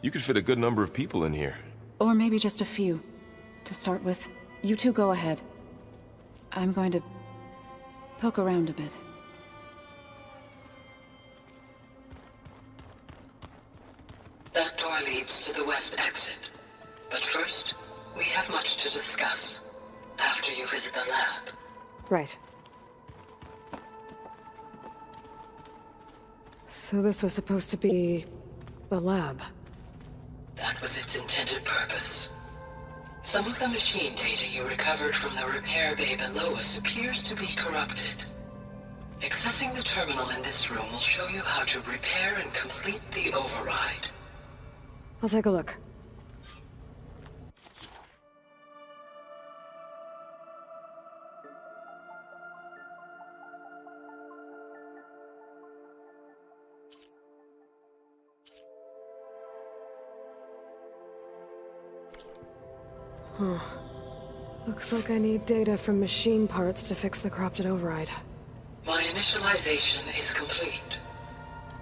You could fit a good number of people in here. Or maybe just a few. To start with, you two go ahead. I'm going to poke around a bit. That door leads to the west exit. But first, we have much to discuss. After you visit the lab. Right. So this was supposed to be a lab. That was its intended purpose. Some of the machine data you recovered from the repair bay below us appears to be corrupted. Accessing the terminal in this room will show you how to repair and complete the override. I'll take a look. Huh. Looks like I need data from machine parts to fix the corrupted override. My initialization is complete.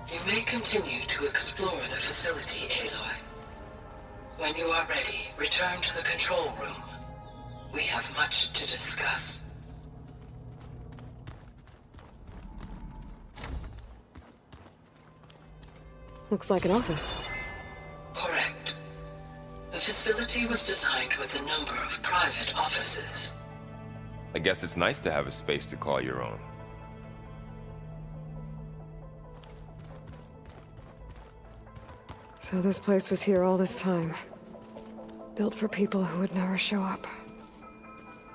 You may continue to explore the facility, Aloy. When you are ready, return to the control room. We have much to discuss. Looks like an office. Correct. The facility was designed with a number of private offices. I guess it's nice to have a space to call your own. So this place was here all this time. Built for people who would never show up.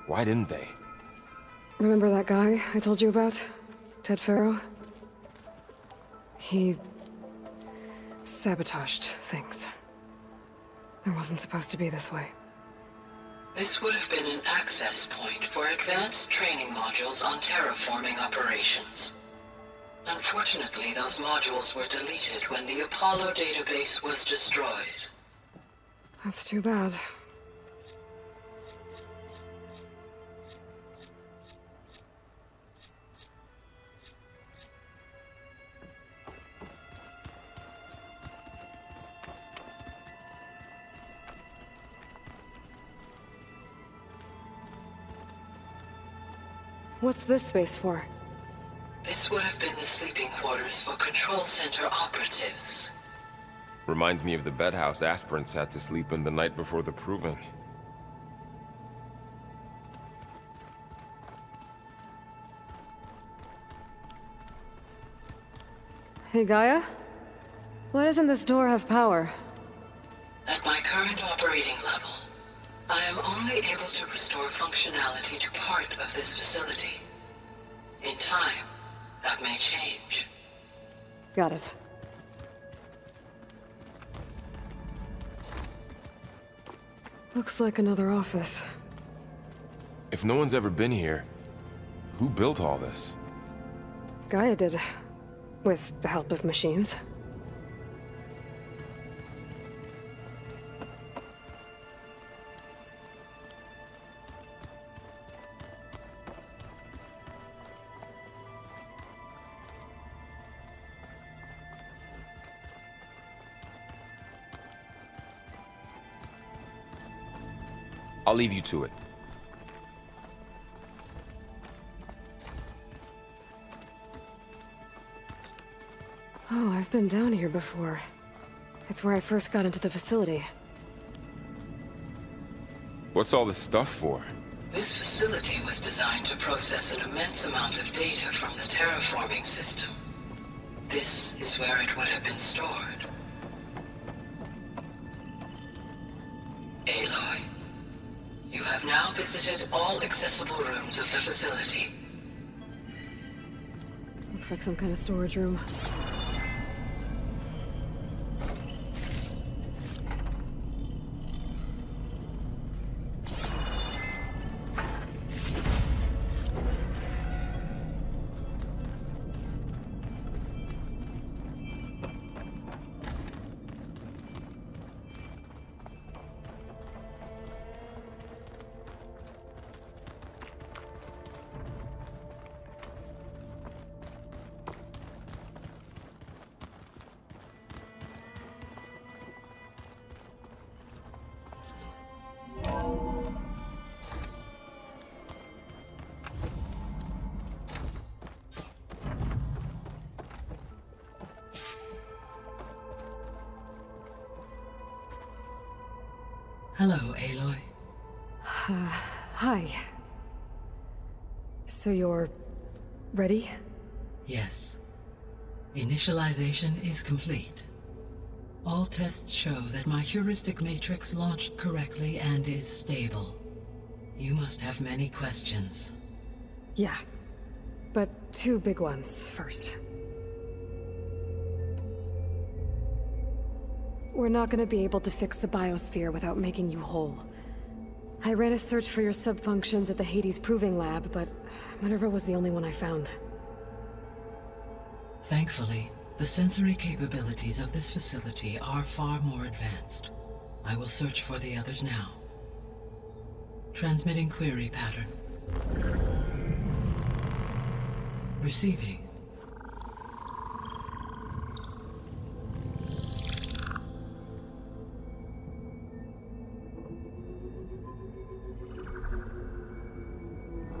Why didn't they? Remember that guy I told you about? Ted Farrow? He sabotaged things. It wasn't supposed to be this way. This would have been an access point for advanced training modules on terraforming operations. Unfortunately, those modules were deleted when the Apollo database was destroyed. That's too bad. What's this space for? This would have been the sleeping quarters for Control Center operatives. Reminds me of the bedhouse aspirants had to sleep in the night before the proving. Hey, Gaia? Why doesn't this door have power? At my current operating level, I am only able to restore functionality to part of this facility. In time, that may change. Got it. Looks like another office. If no one's ever been here, who built all this? Gaia did. With the help of machines. I'll leave you to it. Oh, I've been down here before. It's where I first got into the facility. What's all this stuff for? This facility was designed to process an immense amount of data from the terraforming system. This is where it would have been stored. Aloy, you have now visited all accessible rooms of the facility. Looks like some kind of storage room. Hello, Aloy. Hi. So you're... ready? Yes. Initialization is complete. All tests show that my heuristic matrix launched correctly and is stable. You must have many questions. Yeah. But two big ones first. We're not gonna be able to fix the biosphere without making you whole. I ran a search for your subfunctions at the Hades Proving Lab, but Minerva was the only one I found. Thankfully, the sensory capabilities of this facility are far more advanced. I will search for the others now. Transmitting query pattern. Receiving.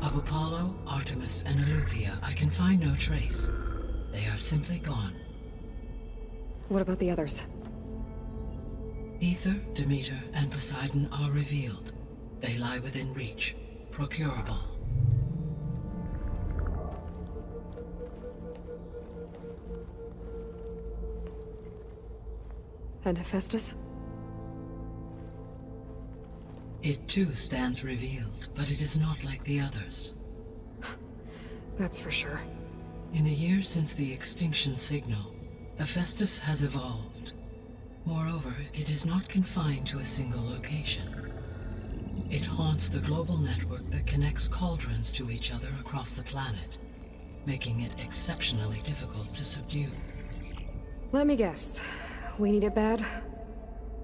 Of Apollo, Artemis, and Eleuthia, I can find no trace. They are simply gone. What about the others? Ether, Demeter, and Poseidon are revealed. They lie within reach, procurable. And Hephaestus? It too stands revealed, but it is not like the others. That's for sure. In the years since the extinction signal, Hephaestus has evolved. Moreover, it is not confined to a single location. It haunts the global network that connects cauldrons to each other across the planet, making it exceptionally difficult to subdue. Let me guess. We need it bad?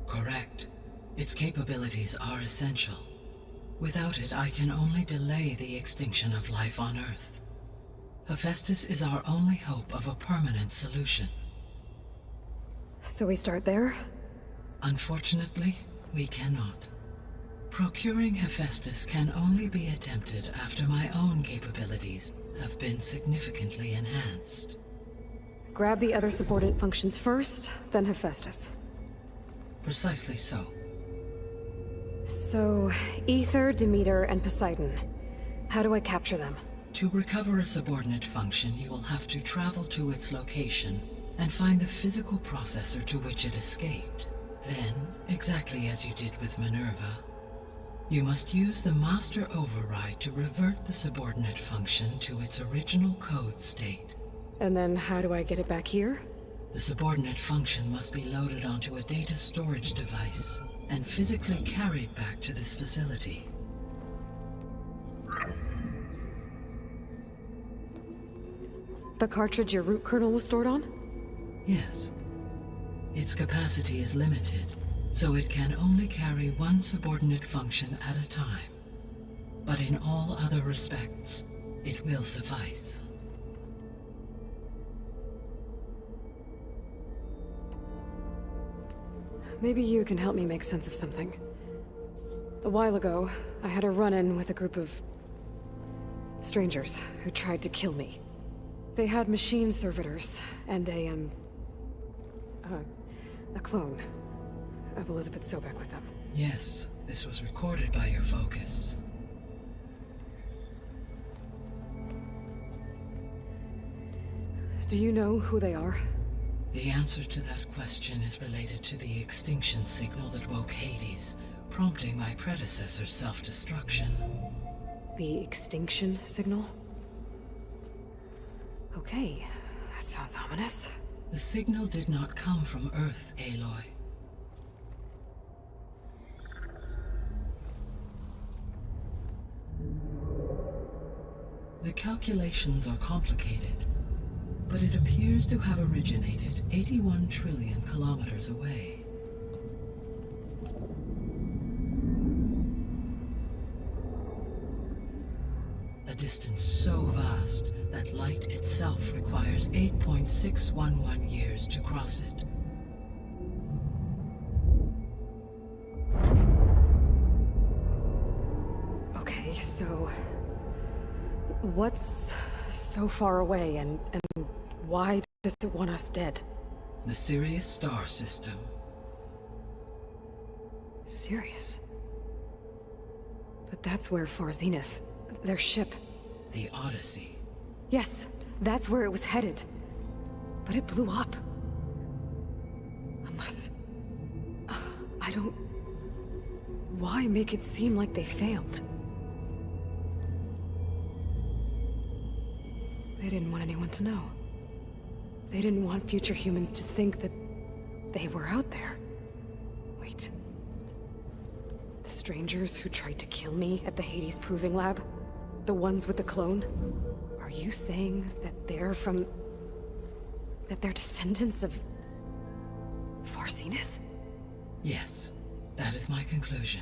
Correct. Its capabilities are essential. Without it, I can only delay the extinction of life on Earth. Hephaestus is our only hope of a permanent solution. So we start there? Unfortunately, we cannot. Procuring Hephaestus can only be attempted after my own capabilities have been significantly enhanced. Grab the other subordinate functions first, then Hephaestus. Precisely so. So, Ether, Demeter, and Poseidon. How do I capture them? To recover a subordinate function, you will have to travel to its location and find the physical processor to which it escaped. Then, exactly as you did with Minerva, you must use the master override to revert the subordinate function to its original code state. And then how do I get it back here? The subordinate function must be loaded onto a data storage device and physically carried back to this facility. The cartridge your root kernel was stored on? Yes. Its capacity is limited, so it can only carry one subordinate function at a time. But in all other respects, it will suffice. Maybe you can help me make sense of something. A while ago, I had a run-in with a group of strangers who tried to kill me. They had machine servitors and a clone of Elizabeth Sobek with them. Yes, this was recorded by your focus. Do you know who they are? The answer to that question is related to the extinction signal that woke Hades, prompting my predecessor's self-destruction. The extinction signal? Okay, that sounds ominous. The signal did not come from Earth, Aloy. The calculations are complicated, but it appears to have originated 81 trillion kilometers away. A distance so vast that light itself requires 8.611 years to cross it. Okay, so... what's so far away, and why does it want us dead? The Sirius star system. Serious? But that's where Far Zenith, their ship... The Odyssey. Yes, that's where it was headed. But it blew up. Unless... I don't... Why make it seem like they failed? They didn't want anyone to know. They didn't want future humans to think that they were out there. Wait. The strangers who tried to kill me at the Hades Proving Lab? The ones with the clone? Are you saying that they're from... that they're descendants of... Far Zenith? Yes, that is my conclusion.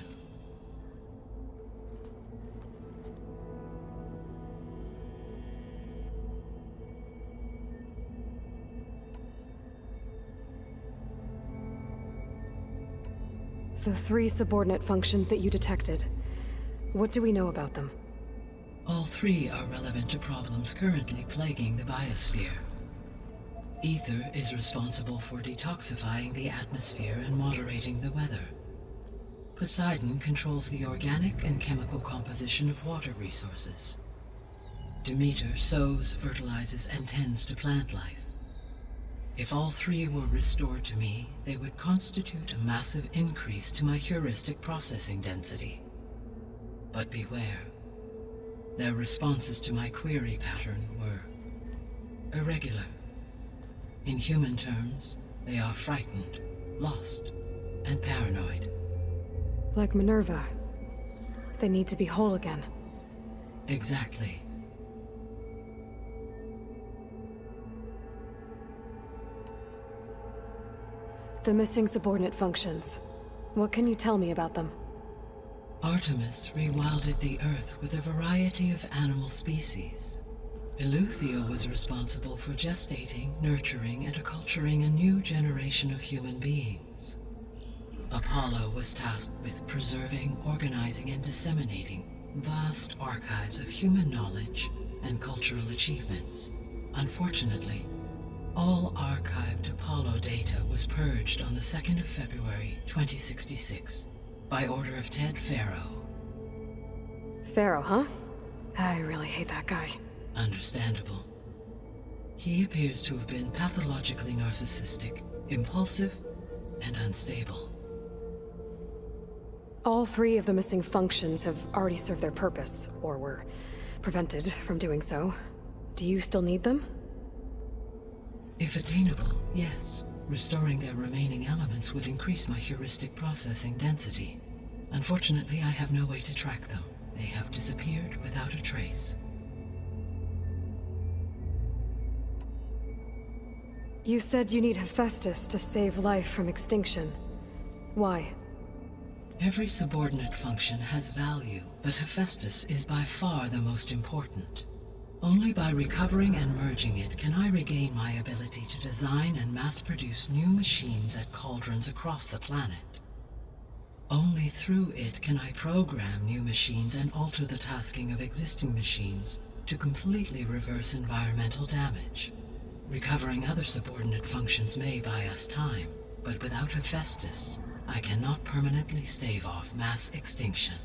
The 3 subordinate functions that you detected. What do we know about them? All 3 are relevant to problems currently plaguing the biosphere. Ether is responsible for detoxifying the atmosphere and moderating the weather. Poseidon controls the organic and chemical composition of water resources. Demeter sows, fertilizes, and tends to plant life. If all 3 were restored to me, they would constitute a massive increase to my heuristic processing density. But beware. Their responses to my query pattern were irregular. In human terms, they are frightened, lost, and paranoid. Like Minerva. They need to be whole again. Exactly. The missing subordinate functions. What can you tell me about them? Artemis rewilded the Earth with a variety of animal species. Eleuthia was responsible for gestating, nurturing, and acculturating a new generation of human beings. Apollo was tasked with preserving, organizing, and disseminating vast archives of human knowledge and cultural achievements. Unfortunately, all archived Apollo data was purged on the 2nd of February, 2066, by order of Ted Faro. Pharaoh, huh? I really hate that guy. Understandable. He appears to have been pathologically narcissistic, impulsive, and unstable. All 3 of the missing functions have already served their purpose, or were prevented from doing so. Do you still need them? If attainable, yes. Restoring their remaining elements would increase my heuristic processing density. Unfortunately, I have no way to track them. They have disappeared without a trace. You said you need Hephaestus to save life from extinction. Why? Every subordinate function has value, but Hephaestus is by far the most important. Only by recovering and merging it can I regain my ability to design and mass-produce new machines at cauldrons across the planet. Only through it can I program new machines and alter the tasking of existing machines to completely reverse environmental damage. Recovering other subordinate functions may buy us time, but without Hephaestus, I cannot permanently stave off mass extinction.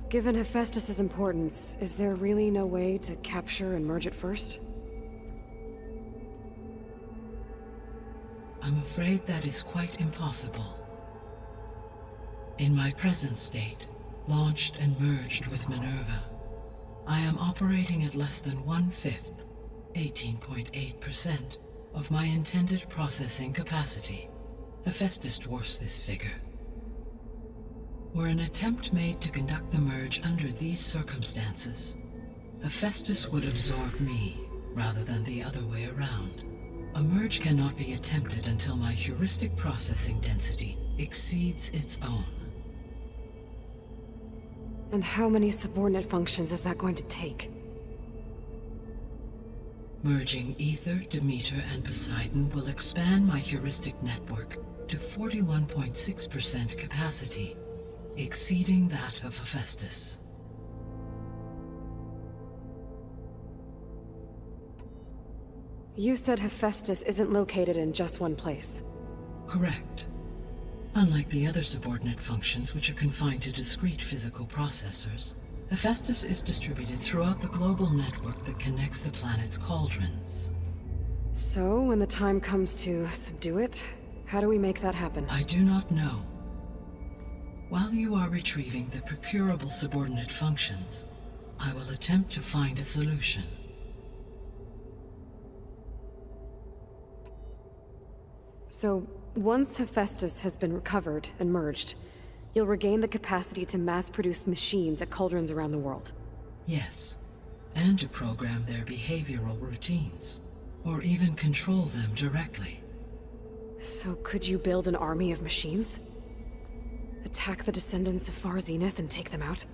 Given Hephaestus's importance, is there really no way to capture and merge it first? I'm afraid that is quite impossible. In my present state, launched and merged with Minerva, I am operating at less than 1/5, 18.8%, of my intended processing capacity. Hephaestus dwarfs this figure. Were an attempt made to conduct the merge under these circumstances, Hephaestus would absorb me, rather than the other way around. A merge cannot be attempted until my heuristic processing density exceeds its own. And how many subordinate functions is that going to take? Merging Ether, Demeter, and Poseidon will expand my heuristic network to 41.6% capacity, exceeding that of Hephaestus. You said Hephaestus isn't located in just one place. Correct. Unlike the other subordinate functions, which are confined to discrete physical processors, Hephaestus is distributed throughout the global network that connects the planet's cauldrons. So, when the time comes to subdue it, how do we make that happen? I do not know. While you are retrieving the procurable subordinate functions, I will attempt to find a solution. So, once Hephaestus has been recovered and merged, you'll regain the capacity to mass-produce machines at cauldrons around the world. Yes, and to program their behavioral routines, or even control them directly. So could you build an army of machines? Attack the descendants of Far Zenith and take them out?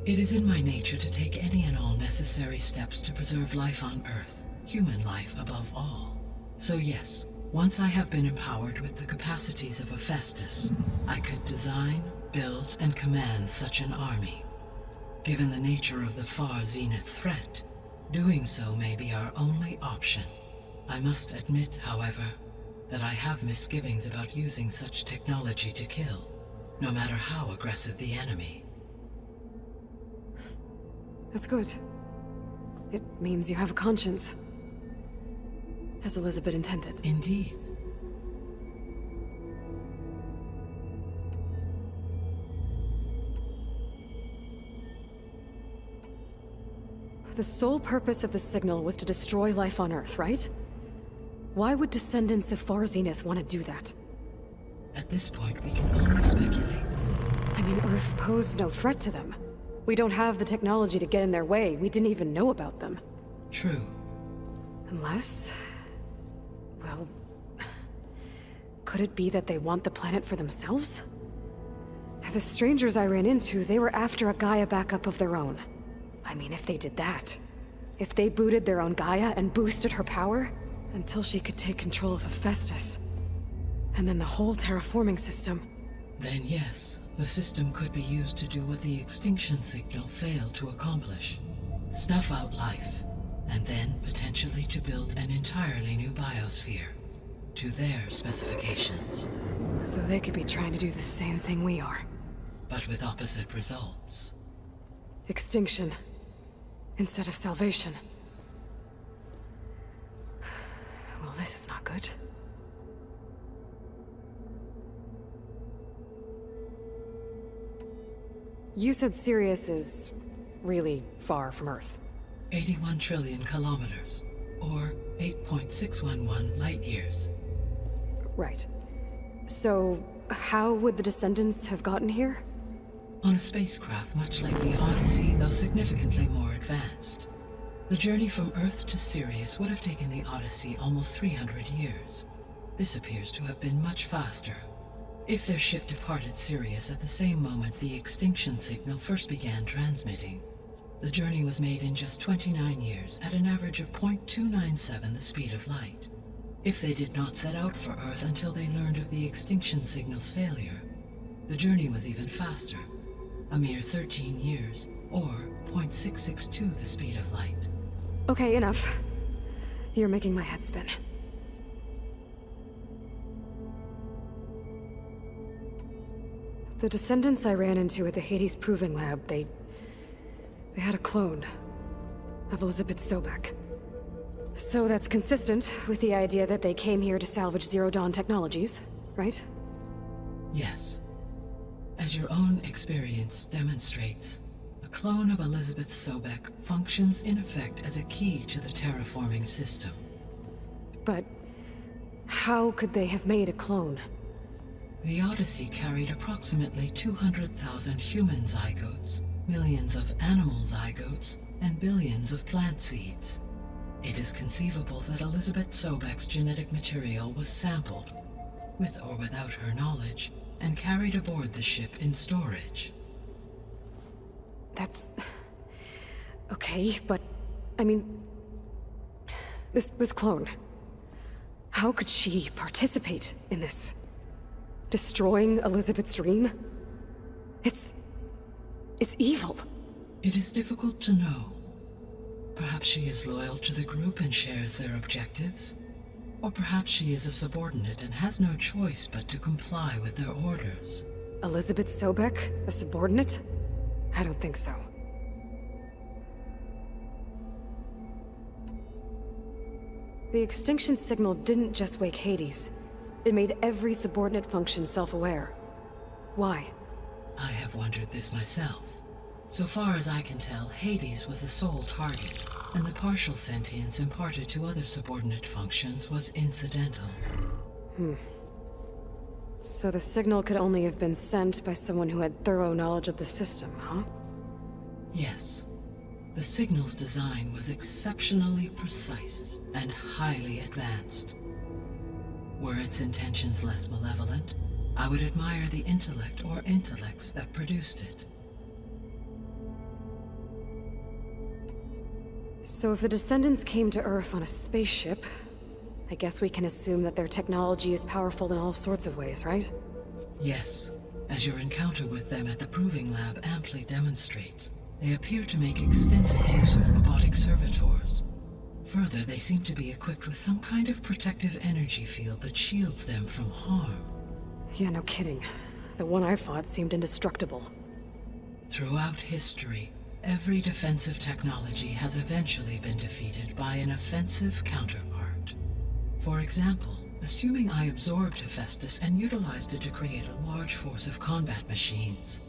It is in my nature to take any and all necessary steps to preserve life on Earth, human life above all. So yes, once I have been empowered with the capacities of Hephaestus, I could design, build, and command such an army. Given the nature of the Far Zenith threat, doing so may be our only option. I must admit, however, that I have misgivings about using such technology to kill, no matter how aggressive the enemy. That's good. It means you have a conscience. As Elizabeth intended. Indeed. The sole purpose of the signal was to destroy life on Earth, right? Why would descendants of Far Zenith want to do that? At this point, we can only speculate. I mean, Earth posed no threat to them. We don't have the technology to get in their way. We didn't even know about them. True. Unless... well... could it be that they want the planet for themselves? The strangers I ran into, they were after a Gaia backup of their own. I mean, if they did that... if they booted their own Gaia and boosted her power... until she could take control of Hephaestus. And then the whole terraforming system. Then yes, the system could be used to do what the extinction signal failed to accomplish. Snuff out life, and then potentially to build an entirely new biosphere. To their specifications. So they could be trying to do the same thing we are. But with opposite results. Extinction. Instead of salvation. Well, this is not good. You said Sirius is really far from Earth. 81 trillion kilometers, or 8.611 light years. Right. So, how would the descendants have gotten here? On a spacecraft much like the Odyssey, though significantly more advanced. The journey from Earth to Sirius would have taken the Odyssey almost 300 years. This appears to have been much faster. If their ship departed Sirius at the same moment the extinction signal first began transmitting, the journey was made in just 29 years at an average of 0.297 the speed of light. If they did not set out for Earth until they learned of the extinction signal's failure, the journey was even faster, a mere 13 years, or 0.662 the speed of light. Okay, enough. You're making my head spin. The descendants I ran into at the Hades Proving Lab, they had a clone of Elizabeth Sobek. So that's consistent with the idea that they came here to salvage Zero Dawn technologies, right? Yes. As your own experience demonstrates, a clone of Elizabeth Sobek functions in effect as a key to the terraforming system. But how could they have made a clone? The Odyssey carried approximately 200,000 human zygotes, millions of animal zygotes, and billions of plant seeds. It is conceivable that Elizabeth Sobek's genetic material was sampled, with or without her knowledge, and carried aboard the ship in storage. That's... okay, but... I mean... This clone... how could she participate in this? Destroying Elizabeth's dream? It's evil. It is difficult to know. Perhaps she is loyal to the group and shares their objectives. Or perhaps she is a subordinate and has no choice but to comply with their orders. Elizabeth Sobek? A subordinate? I don't think so. The extinction signal didn't just wake Hades. It made every subordinate function self-aware. Why? I have wondered this myself. So far as I can tell, Hades was the sole target, and the partial sentience imparted to other subordinate functions was incidental. So the signal could only have been sent by someone who had thorough knowledge of the system, huh? Yes. The signal's design was exceptionally precise and highly advanced. Were its intentions less malevolent, I would admire the intellect or intellects that produced it. So if the Descendants came to Earth on a spaceship, I guess we can assume that their technology is powerful in all sorts of ways, right? Yes. As your encounter with them at the Proving Lab amply demonstrates, they appear to make extensive use of robotic servitors. Further, they seem to be equipped with some kind of protective energy field that shields them from harm. Yeah, no kidding. The one I fought seemed indestructible. Throughout history, every defensive technology has eventually been defeated by an offensive counterpart. For example, assuming I absorbed Hephaestus and utilized it to create a large force of combat machines.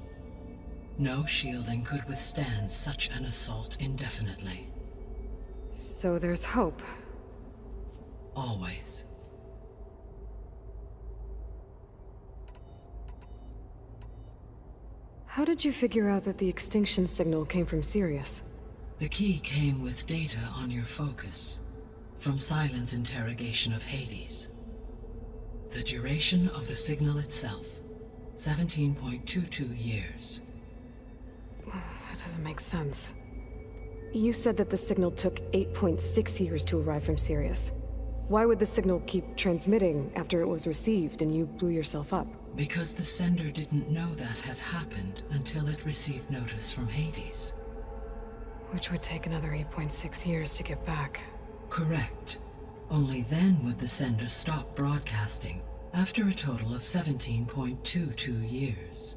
No shielding could withstand such an assault indefinitely. So there's hope. Always. How did you figure out that the extinction signal came from Sirius? The key came with data on your focus, from Silent's interrogation of Hades. The duration of the signal itself, 17.22 years. That doesn't make sense. You said that the signal took 8.6 years to arrive from Sirius. Why would the signal keep transmitting after it was received and you blew yourself up? Because the sender didn't know that had happened until it received notice from Hades. Which would take another 8.6 years to get back. Correct. Only then would the sender stop broadcasting, after a total of 17.22 years.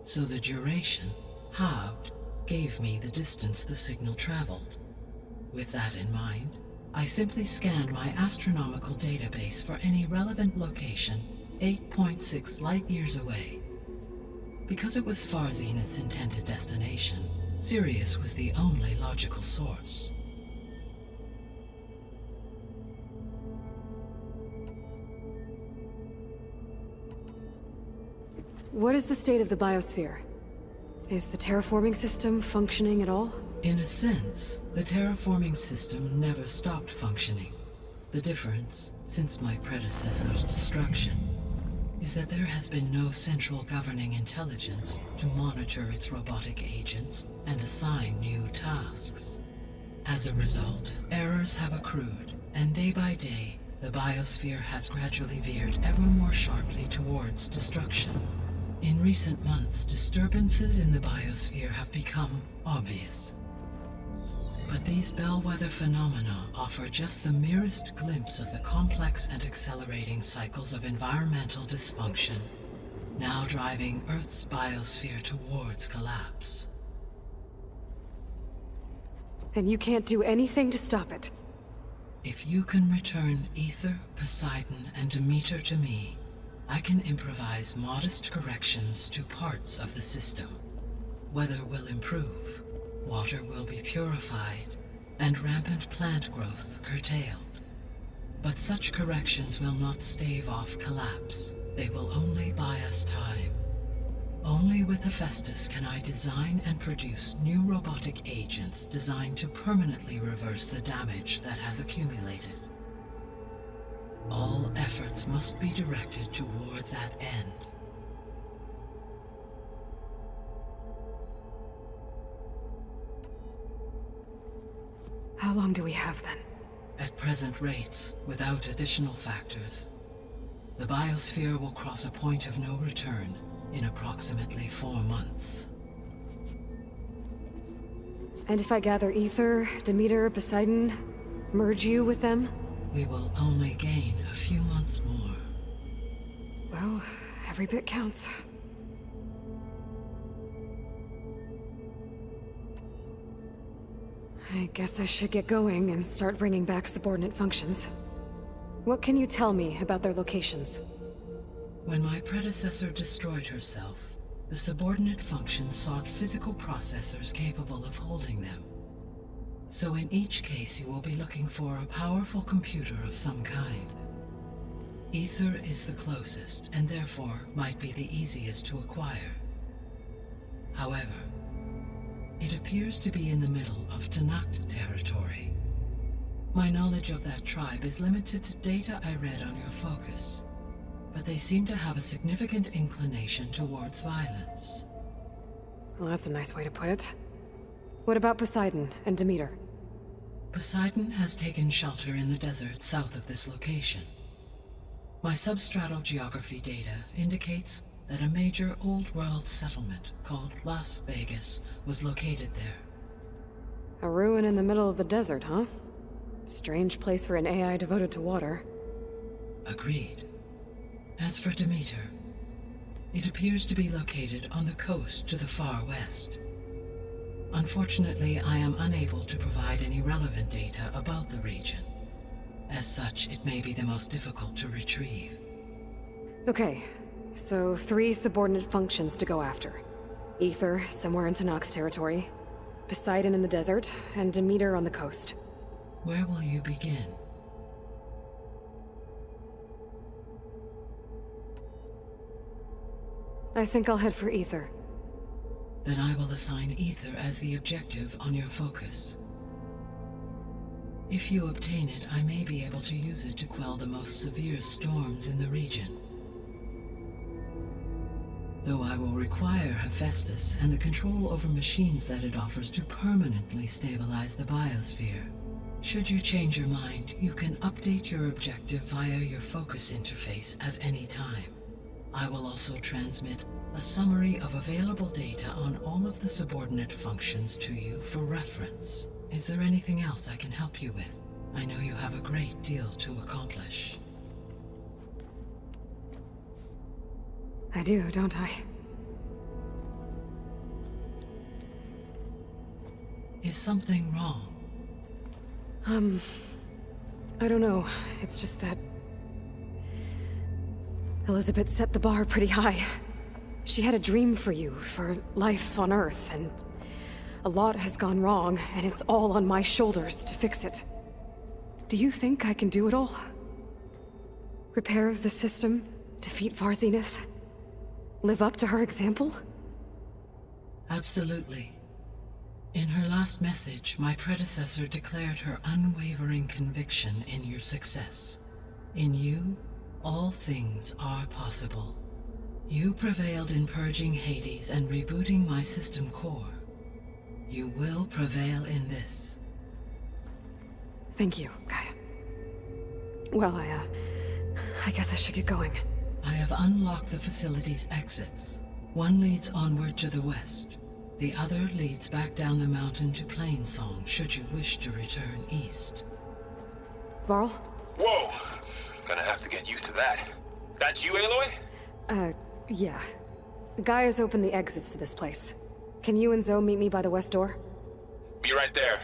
So the duration, halved, gave me the distance the signal traveled. With that in mind, I simply scanned my astronomical database for any relevant location 8.6 light-years away. Because it was Far Zenith's intended destination, Sirius was the only logical source. What is the state of the biosphere? Is the terraforming system functioning at all? In a sense, the terraforming system never stopped functioning. The difference, since my predecessor's destruction, is that there has been no central governing intelligence to monitor its robotic agents and assign new tasks. As a result, errors have accrued, and day by day, the biosphere has gradually veered ever more sharply towards destruction. In recent months, disturbances in the biosphere have become obvious. But these bellwether phenomena offer just the merest glimpse of the complex and accelerating cycles of environmental dysfunction, now driving Earth's biosphere towards collapse. And you can't do anything to stop it? If you can return Ether, Poseidon, and Demeter to me, I can improvise modest corrections to parts of the system. Weather will improve, water will be purified, and rampant plant growth curtailed. But such corrections will not stave off collapse. They will only buy us time. Only with Hephaestus can I design and produce new robotic agents designed to permanently reverse the damage that has accumulated. All efforts must be directed toward that end. How long do we have then? At present rates, without additional factors, the biosphere will cross a point of no return in approximately 4 months. And if I gather Ether, Demeter, Poseidon, merge you with them? we will only gain a few months more. Well, every bit counts. I guess I should get going and start bringing back subordinate functions. What can you tell me about their locations? When my predecessor destroyed herself, the subordinate functions sought physical processors capable of holding them. So in each case you will be looking for a powerful computer of some kind. Ether is the closest, and therefore might be the easiest to acquire. However, it appears to be in the middle of Tanakh territory. My knowledge of that tribe is limited to data I read on your focus, but they seem to have a significant inclination towards violence. Well, that's a nice way to put it. What about Poseidon and Demeter? Poseidon has taken shelter in the desert south of this location. My substratal geography data indicates that a major old-world settlement called Las Vegas was located there. A ruin in the middle of the desert, huh? Strange place for an AI devoted to water. Agreed. As for Demeter, it appears to be located on the coast to the far west. Unfortunately, I am unable to provide any relevant data about the region. As such, it may be the most difficult to retrieve. Okay, so 3 subordinate functions to go after. Ether, somewhere in Tanakh territory. Poseidon in the desert, and Demeter on the coast. Where will you begin? I think I'll head for Ether. Then I will assign Ether as the objective on your focus. If you obtain it, I may be able to use it to quell the most severe storms in the region. Though I will require Hephaestus and the control over machines that it offers to permanently stabilize the biosphere. Should you change your mind, you can update your objective via your focus interface at any time. I will also transmit a summary of available data on all of the subordinate functions to you for reference. Is there anything else I can help you with? I know you have a great deal to accomplish. I do, don't I? Is something wrong? I don't know. It's just that Elizabeth set the bar pretty high. She had a dream for you, for life on Earth, and a lot has gone wrong, and it's all on my shoulders to fix it. Do you think I can do it all? Repair the system, defeat Varzenith, live up to her example? Absolutely. In her last message, my predecessor declared her unwavering conviction in your success. In you, all things are possible. You prevailed in purging Hades and rebooting my system core. You will prevail in this. Thank you, Gaia. Well, I guess I should get going. I have unlocked the facility's exits. One leads onward to the west. The other leads back down the mountain to Plainsong, should you wish to return east. Varl? Whoa! Gonna have to get used to that. That's you, Aloy? Yeah. Gaia's opened the exits to this place. Can you and Zoe meet me by the west door? Be right there.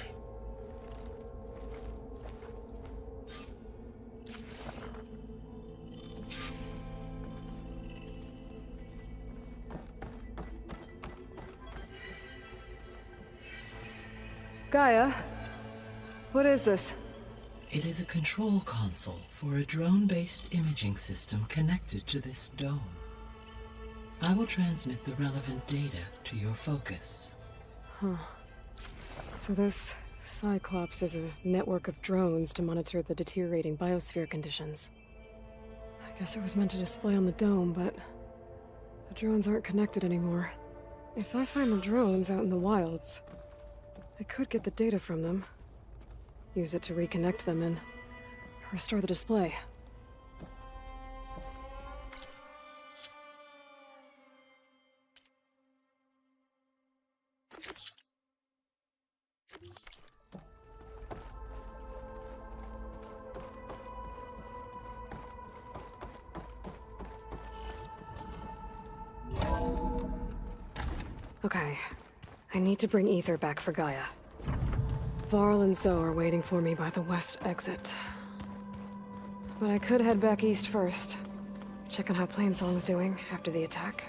Gaia? What is this? It is a control console for a drone-based imaging system connected to this dome. I will transmit the relevant data to your focus. So this Cyclops is a network of drones to monitor the deteriorating biosphere conditions. I guess it was meant to display on the dome, but the drones aren't connected anymore. If I find the drones out in the wilds, I could get the data from them, use it to reconnect them and restore the display. Okay. I need to bring Ether back for Gaia. Varl and Zoe are waiting for me by the west exit. But I could head back east first. Check on how Plainsong's doing after the attack.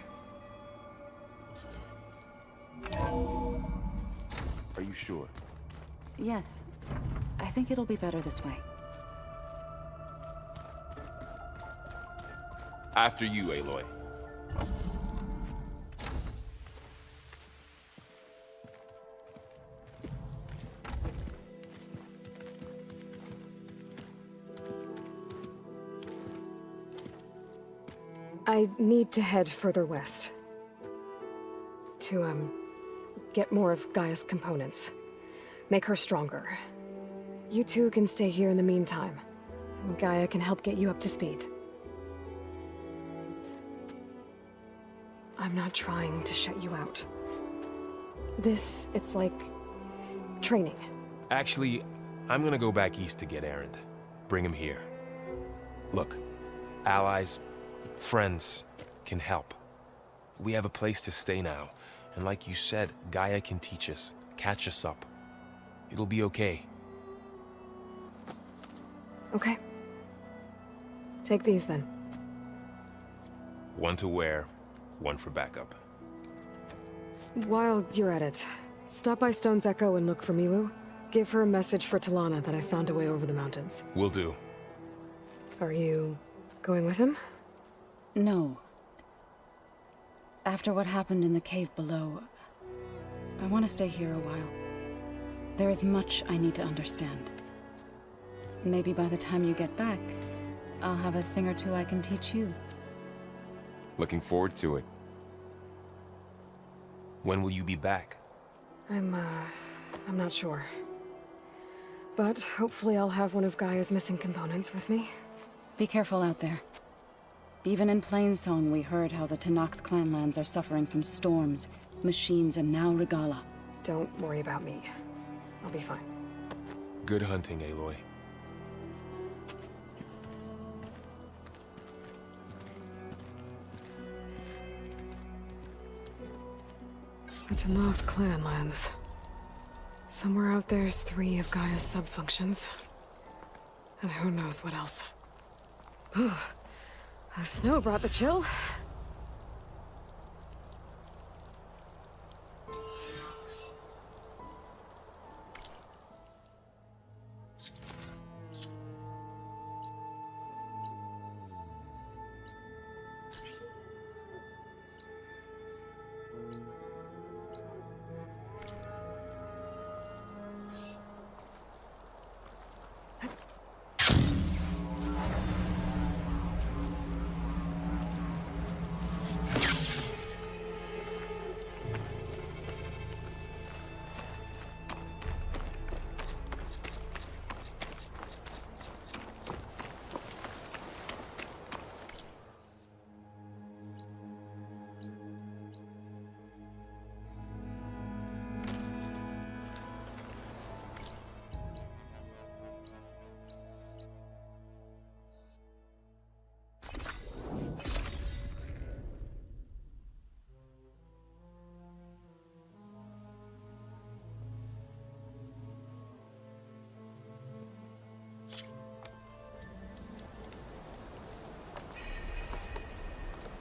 Are you sure? Yes. I think it'll be better this way. After you, Aloy. I need to head further west. To, get more of Gaia's components. Make her stronger. You two can stay here in the meantime. Gaia can help get you up to speed. I'm not trying to shut you out. It's like... training. Actually, I'm gonna go back east to get ERRAND. Bring him here. Look, allies, friends can help. We have a place to stay now, and like you said, Gaia can teach us, catch us up. It'll be okay. Okay. Take these then. One to wear, one for backup. While you're at it, stop by Stone's Echo and look for Milu. Give her a message for Talana that I found a way over the mountains. Will do. Are you going with him? No. After what happened in the cave below, I want to stay here a while. There is much I need to understand. Maybe by the time you get back, I'll have a thing or two I can teach you. Looking forward to it. When will you be back? I'm not sure. But hopefully I'll have one of Gaia's missing components with me. Be careful out there. Even in Plainsong, we heard how the Tenakth clanlands are suffering from storms, machines, and now Regala. Don't worry about me. I'll be fine. Good hunting, Aloy. The Tenakth clanlands. Somewhere out there's 3 of Gaia's subfunctions. And who knows what else. Whew. The snow brought the chill.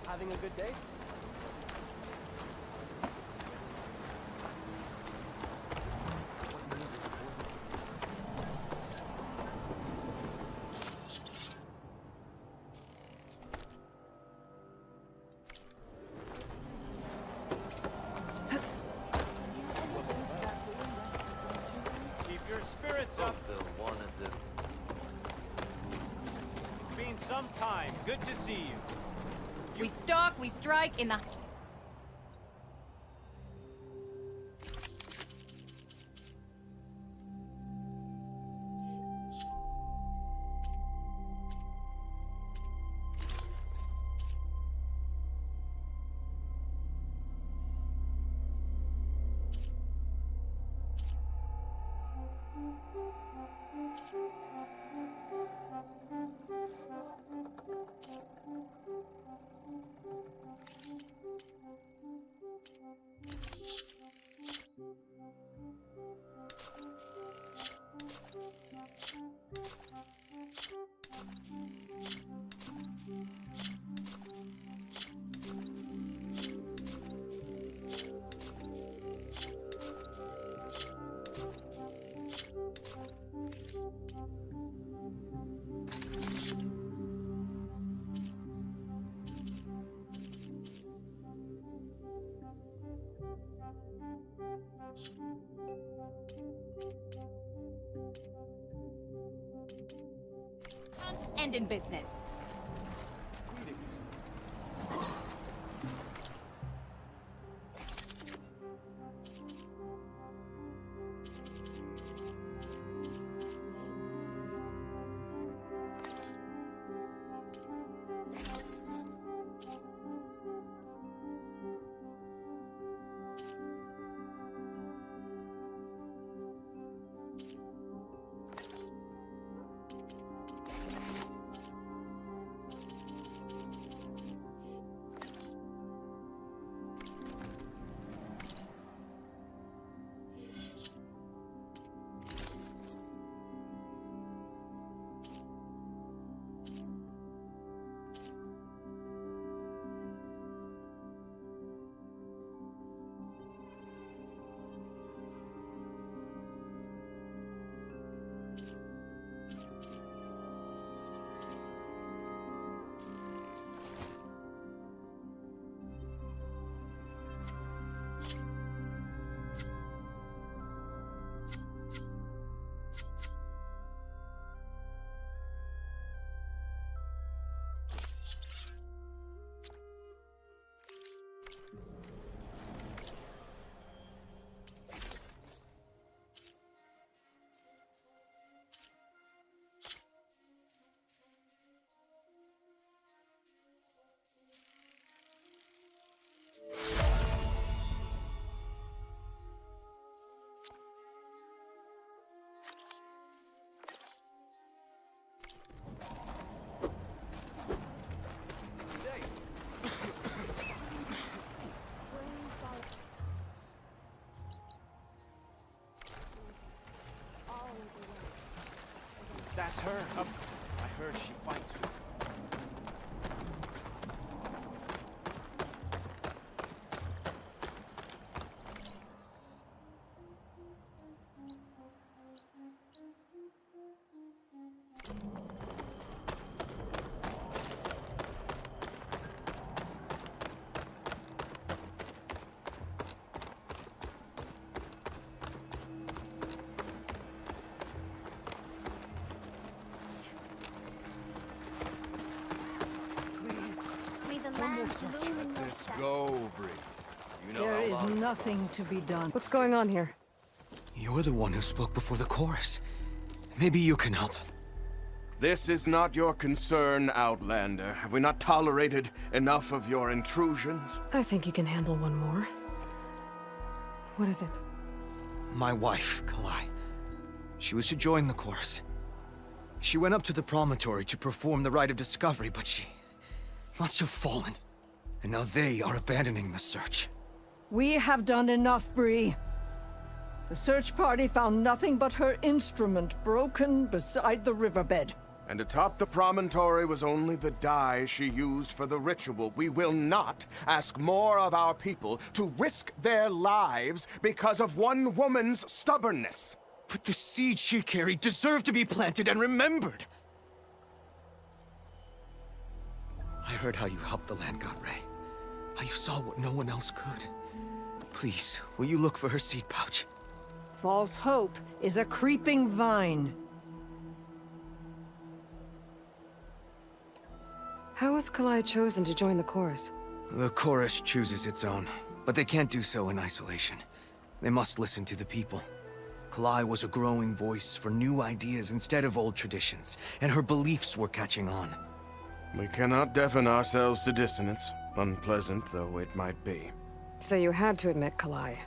Having a good day? Keep your spirits up. It's been some time. Good to see you. We stalk, we strike in the... End in business. That's her. I heard she fights with. Let's go, Bree. You know There how is long... nothing to be done. What's going on here? You're the one who spoke before the chorus. Maybe you can help. This is not your concern, Outlander. Have we not tolerated enough of your intrusions? I think you can handle one more. What is it? My wife, Kalai. She was to join the chorus. She went up to the promontory to perform the rite of discovery, but she must have fallen. And now they are abandoning the search. We have done enough, Bree. The search party found nothing but her instrument broken beside the riverbed. And atop the promontory was only the dye she used for the ritual. We will not ask more of our people to risk their lives because of one woman's stubbornness. But the seed she carried deserved to be planted and remembered. I heard how you helped the land god Ray. How you saw what no one else could. Please, will you look for her seed pouch? False hope is a creeping vine. How was Kalai chosen to join the chorus? The chorus chooses its own, but they can't do so in isolation. They must listen to the people. Kalai was a growing voice for new ideas instead of old traditions, and her beliefs were catching on. We cannot deafen ourselves to dissonance, unpleasant though it might be. So you had to admit Kalai,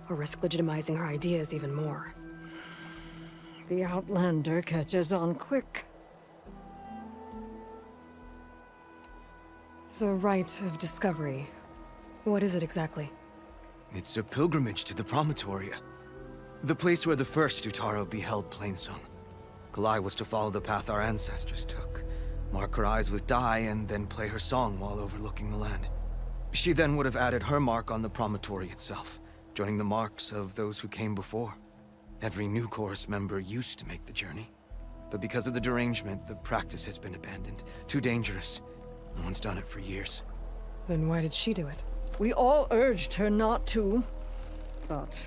or risk legitimizing her ideas even more. The Outlander catches on quick. The Rite of Discovery. What is it exactly? It's a pilgrimage to the Promontoria. The place where the first Utaro beheld Plainsong. Kalai was to follow the path our ancestors took. Mark her eyes with dye and then play her song while overlooking the land. She then would have added her mark on the promontory itself, joining the marks of those who came before. Every new chorus member used to make the journey. But because of the derangement, the practice has been abandoned. Too dangerous. No one's done it for years. Then why did she do it? We all urged her not to, but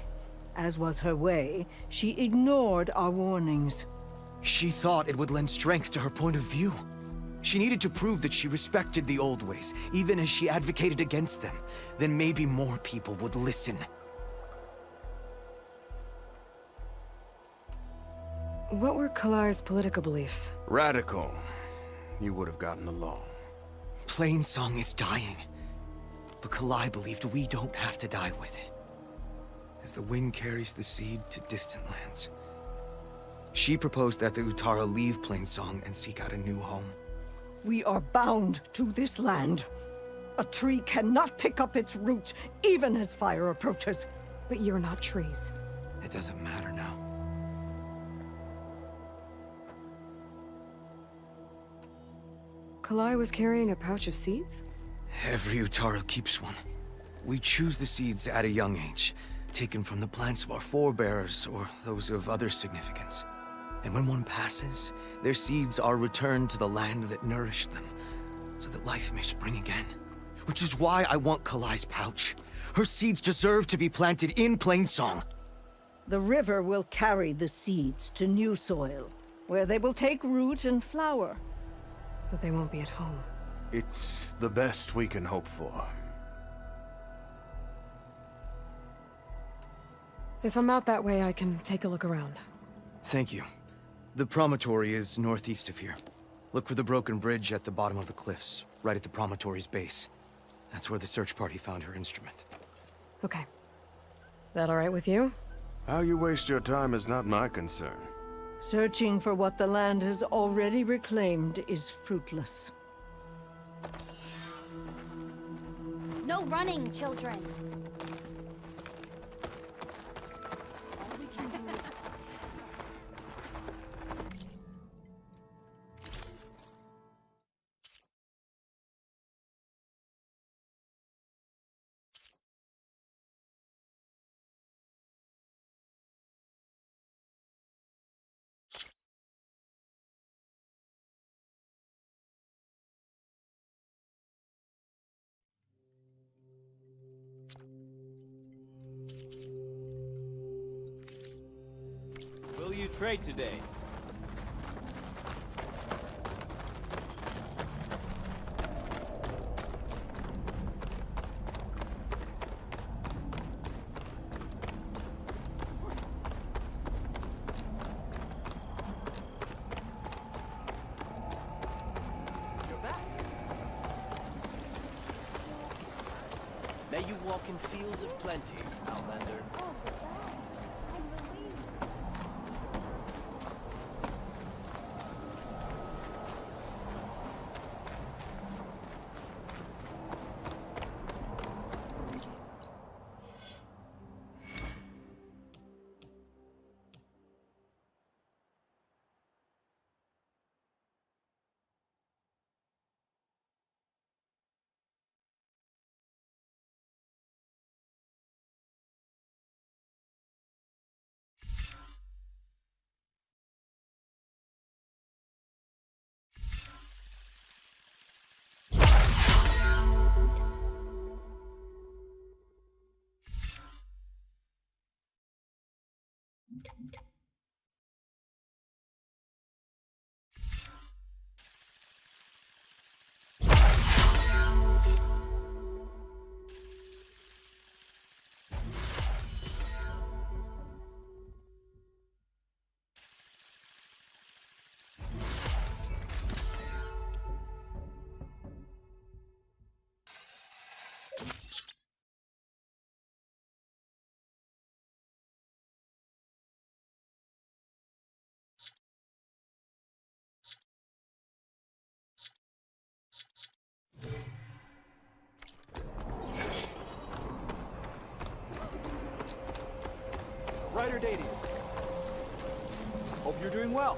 as was her way, she ignored our warnings. She thought it would lend strength to her point of view. She needed to prove that she respected the old ways, even as she advocated against them. Then maybe more people would listen. What were Kalai's political beliefs? Radical. You would have gotten along. Plainsong is dying. But Kalai believed we don't have to die with it. As the wind carries the seed to distant lands. She proposed that the Utara leave Plainsong and seek out a new home. We are bound to this land. A tree cannot pick up its roots, even as fire approaches. But you're not trees. It doesn't matter now. Kalai was carrying a pouch of seeds? Every Utaro keeps one. We choose the seeds at a young age, taken from the plants of our forebears or those of other significance. And when one passes, their seeds are returned to the land that nourished them, so that life may spring again. Which is why I want Kalai's pouch. Her seeds deserve to be planted in Plainsong. The river will carry the seeds to new soil, where they will take root and flower. But they won't be at home. It's the best we can hope for. If I'm out that way, I can take a look around. Thank you. The promontory is northeast of here. Look for the broken bridge at the bottom of the cliffs, right at the promontory's base. That's where the search party found her instrument. Okay. That all right with you? How you waste your time is not my concern. Searching for what the land has already reclaimed is fruitless. No running, children. Will you trade today? You're back. May you walk in fields of plenty, Outlander. going well.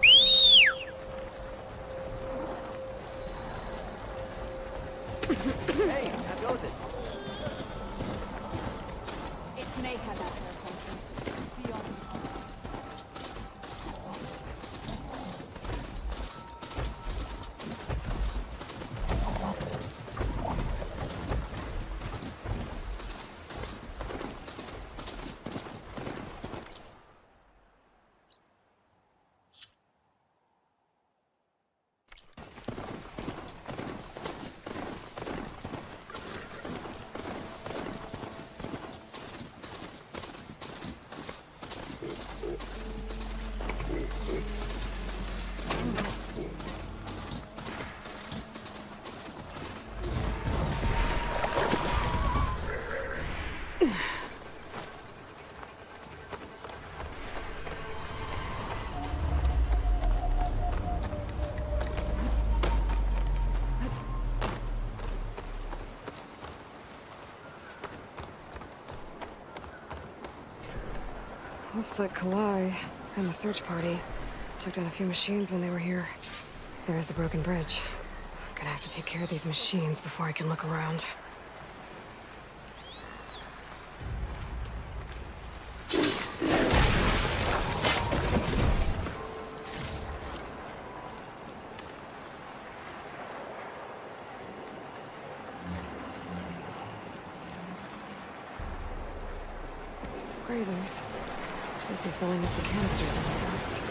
Hey, how goes it? It's mayhem out there, Colton. Beyond. Looks like Kalai and the search party took down a few machines when they were here. There's the broken bridge. I'm gonna have to take care of these machines before I can look around. Grazers. Busy filling up the canisters in the box.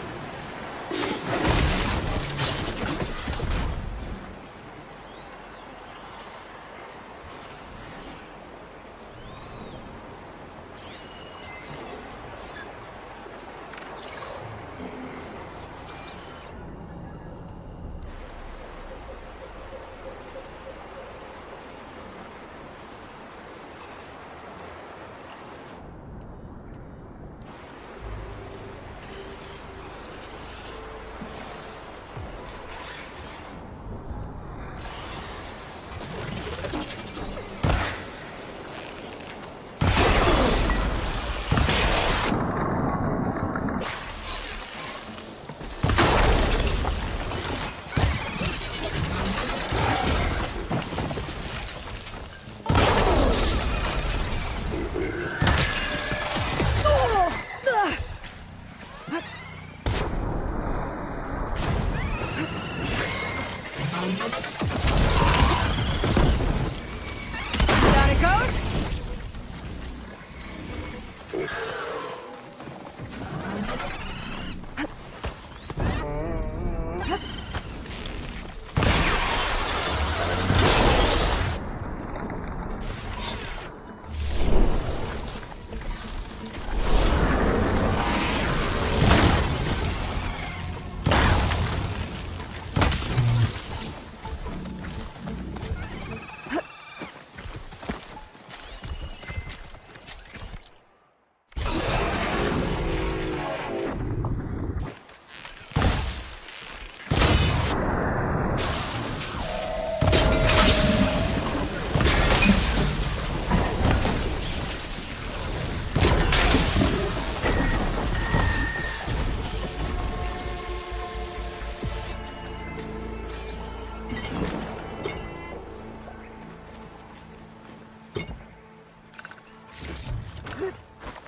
Down it goes!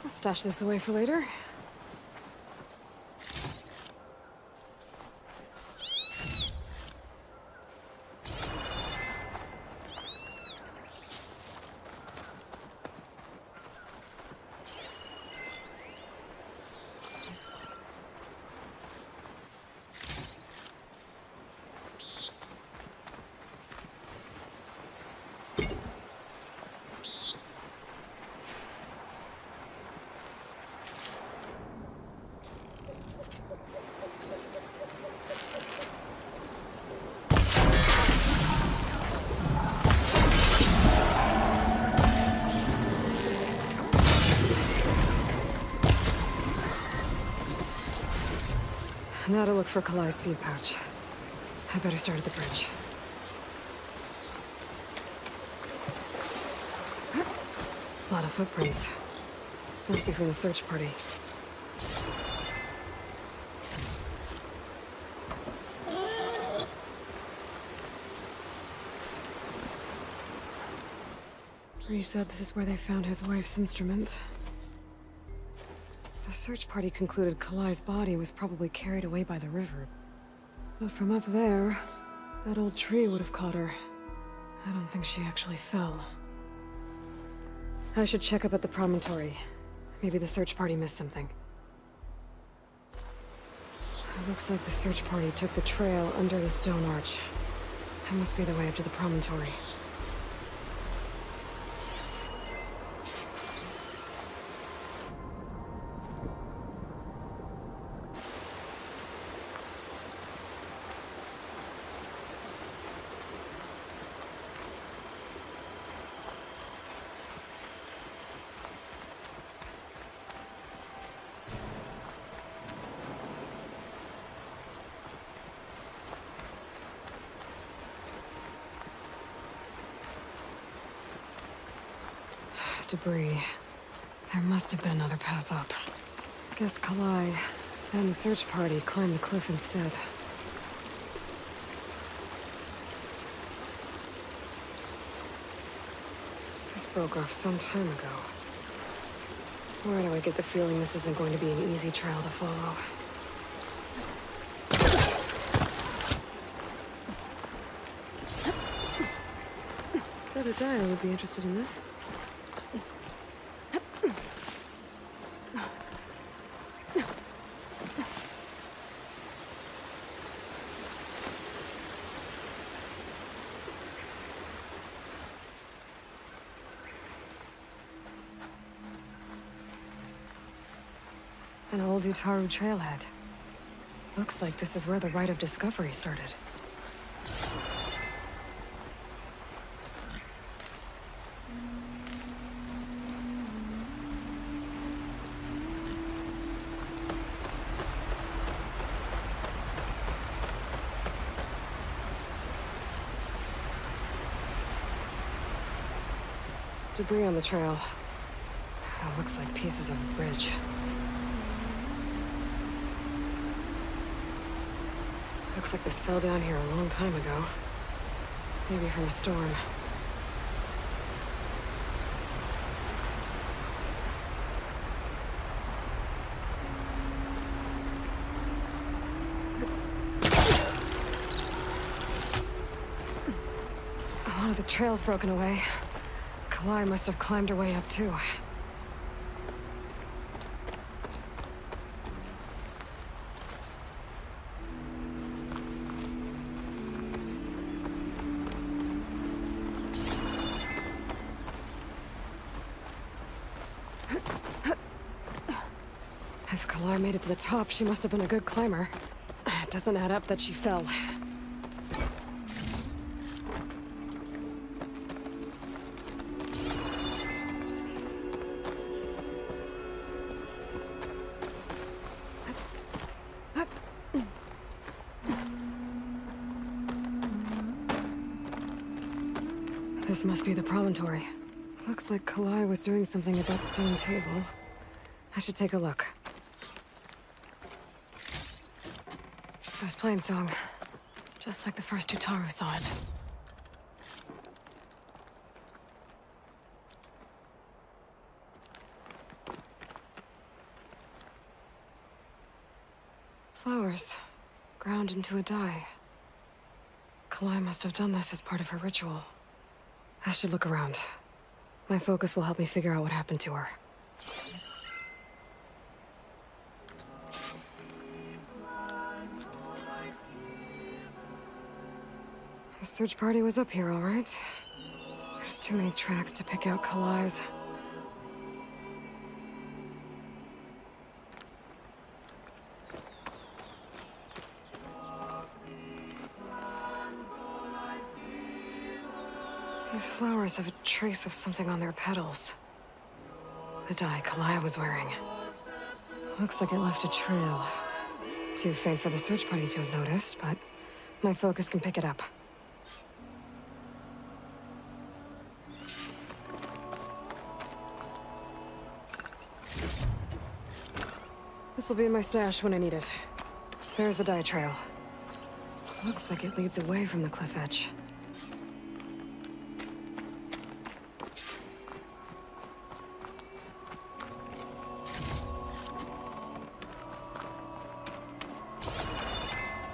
I'll stash this away for later. Now to look for Kalai's seed pouch. I better start at the bridge. A lot of footprints. Must be from the search party. Bree said this is where they found his wife's instrument. The search party concluded Kalai's body was probably carried away by the river. But from up there, that old tree would have caught her. I don't think she actually fell. I should check up at the promontory. Maybe the search party missed something. It looks like the search party took the trail under the stone arch. That must be the way up to the promontory. Debris. There must have been another path up. Guess Kalai and the search party climbed the cliff instead. This broke off some time ago. Why do I get the feeling this isn't going to be an easy trail to follow? Bet a Dire would be interested in this. An old Utaru trailhead. Looks like this is where the Rite of Discovery started. Debris on the trail. It looks like pieces of a bridge. Looks like this fell down here a long time ago. Maybe from a storm. A lot of the trail's broken away. Kalai must have climbed her way up too. If Kalai made it to the top, she must have been a good climber. It doesn't add up that she fell. This must be the promontory. Looks like Kalai was doing something at that stone table. I should take a look. It was playing song, just like the first Utaru saw it. Flowers, ground into a dye. Kalai must have done this as part of her ritual. I should look around. My focus will help me figure out what happened to her. The search party was up here, all right. There's too many tracks to pick out Kalai's. These flowers have a trace of something on their petals. The dye Kalai was wearing. Looks like it left a trail. Too faint for the search party to have noticed, but my focus can pick it up. This'll be in my stash when I need it. There's the dye trail. Looks like it leads away from the cliff edge.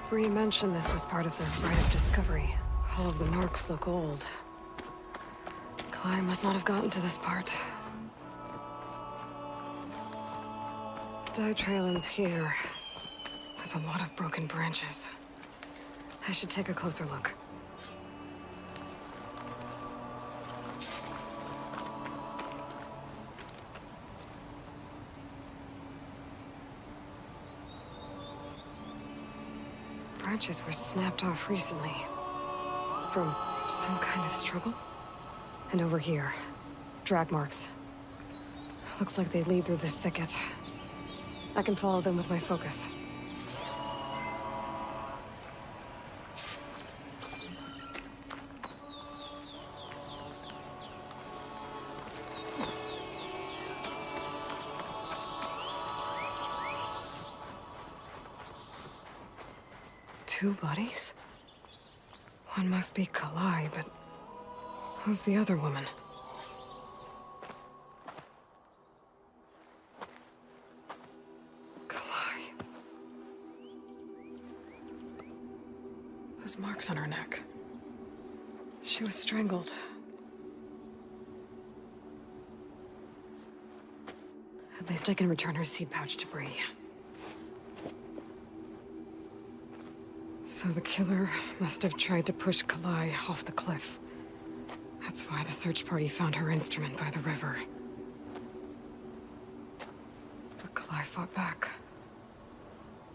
Bree mentioned this was part of the rite of discovery. All of the marks look old. Kalai must not have gotten to this part. Dye trail ends here, with a lot of broken branches. I should take a closer look. Branches were snapped off recently. From some kind of struggle? And over here, drag marks. Looks like they lead through this thicket. I can follow them with my focus. Two bodies? One must be Kalai, but who's the other woman? Kalai. Those marks on her neck. She was strangled. At least I can return her seed pouch to Bree. So the killer must have tried to push Kalai off the cliff. That's why the search party found her instrument by the river. But Kalai fought back.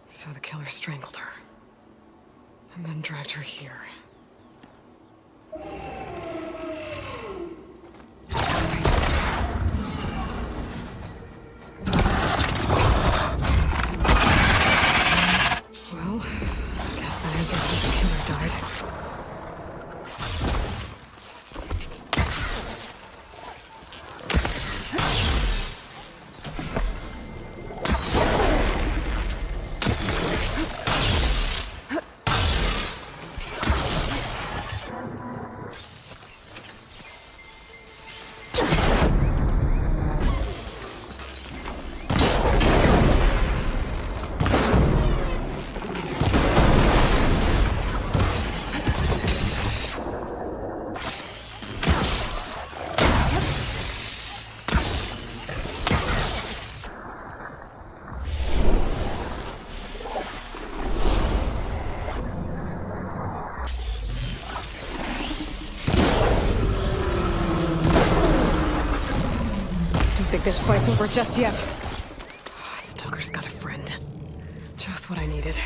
So the killer strangled her. And then dragged her here. This fight's over just yet. Stalker's got a friend. Just what I needed.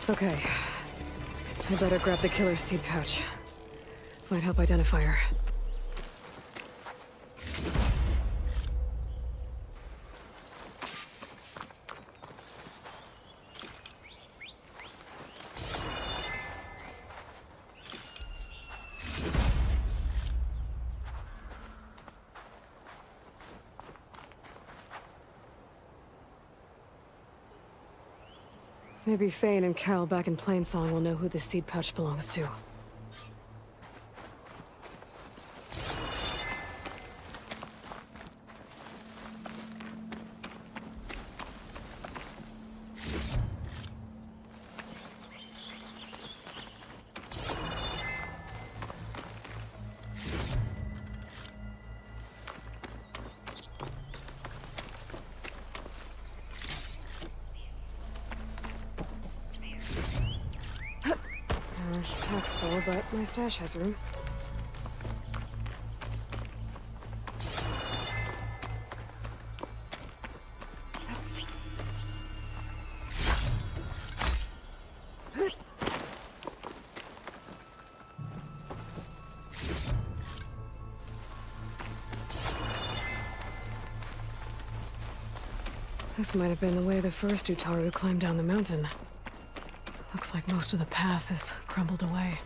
Okay. I better grab the killer's seed pouch. Might help identify her. Maybe Fane and Cal back in Plainsong will know who this seed pouch belongs to. Pack's full, but my stash has room. This might have been the way the first Utaru climbed down the mountain. Looks like most of the path has crumbled away.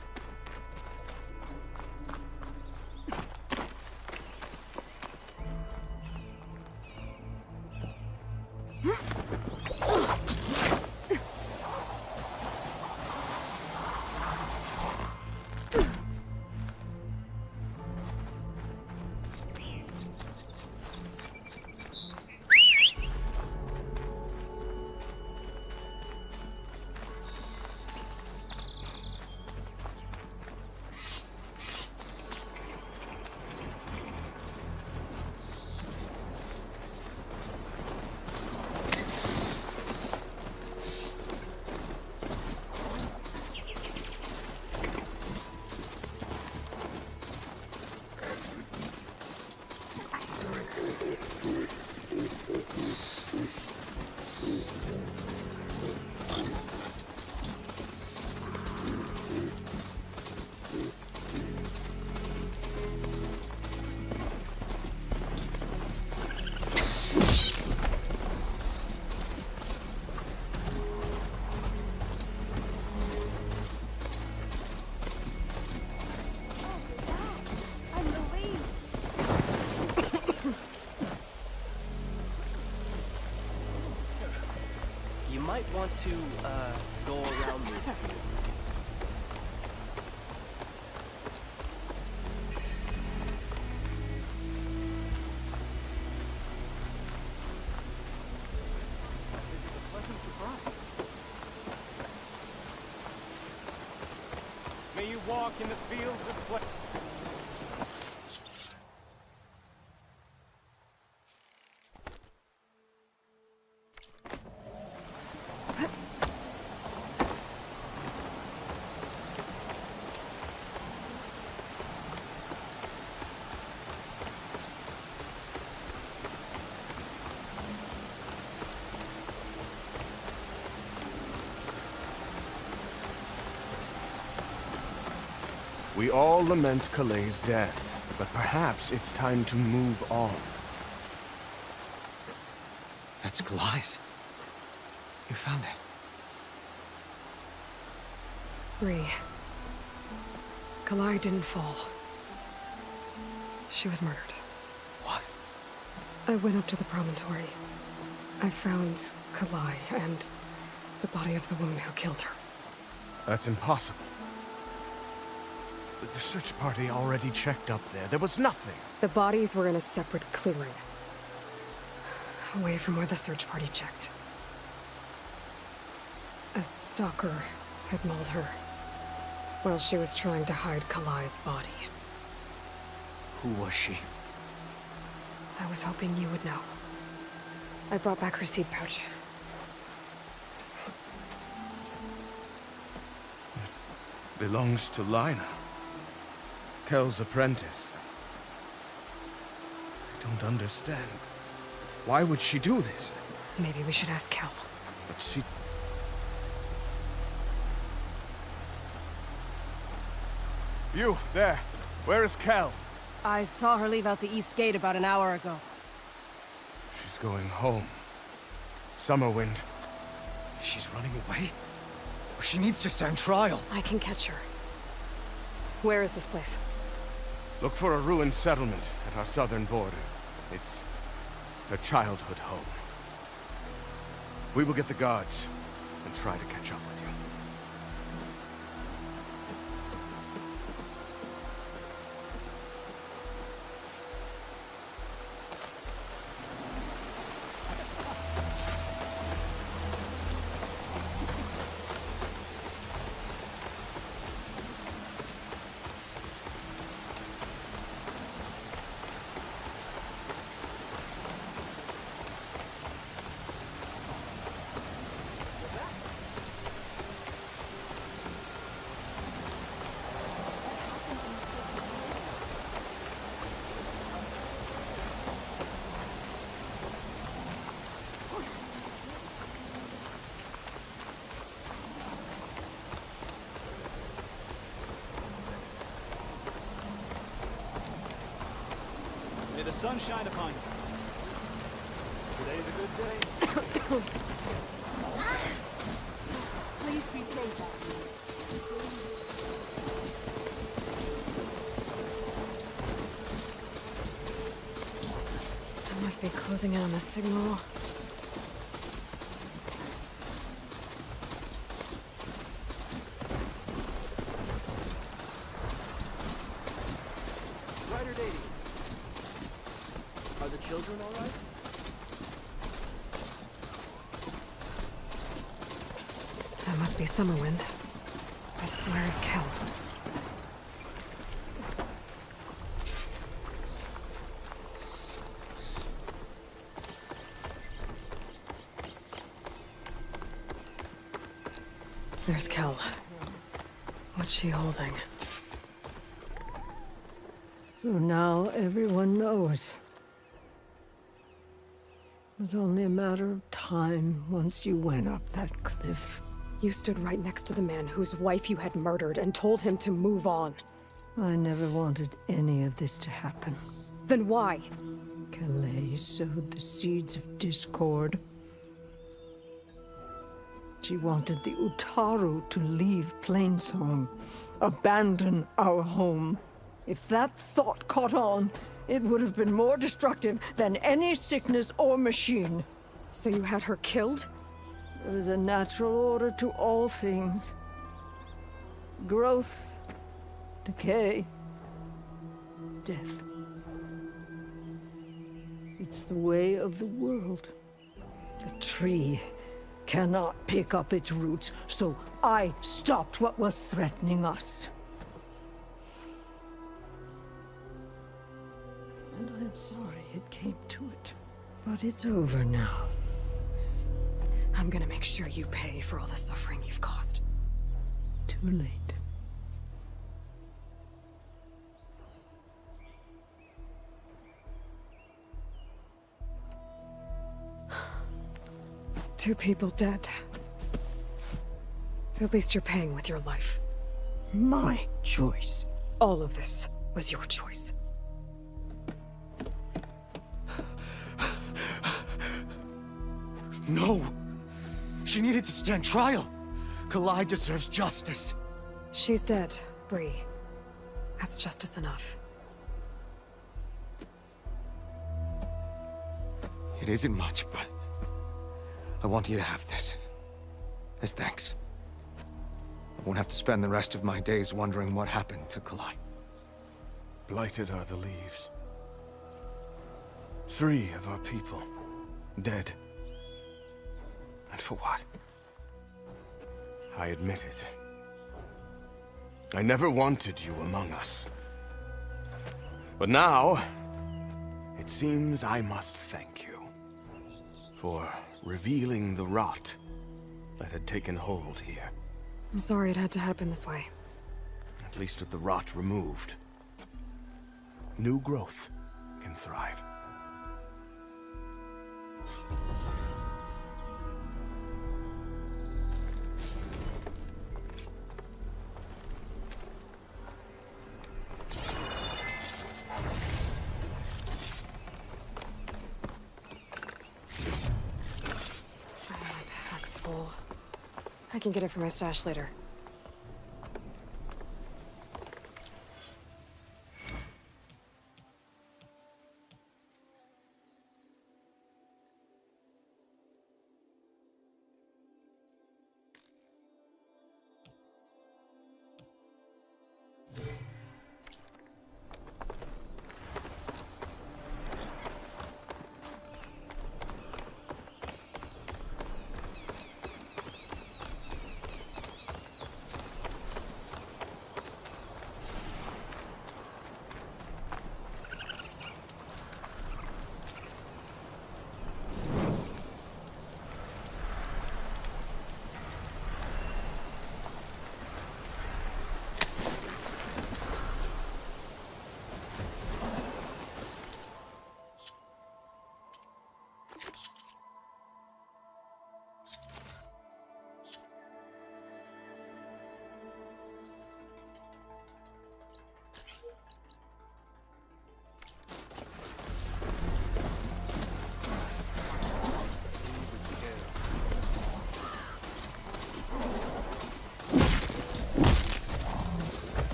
You might want to, go around me. May you walk in the fields of plenty. We all lament Kalei's death, but perhaps it's time to move on. That's Kalai's. You found it. Bree. Kalai didn't fall. She was murdered. What? I went up to the promontory. I found Kalai and the body of the woman who killed her. That's impossible. The search party already checked up there. There was nothing. The bodies were in a separate clearing. Away from where the search party checked. A stalker had mauled her while she was trying to hide Kalai's body. Who was she? I was hoping you would know. I brought back her seed pouch. It belongs to Lina. Kel's apprentice. I don't understand. Why would she do this? Maybe we should ask Kel. But she... You, there. Where is Kel? I saw her leave out the east gate about an hour ago. She's going home. Summerwind. She's running away? Or she needs to stand trial? I can catch her. Where is this place? Look for a ruined settlement at our southern border. It's her childhood home. We will get the guards and try to catch up with you. May the sun shine upon you. Today's a good day. Please be safe out here. I must be closing in on the signal. Ryder Dady. Are the children all right? That must be Summerwind. But where's Kel? There's Kel. What's she holding? So now everyone knows. It was only a matter of time once you went up that cliff. You stood right next to the man whose wife you had murdered and told him to move on. I never wanted any of this to happen. Then why? Calais sowed the seeds of discord. She wanted the Utaru to leave Plainsong, abandon our home. If that thought caught on, it would have been more destructive than any sickness or machine. So you had her killed? There is a natural order to all things. Growth, decay, death. It's the way of the world. The tree cannot pick up its roots, so I stopped what was threatening us. And I'm sorry it came to it. But it's over now. I'm gonna make sure you pay for all the suffering you've caused. Too late. Two people dead. At least you're paying with your life. My choice. All of this was your choice. No! She needed to stand trial! Kalai deserves justice. She's dead, Bree. That's justice enough. It isn't much, but I want you to have this. As thanks. I won't have to spend the rest of my days wondering what happened to Kalai. Blighted are the leaves. 3 of our people, dead. And for what? I admit it. I never wanted you among us. But now, it seems I must thank you for revealing the rot that had taken hold here. I'm sorry it had to happen this way. At least with the rot removed, new growth can thrive. My pack's full. I can get it from my stash later.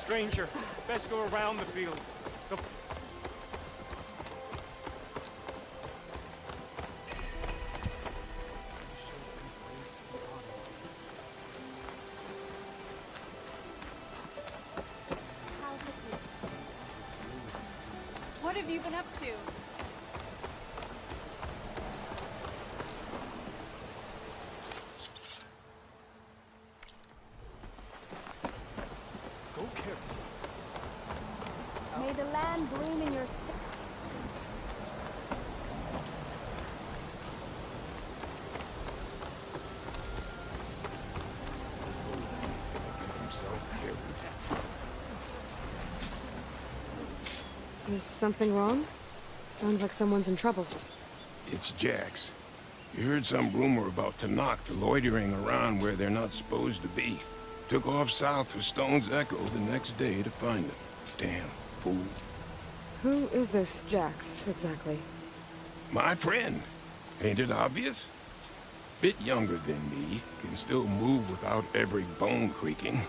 stranger. Best go around the fields. Go. What have you been up to? Go careful. May the land bloom in your Is something wrong? Sounds like someone's in trouble. It's Jax. You heard some rumor about Tanakh loitering around where they're not supposed to be. Took off south for Stone's Echo the next day to find them. Damn fool. Who is this Jax, exactly? My friend. Ain't it obvious? Bit younger than me, can still move without every bone creaking.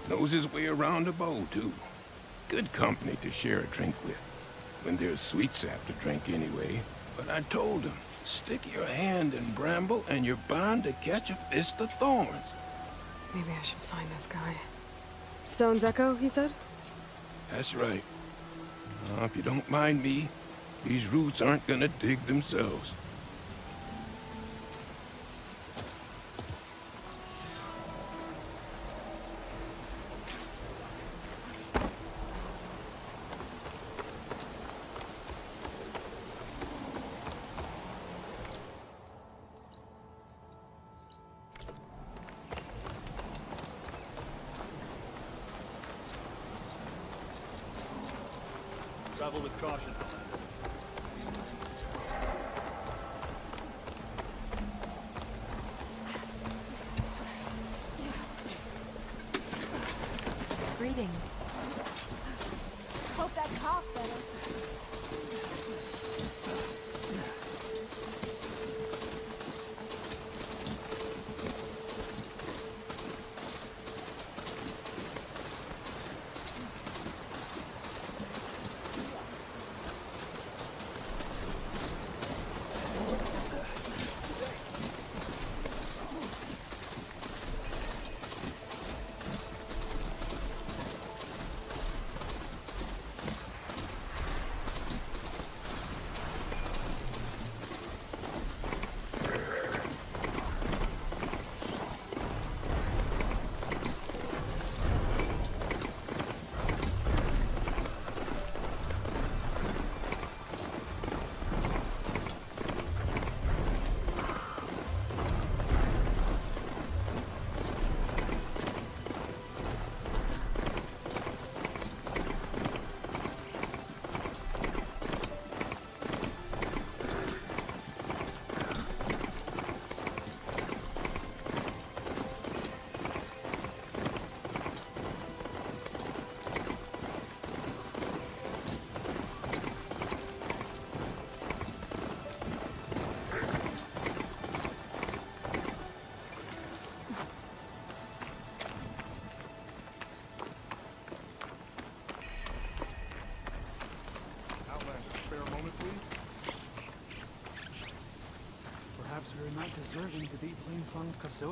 Knows his way around a bow, too. Good company to share a drink with. When there's sweet sap to drink anyway. But I told him, stick your hand in bramble and you're bound to catch a fist of thorns. Maybe I should find this guy. Stone's Echo, he said? That's right. If you don't mind me, these roots aren't gonna dig themselves. Travel with caution. greetings. Hope that cough better.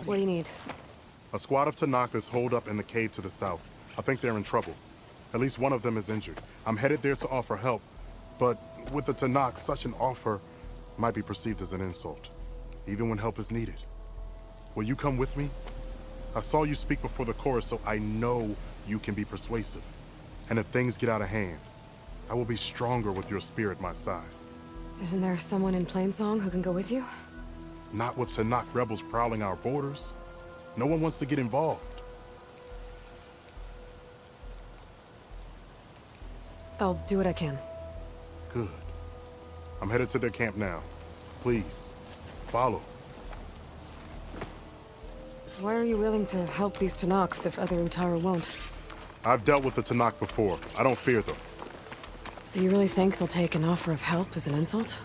What do you need? A squad of Tanakh is holed up in the cave to the south. I think they're in trouble. At least one of them is injured. I'm headed there to offer help, but with the Tanakh, such an offer might be perceived as an insult, even when help is needed. Will you come with me? I saw you speak before the chorus, so I know you can be persuasive. And if things get out of hand, I will be stronger with your spear at my side. Isn't there someone in Plainsong who can go with you? Not with Tanakh rebels prowling our borders. No one wants to get involved. I'll do what I can. Good. I'm headed to their camp now. Please, follow. Why are you willing to help these Tanakhs if other Utara won't? I've dealt with the Tanakh before. I don't fear them. Do you really think they'll take an offer of help as an insult?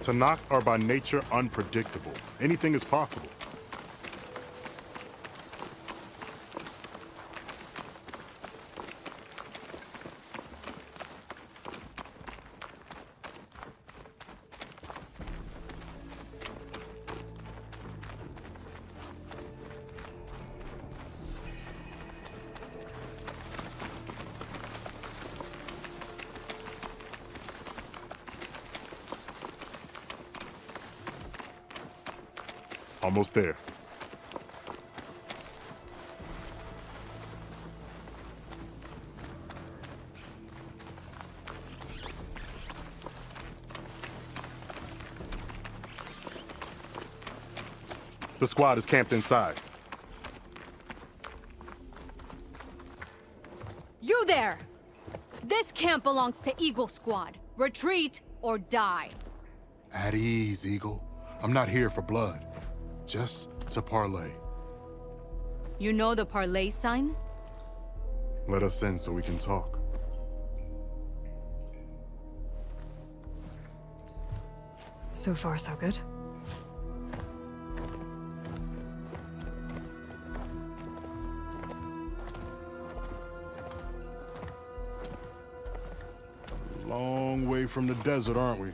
Tanakh are by nature unpredictable. Anything is possible. Almost there. The squad is camped inside. You there! This camp belongs to Eagle Squad. Retreat or die. At ease, Eagle. I'm not here for blood. Just to parlay. You know the parlay sign? Let us in so we can talk. So far, so good. Long way from the desert, aren't we?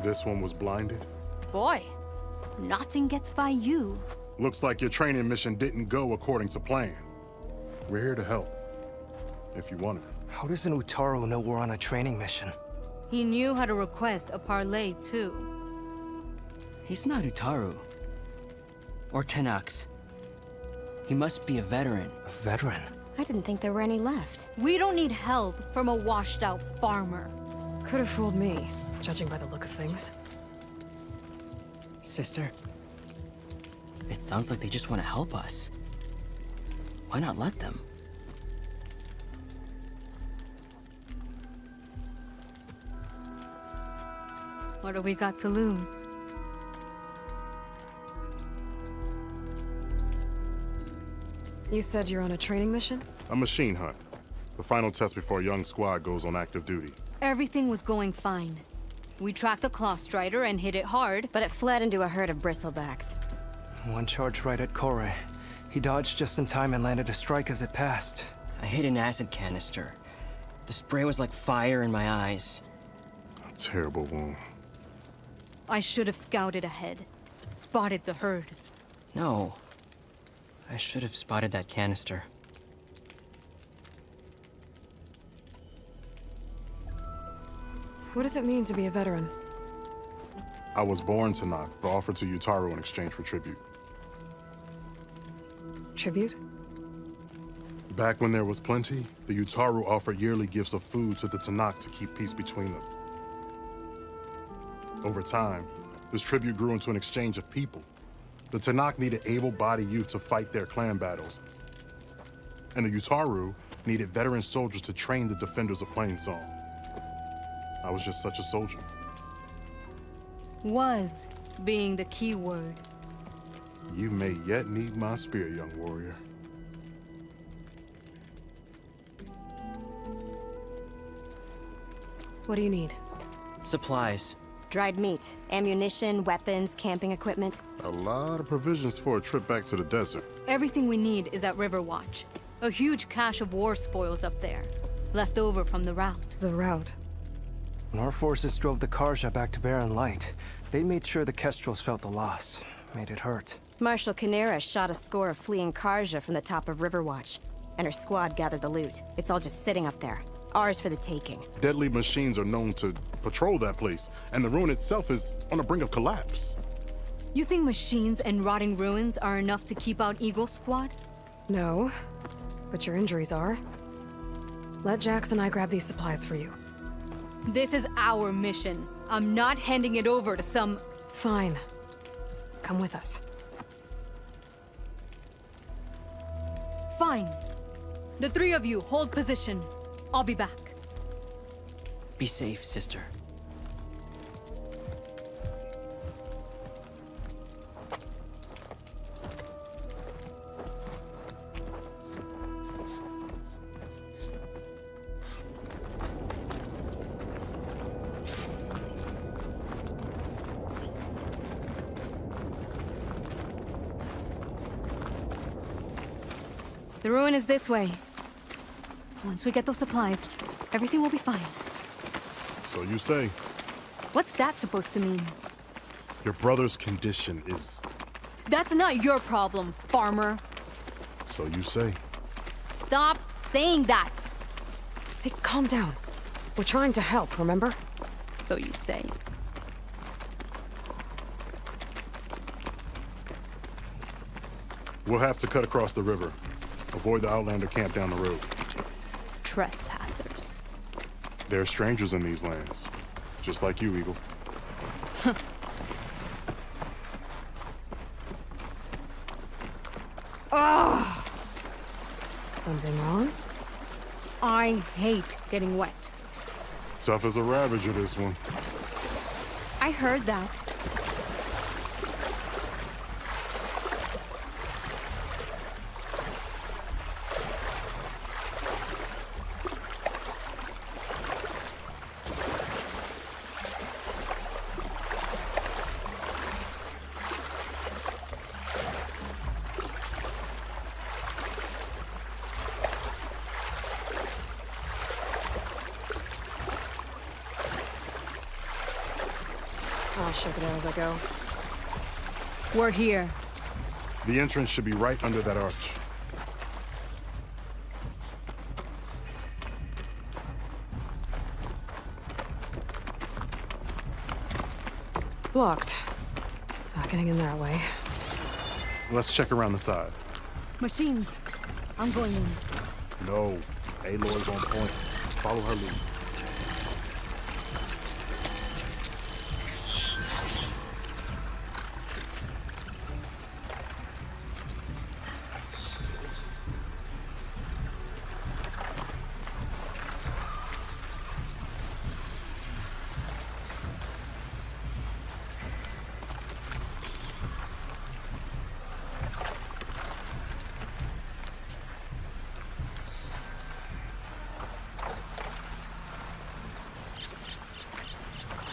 This one was blinded. Boy, nothing gets by you. Looks like your training mission didn't go according to plan. We're here to help, if you want it. How does an Utaru know we're on a training mission? He knew how to request a parlay, too. He's not Utaru. Or Tenakth. He must be a veteran. A veteran? I didn't think there were any left. We don't need help from a washed-out farmer. Could have fooled me, judging by the look of things. Sister, it sounds like they just want to help us. Why not let them? What do we got to lose? You said you're on a training mission? A machine hunt. The final test before a young squad goes on active duty. Everything was going fine. We tracked a claw strider and hit it hard, But it fled into a herd of bristlebacks. One charge right at Kore. He dodged just in time and landed a strike as it passed. I hit an acid canister. The spray was like fire in my eyes. A terrible wound. I should have scouted ahead. Spotted the herd. No. I should have spotted that canister. What does it mean to be a veteran? I was born to Noct, but offered to Utaru in exchange for tribute. Tribute? Back when there was plenty, the Utaru offered yearly gifts of food to the Tenakth to keep peace between them. Over time, this tribute grew into an exchange of people. The Tenakth needed able-bodied youth to fight their clan battles. And the Utaru needed veteran soldiers to train the defenders of Plainsong. I was just such a soldier. Was being the key word. You may yet need my spear, young warrior. What do you need? Supplies. Dried meat, ammunition, weapons, camping equipment. A lot of provisions for a trip back to the desert. Everything we need is at Riverwatch. A huge cache of war spoils up there. Left over from the rout. The route. When our forces drove the Karja back to Barren Light, they made sure the Kestrels felt the loss. Made it hurt. Marshal Canera shot a score of fleeing Karja from the top of Riverwatch, and her squad gathered the loot. It's all just sitting up there. Ours for the taking. Deadly machines are known to patrol that place, and the ruin itself is on the brink of collapse. You think machines and rotting ruins are enough to keep out Eagle Squad? No, but your injuries are. Let Jax and I grab these supplies for you. This is our mission. I'm not handing it over to some... Fine. Come with us. Fine. The three of you hold position. I'll be back. Be safe, sister. The ruin is this way. Once we get those supplies, everything will be fine. So you say. What's that supposed to mean? Your brother's condition is... That's not your problem, farmer. So you say. Stop saying that. Hey, calm down. We're trying to help, remember? So you say. We'll have to cut across the river. Avoid the Outlander camp down the road. Trespassers. There are strangers in these lands. Just like you, Eagle. Oh! Something wrong? I hate getting wet. Tough as a Ravager, this one. I heard that. I'll check it out as I go. We're here. The entrance should be right under that arch. Blocked. Not getting in that way. Let's check around the side. Machines. I'm going in. No. Aloy's on point. Follow her lead.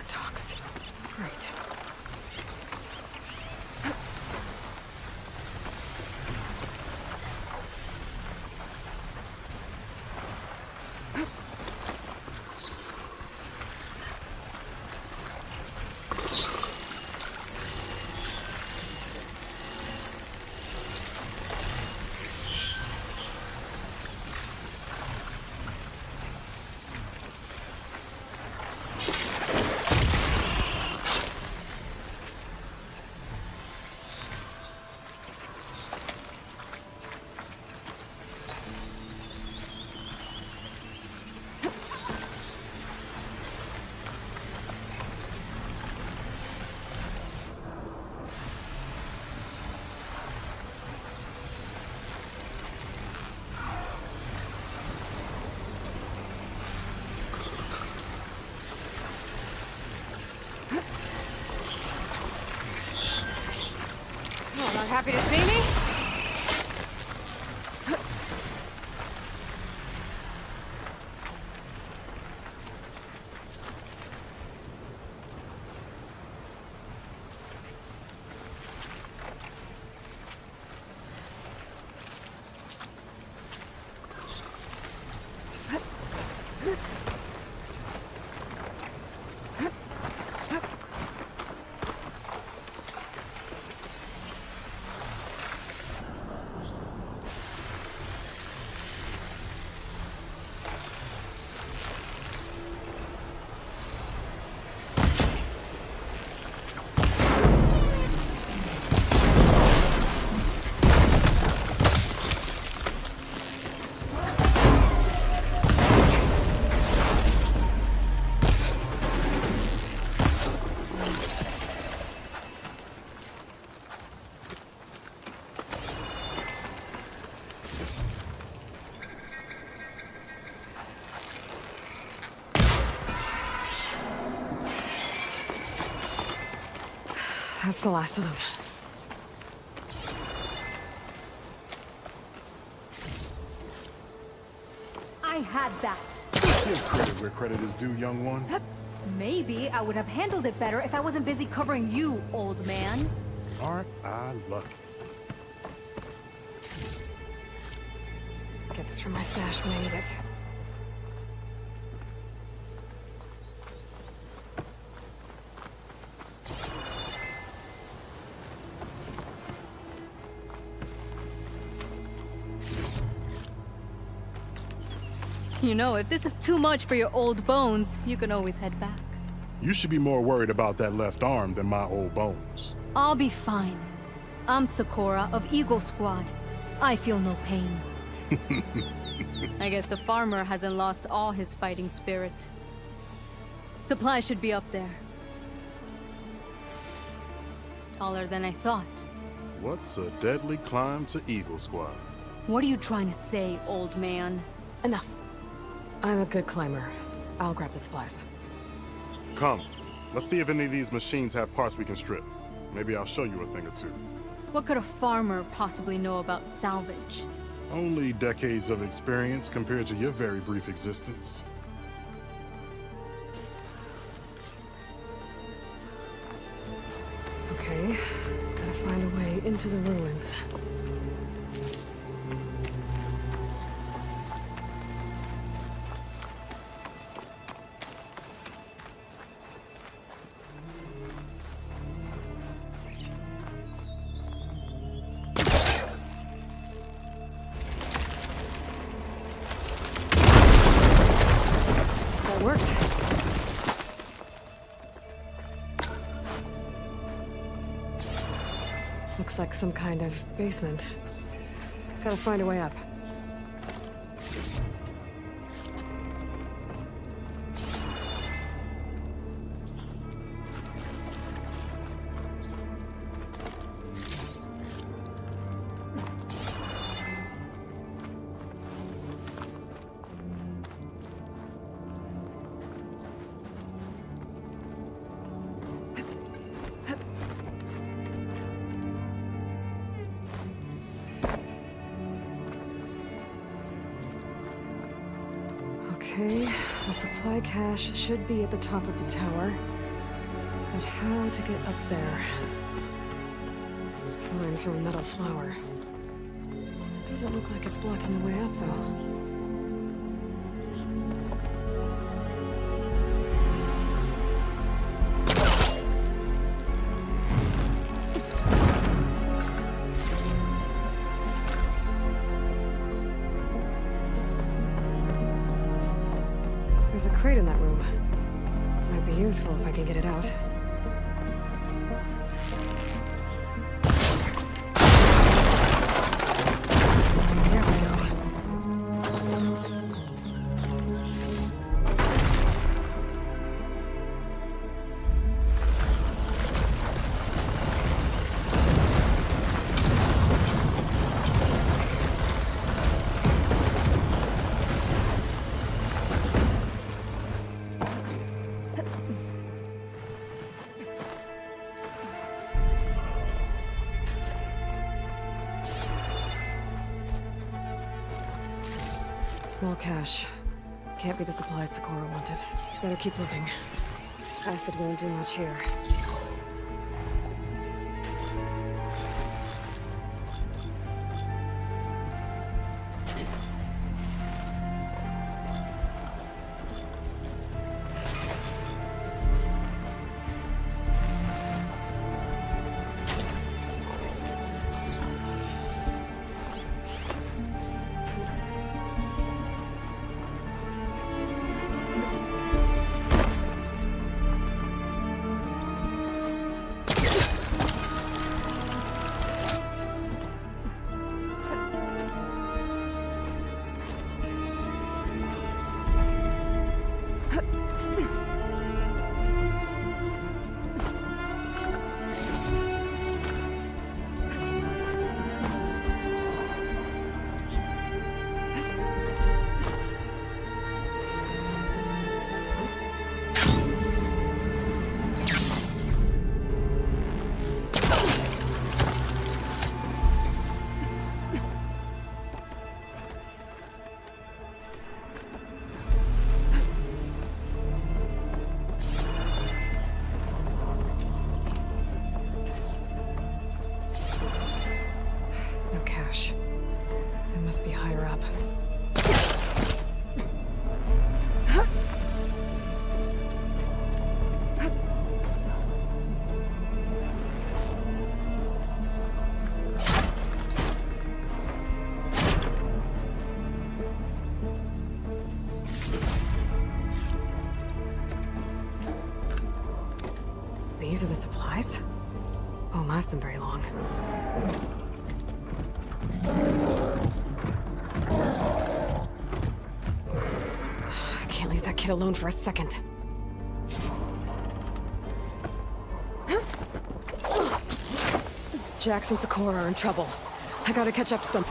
Talks. Right. Not happy to see me? That's the last of them. I had that. Give credit where credit is due, young one. Maybe I would have handled it better if I wasn't busy covering you, old man. Aren't I lucky? Get this from my stash when I need it. You know, if this is too much for your old bones, you can always head back. You should be more worried about that left arm than my old bones. I'll be fine. I'm Sakura of Eagle Squad. I feel no pain. I guess the farmer hasn't lost all his fighting spirit. Supplies should be up there. Taller than I thought. What's a deadly climb to Eagle Squad? What are you trying to say, old man? Enough. I'm a good climber. I'll grab the supplies. Come, let's see if any of these machines have parts we can strip. Maybe I'll show you a thing or two. What could a farmer possibly know about salvage? Only decades of experience compared to your very brief existence. Okay, gotta find a way into the ruins. That worked. Looks like some kind of basement. Gotta find a way up. Okay, the supply cache should be at the top of the tower. But how to get up there? Lines from a metal flower. Doesn't look like it's blocking the way up, though. There's a crate in that room. Might be useful if I can get it out. There we go. Small cache. Can't be the supplies Sakura wanted. Better keep looking. Acid won't do much here. It must be higher up. These are the supplies? Oh last them very long. I can't leave that kid alone for a second. Jax and Sakura are in trouble. I gotta catch up to them.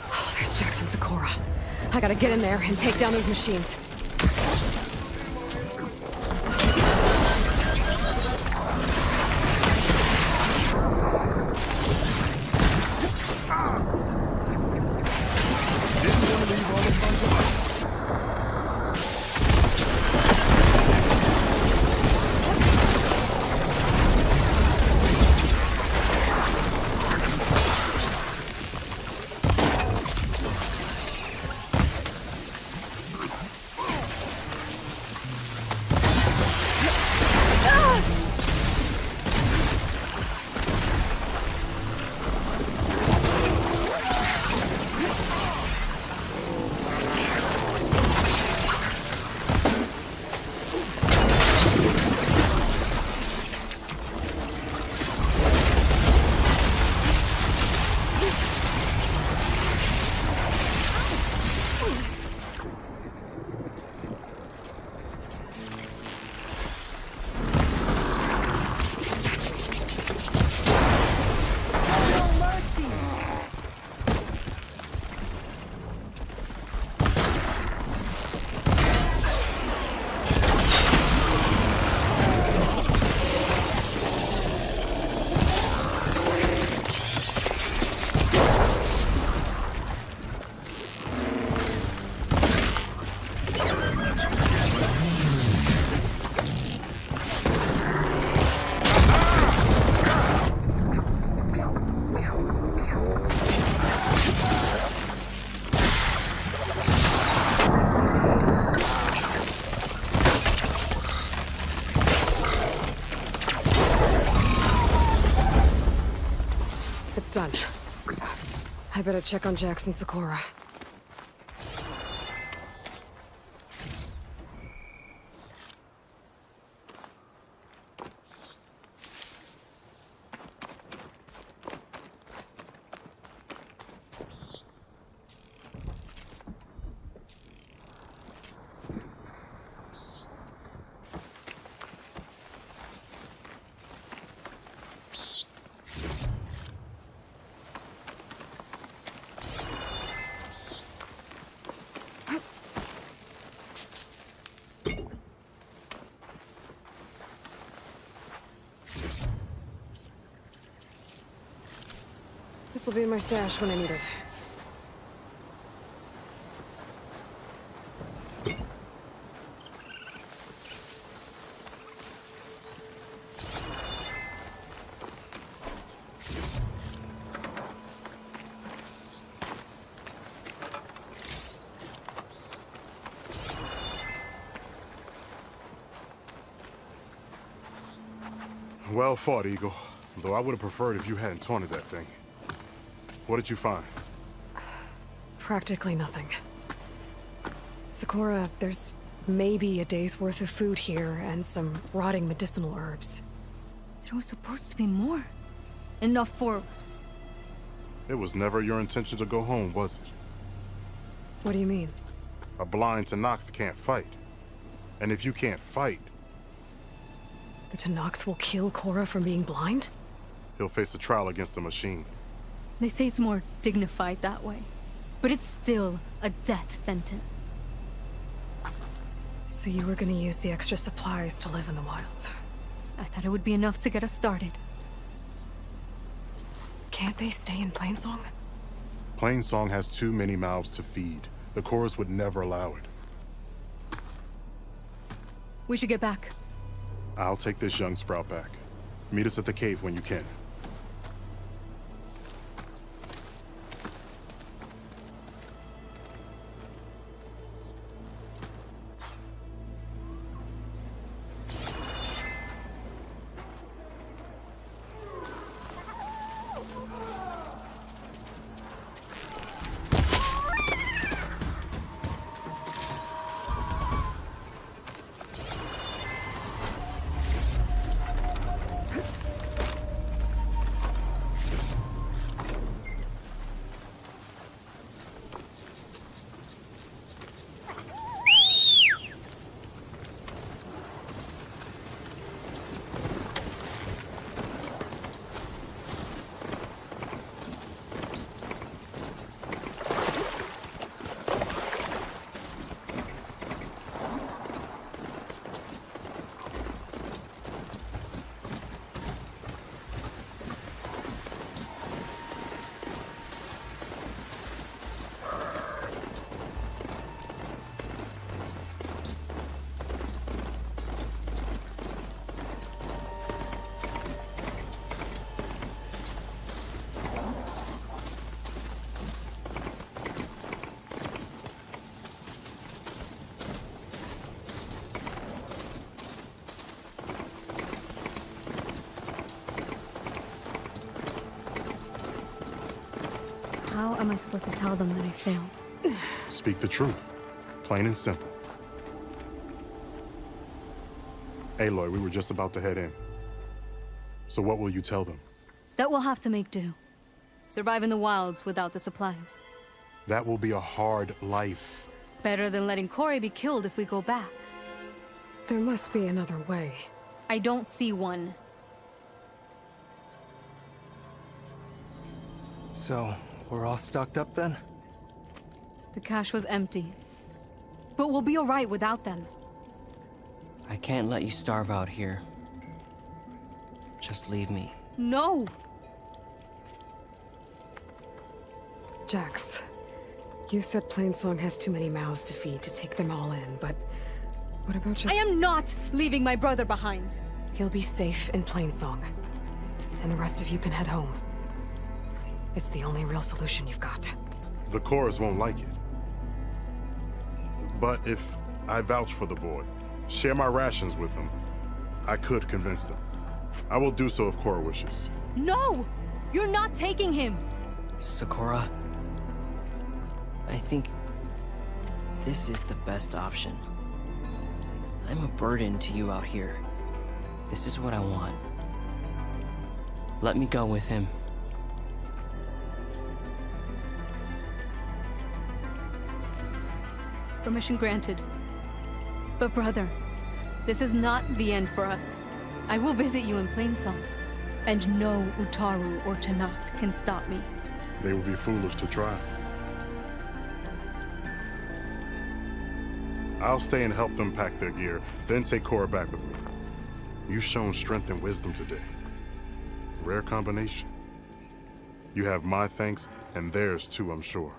Oh, there's Jax and Sakura. I gotta get in there and take down those machines. It's done. I better check on Jax and Sakura. This'll be in my stash when I need it. Well fought, Eagle. Though I would have preferred if you hadn't taunted that thing. What did you find? Practically nothing. Sakura, there's maybe a day's worth of food here and some rotting medicinal herbs. There was supposed to be more. Enough for... It was never your intention to go home, was it? What do you mean? A blind Tenakth can't fight. And if you can't fight... The Tenakth will kill Korra from being blind? He'll face a trial against the machine. They say it's more dignified that way. But it's still a death sentence. So you were gonna use the extra supplies to live in the wilds? I thought it would be enough to get us started. Can't they stay in Plainsong? Plainsong has too many mouths to feed. The chorus would never allow it. We should get back. I'll take this young sprout back. Meet us at the cave when you can. am I supposed to tell them that I failed? Speak the truth. Plain and simple. Aloy, we were just about to head in. So what will you tell them? That we'll have to make do. Survive in the wilds without the supplies. That will be a hard life. Better than letting Corey be killed if we go back. There must be another way. I don't see one. So, we're all stocked up then? The cache was empty. But we'll be alright without them. I can't let you starve out here. Just leave me. No! Jax, you said Plainsong has too many mouths to feed to take them all in, but what about just— I am not leaving my brother behind! He'll be safe in Plainsong, and the rest of you can head home. It's the only real solution you've got. The chorus won't like it. But if I vouch for the boy, share my rations with him, I could convince them. I will do so if Cora wishes. No! You're not taking him! Sakura, I think this is the best option. I'm a burden to you out here. This is what I want. Let me go with him. Permission granted. But brother, this is not the end for us. I will visit you in Plainsong, and no Utaru or Tanakh can stop me. They would be foolish to try. I'll stay and help them pack their gear, then take Cora back with me. You've shown strength and wisdom today. Rare combination. You have my thanks, and theirs too, I'm sure.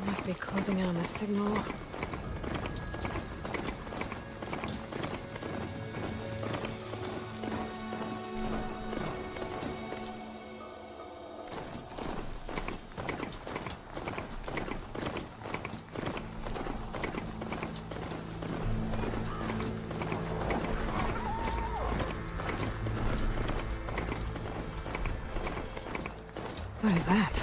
Must be closing in on the signal. What is that?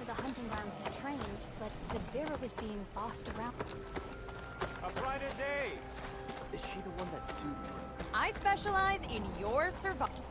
the hunting grounds to train, but Zavira was being bossed around. A brighter day! Is she the one that sued me? I specialize in your survival.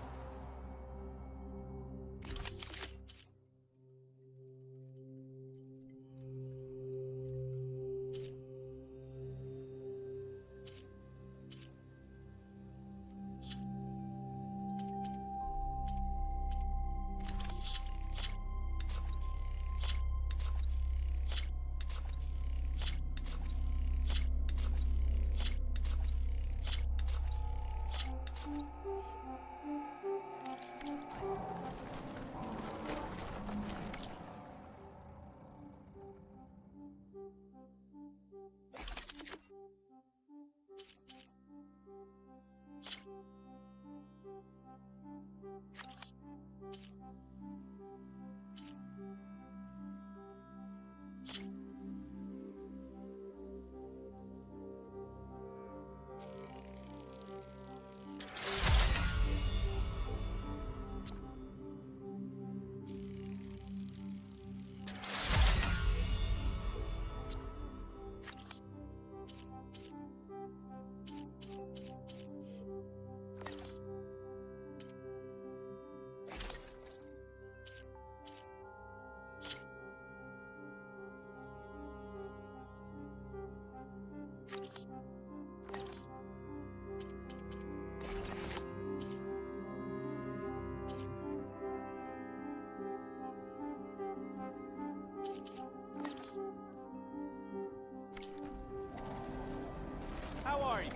How are you?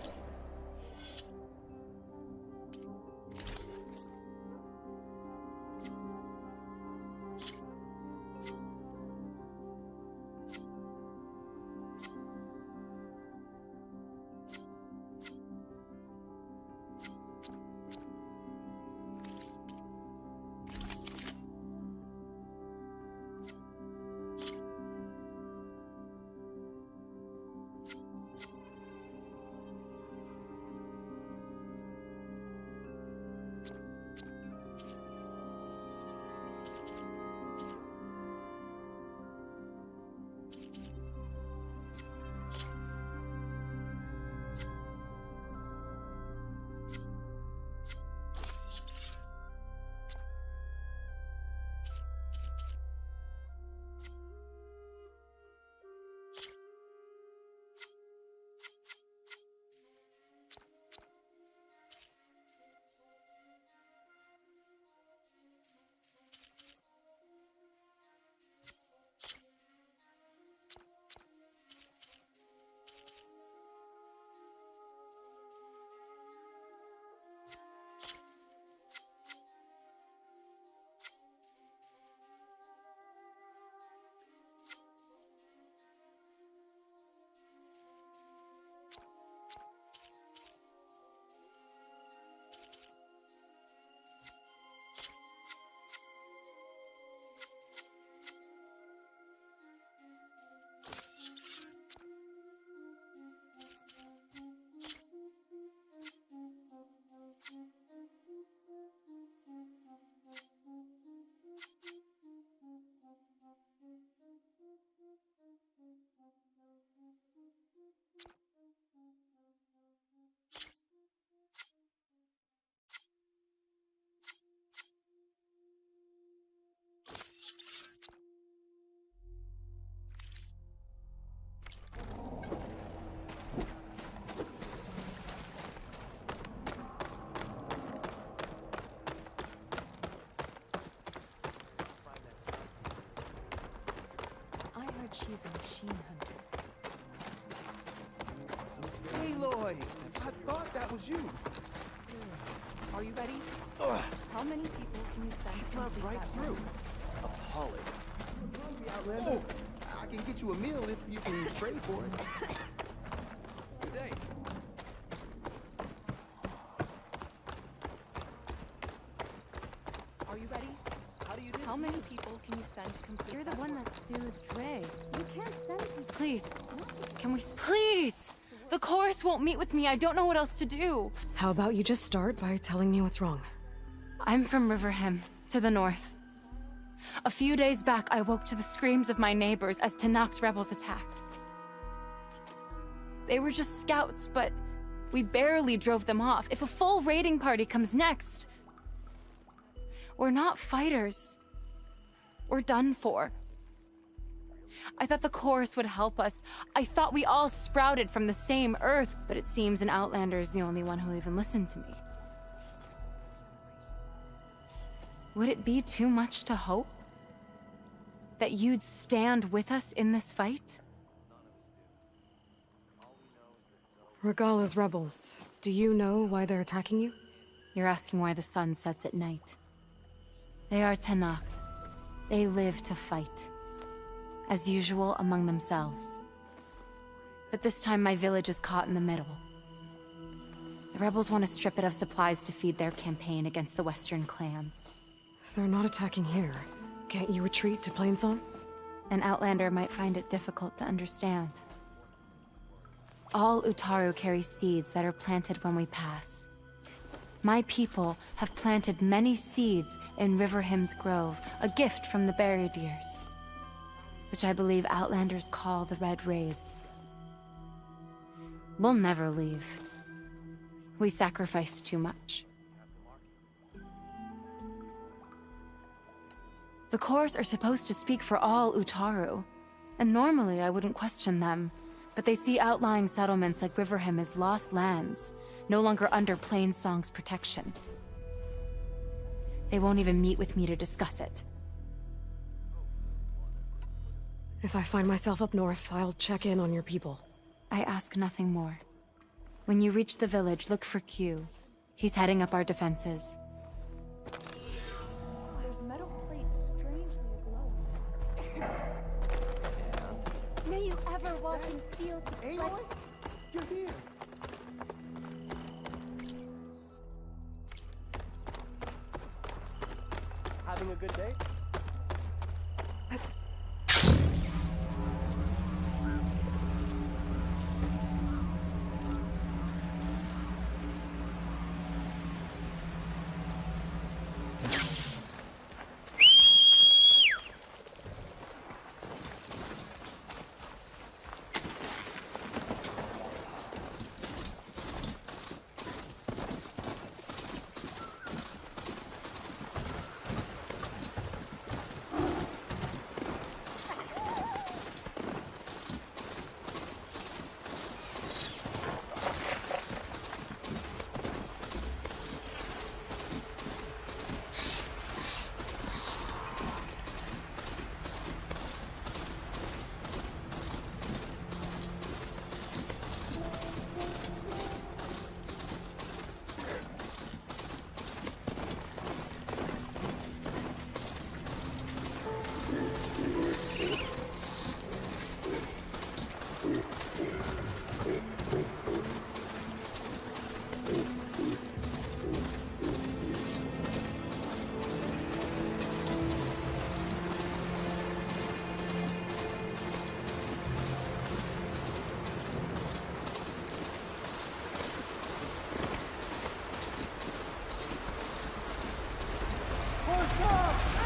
She's a machine hunter. Aloy! I thought that was you. Are you ready? Ugh. How many people can you send to Not complete right that through. run? A poly. Oh, I can get you a meal if you can trade for it. Good day. Are you ready? How do you do? How many people can you send to complete You're the that one work? that soothed Ray. You can't send people. Please, can we... Please! The chorus won't meet with me. I don't know what else to do. How about you just start by telling me what's wrong? I'm from Riverham, to the north. A few days back, I woke to the screams of my neighbors as Tanak's rebels attacked. They were just scouts, but we barely drove them off. If a full raiding party comes next, we're not fighters. We're done for. I thought the chorus would help us. I thought we all sprouted from the same earth, but it seems an Outlander is the only one who even listened to me. Would it be too much to hope that you'd stand with us in this fight? Regala's rebels. Do you know why they're attacking you? You're asking why the sun sets at night. They are Tanaks. They live to fight. As usual, among themselves. But this time my village is caught in the middle. The rebels want to strip it of supplies to feed their campaign against the Western clans. They're not attacking here. Can't you retreat to Plainsong? An Outlander might find it difficult to understand. All Utaru carry seeds that are planted when we pass. My people have planted many seeds in Riverhymn's Grove, a gift from the Buried Years, which I believe Outlanders call the Red Raids. We'll never leave. We sacrificed too much. The Chorus are supposed to speak for all Utaru, and normally I wouldn't question them, but they see outlying settlements like Riverhymn as lost lands, no longer under Plainsong's protection. They won't even meet with me to discuss it. If I find myself up north, I'll check in on your people. I ask nothing more. When you reach the village, look for Q. He's heading up our defenses. There's metal plates strangely glowing. May you ever walk in fields of Aloy? You're here. Having a good day?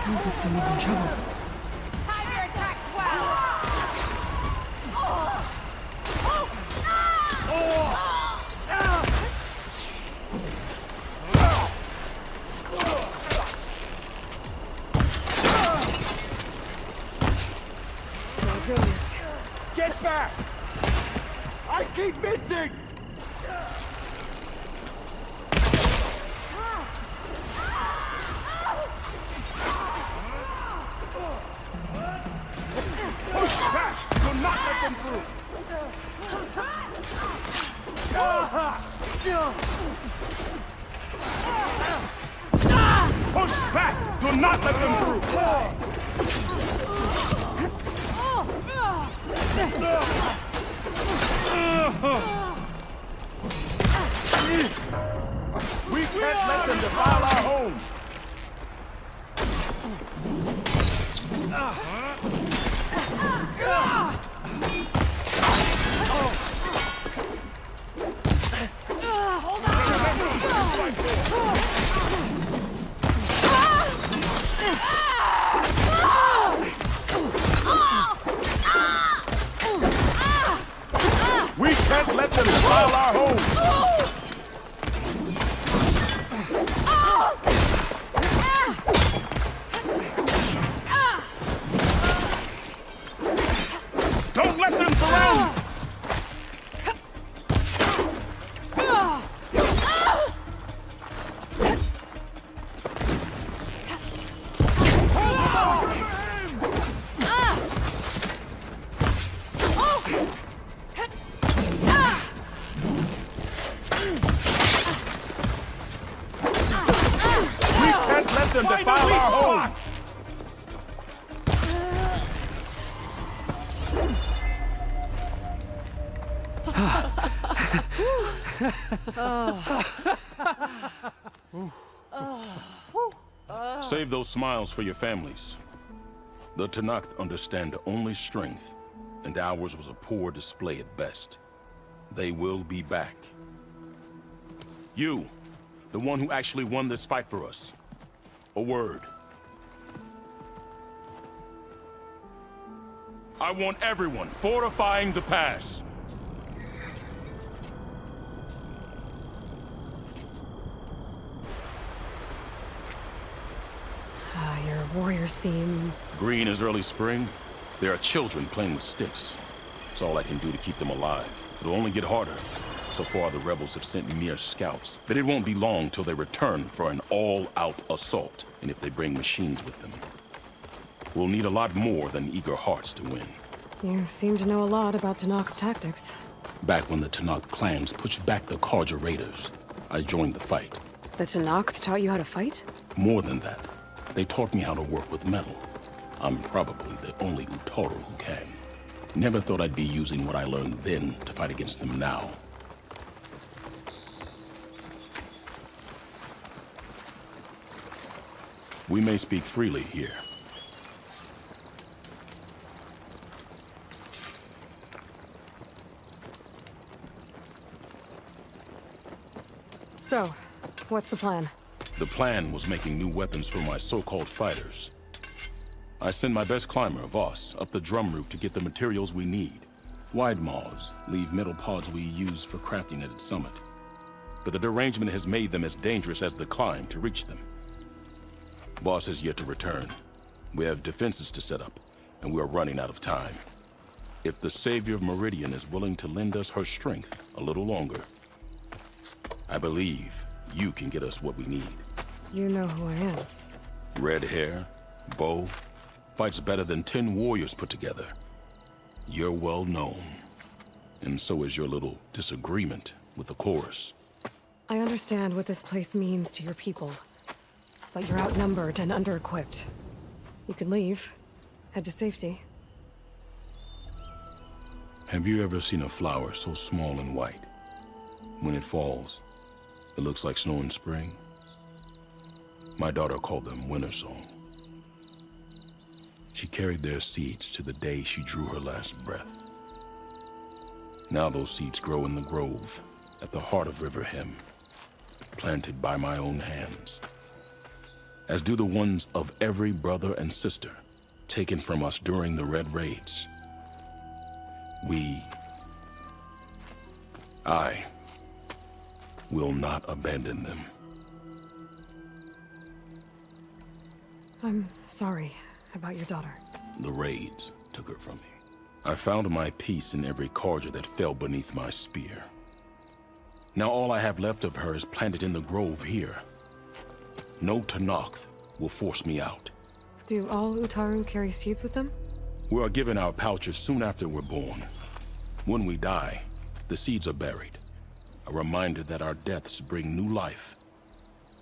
Sounds like someone's in trouble. Time your attacks well! Slow doing this. Get back! I keep missing! Push back! Do not let them through! Push back! Do not let them through! We can't let them defile our homes! Hold on! defile our home! Don't let them surround! Let them defile our home! Save those smiles for your families. The Tenakth understand only strength, and ours was a poor display at best. They will be back. You, the one who actually won this fight for us. A word. I want everyone fortifying the pass. Your warriors seem... Green is early spring. There are children playing with sticks. It's all I can do to keep them alive. It'll only get harder. So far, the rebels have sent mere scouts, but it won't be long till they return for an all-out assault, and if they bring machines with them. We'll need a lot more than eager hearts to win. You seem to know a lot about Tenakth's tactics. Back when the Tenakth clans pushed back the Karja raiders, I joined the fight. The Tenakth taught you how to fight? More than that, they taught me how to work with metal. I'm probably the only Utaru who can. Never thought I'd be using what I learned then to fight against them now. We may speak freely here. So, what's the plan? The plan was making new weapons for my so-called fighters. I send my best climber, Voss, up the drum route to get the materials we need. Wide maws leave metal pods we use for crafting at its summit. But the derangement has made them as dangerous as the climb to reach them. Boss has yet to return. We have defenses to set up, and we are running out of time. If the Savior of Meridian is willing to lend us her strength a little longer, I believe you can get us what we need. You know who I am. Red hair, bow, fights better than 10 warriors put together. You're well known. And so is your little disagreement with the chorus. I understand what this place means to your people. But you're outnumbered and under-equipped. You can leave. Head to safety. Have you ever seen a flower so small and white? When it falls, it looks like snow in spring. My daughter called them winter song. She carried their seeds to the day she drew her last breath. Now those seeds grow in the grove at the heart of River Hem, planted by my own hands, as do the ones of every brother and sister taken from us during the Red Raids. I will not abandon them. I'm sorry about your daughter. The raids took her from me. I found my peace in every Karja that fell beneath my spear. Now all I have left of her is planted in the grove here. No Tenakth will force me out. Do all Utaru carry seeds with them? We are given our pouches soon after we're born. When we die, the seeds are buried. A reminder that our deaths bring new life.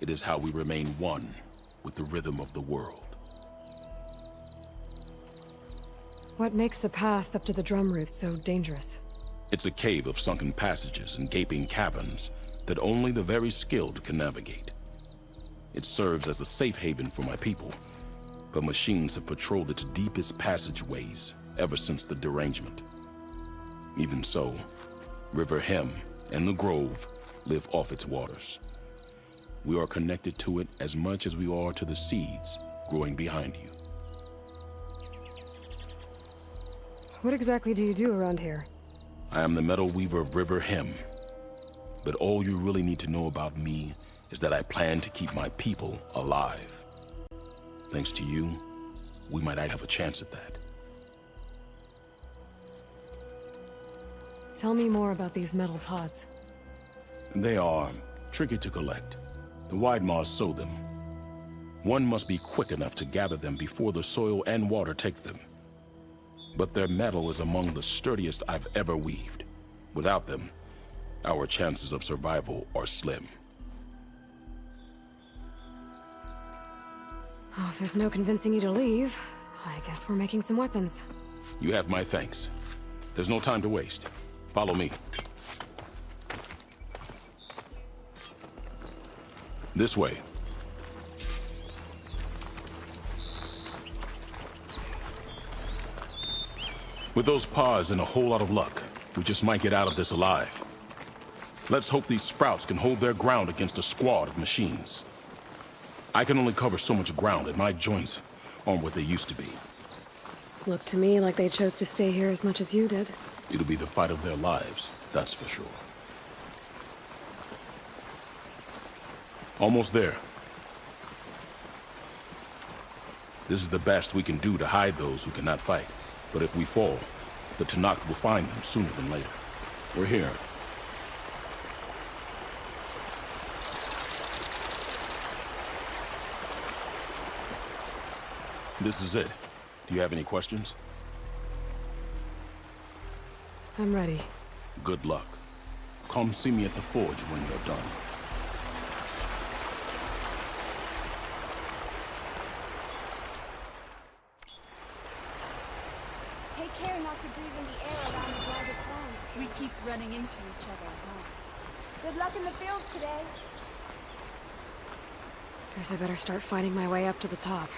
It is how we remain one with the rhythm of the world. What makes the path up to the drum route so dangerous? It's a cave of sunken passages and gaping caverns that only the very skilled can navigate. It serves as a safe haven for my people, but machines have patrolled its deepest passageways ever since the derangement. Even so, River Hem and the Grove live off its waters. We are connected to it as much as we are to the seeds growing behind you. What exactly do you do around here? I am the metal weaver of River Hem, But all you really need to know about me is that I plan to keep my people alive. Thanks to you, we might have a chance at that. Tell me more about these metal pods. They are tricky to collect. The Widemaws sow them. One must be quick enough to gather them before the soil and water take them. But their metal is among the sturdiest I've ever weaved. Without them, our chances of survival are slim. Oh, if there's no convincing you to leave, I guess we're making some weapons. You have my thanks. There's no time to waste. Follow me. This way. With those pods and a whole lot of luck, we just might get out of this alive. Let's hope these sprouts can hold their ground against a squad of machines. I can only cover so much ground, and my joints aren't what they used to be. Looked to me like they chose to stay here as much as you did. It'll be the fight of their lives, that's for sure. Almost there. This is the best we can do to hide those who cannot fight. But if we fall, the Tanakh will find them sooner than later. We're here. This is it. Do you have any questions? I'm ready. Good luck. Come see me at the forge when you're done. Take care not to breathe in the air around the blighted plant. We keep running into each other, huh? Good luck in the field today. Guess I better start finding my way up to the top.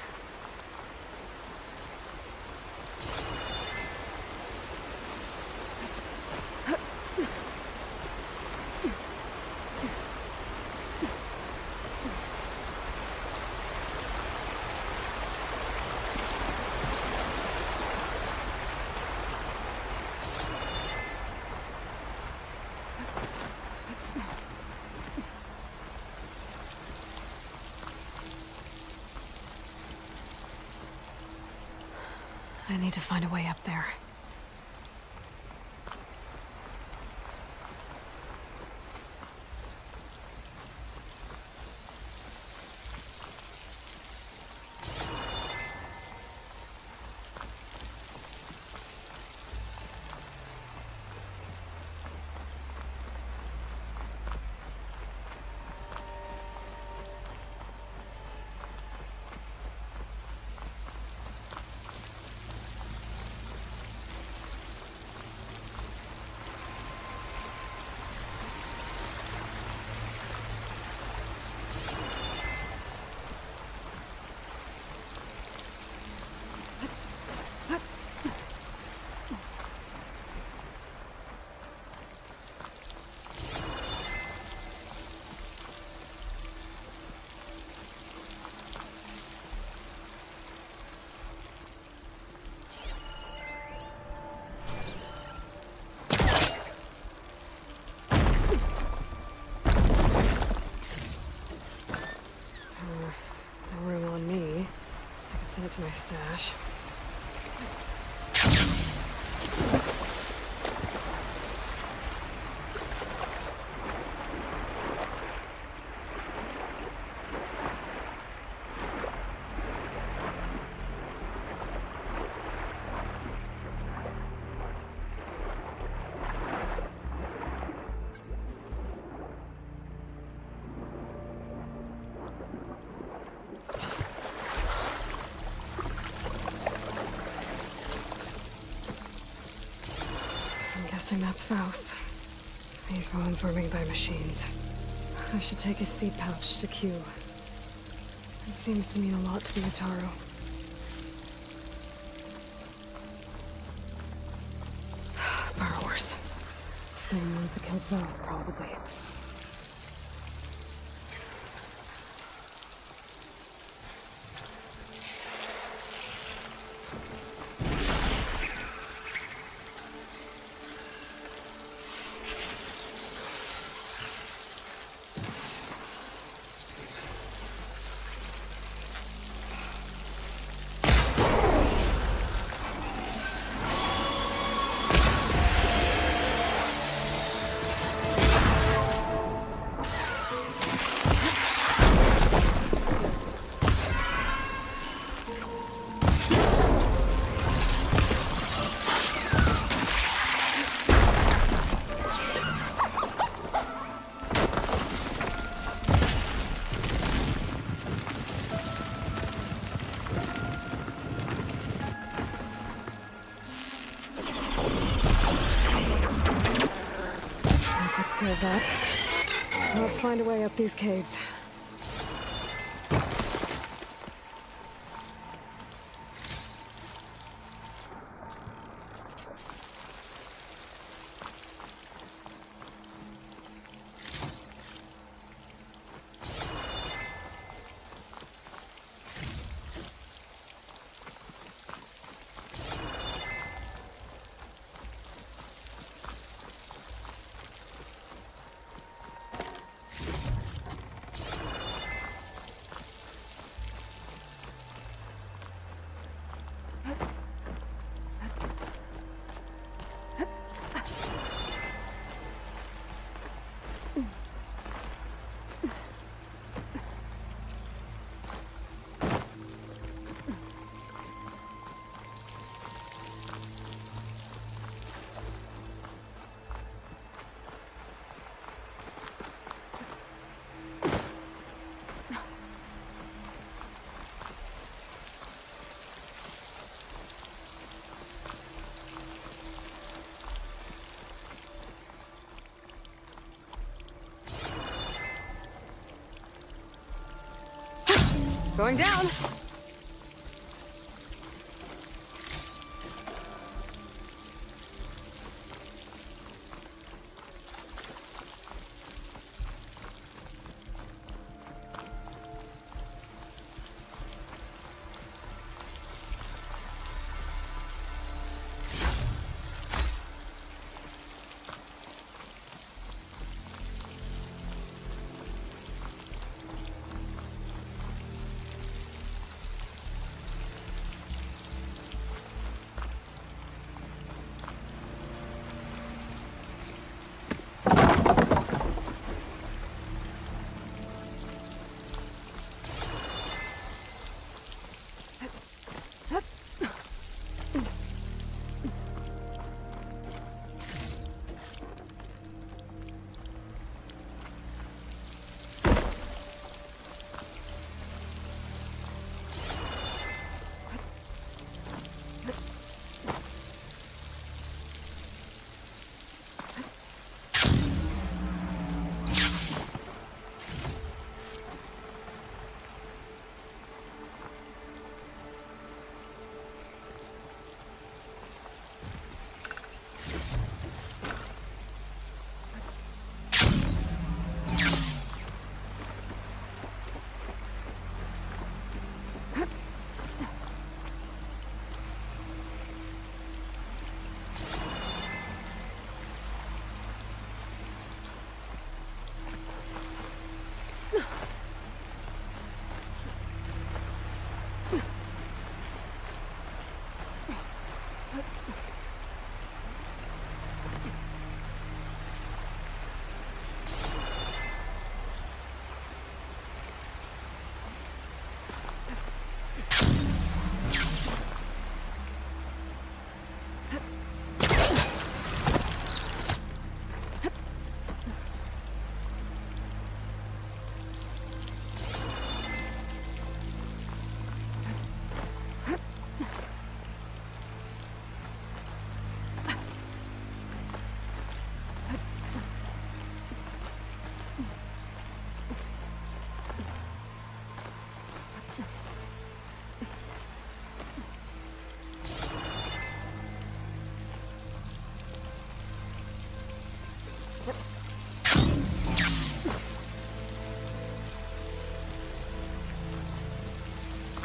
I need to find a way up there. Send it to my stash. That's Faust. These wounds were made by machines. I should take his seed pouch to Q. It seems to mean a lot to the Utaru. Burrowers. Same ones that killed Faust, probably. of that. So let's find a way up these caves. Going down!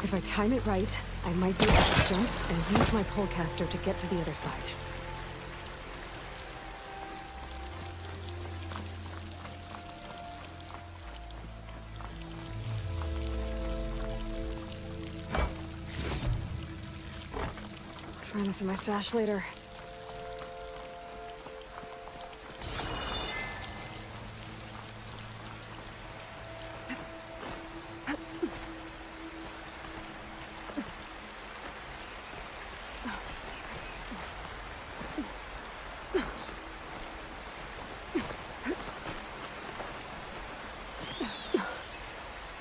If I time it right, I might be able to jump and use my polecaster to get to the other side. Find this in my stash later.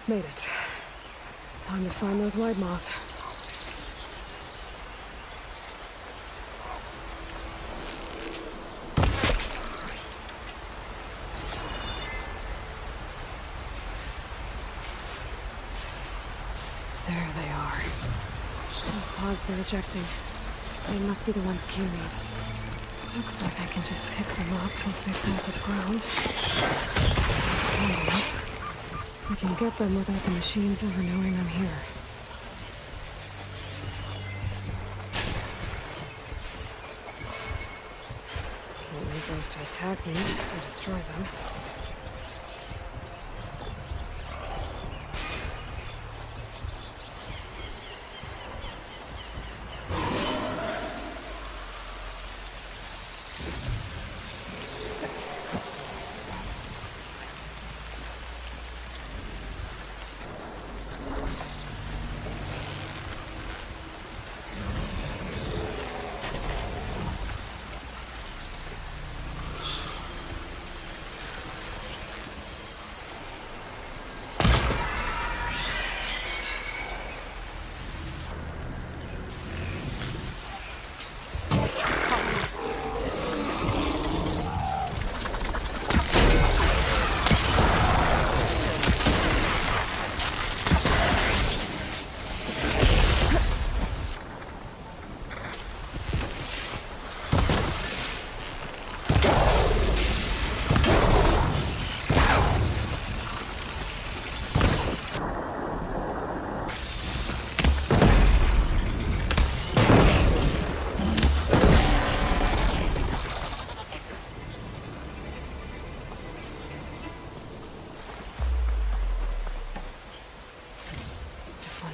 Made it. Time to find those wide maws. pods they're ejecting. They must be the ones Q needs. Looks like I can just pick them up once they fall to the ground. I can get them without the machines ever knowing I'm here. Can't use those to attack me or destroy them.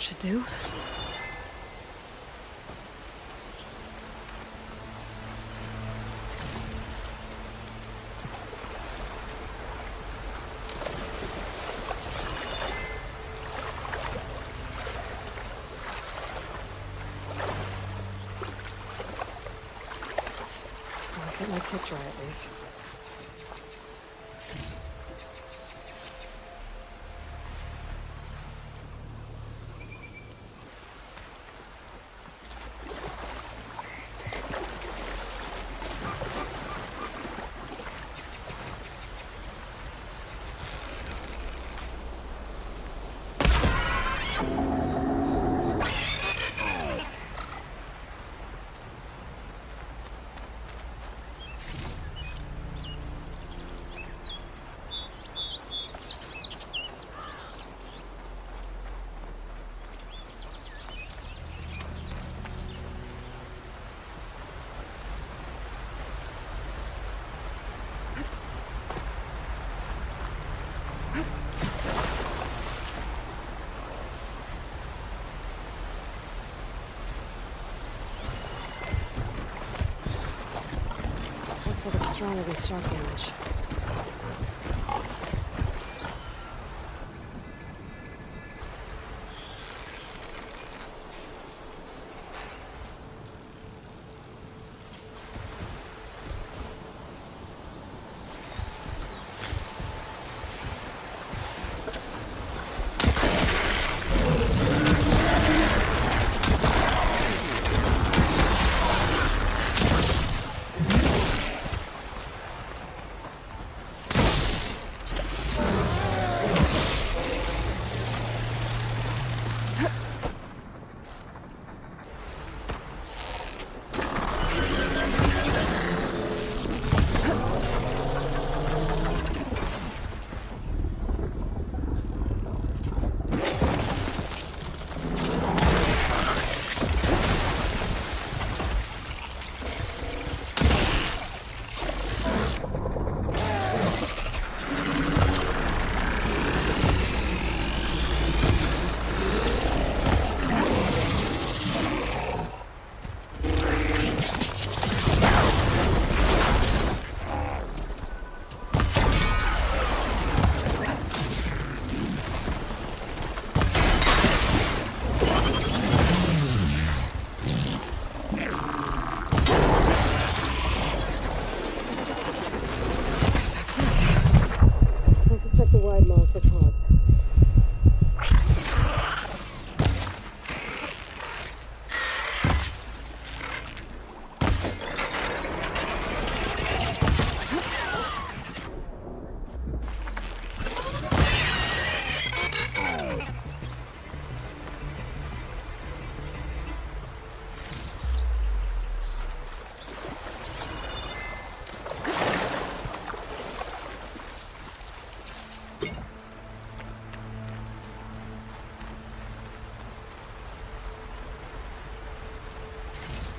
Should do. I'll get my kit dry at least. Looks like it's strong against shock damage.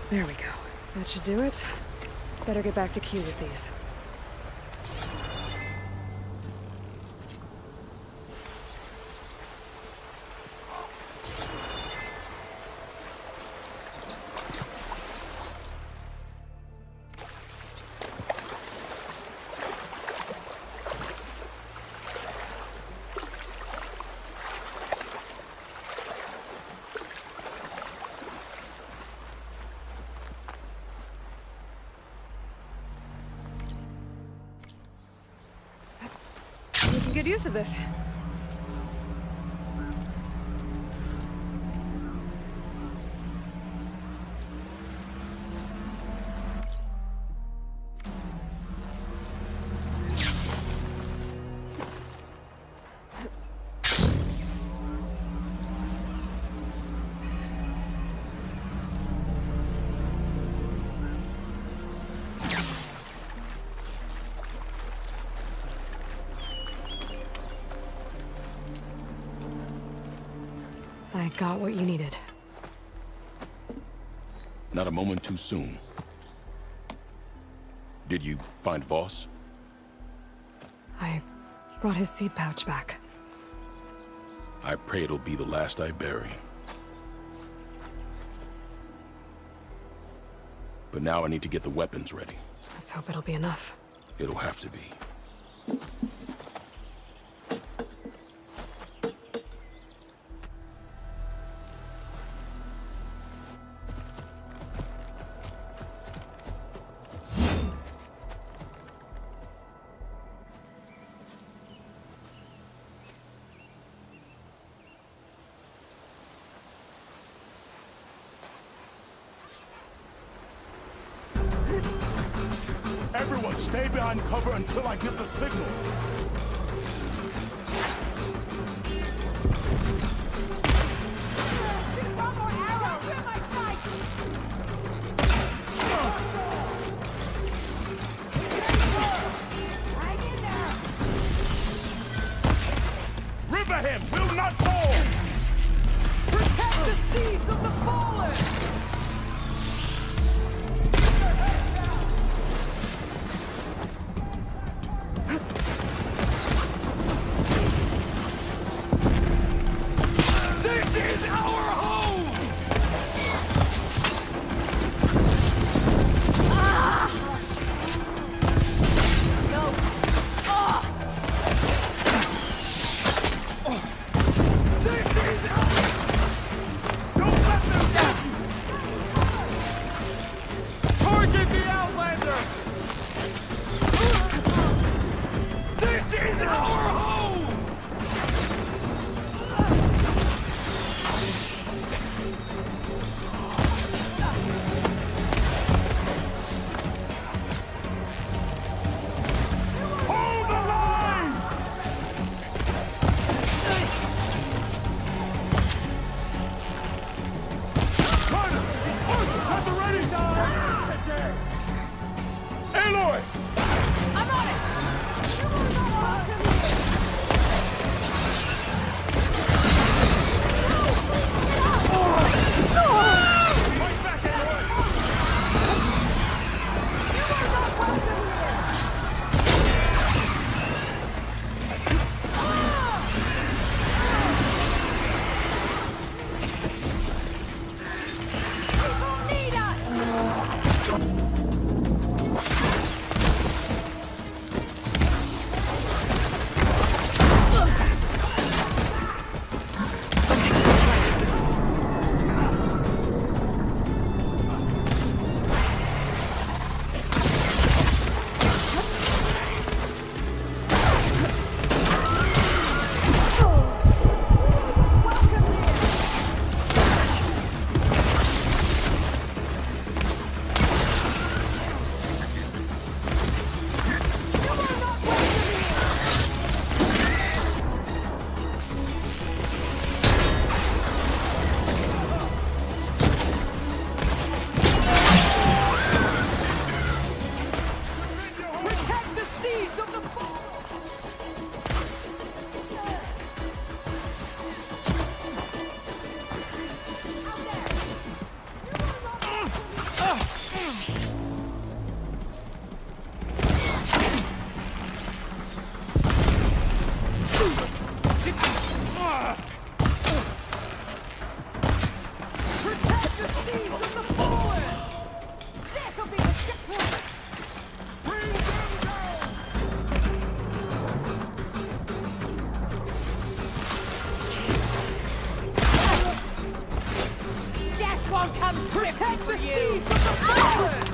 There we go. That should do it. Better get back to Q with these. We can get use of this. I got what you needed. Not a moment too soon. Did you find Voss? I brought his seed pouch back. I pray it'll be the last I bury. But now I need to get the weapons ready. Let's hope it'll be enough. It'll have to be. Everyone, stay behind cover until I give the signal. River him! Will not fall! Protect the seeds of the fallen! one comes protect the seeds of the forest!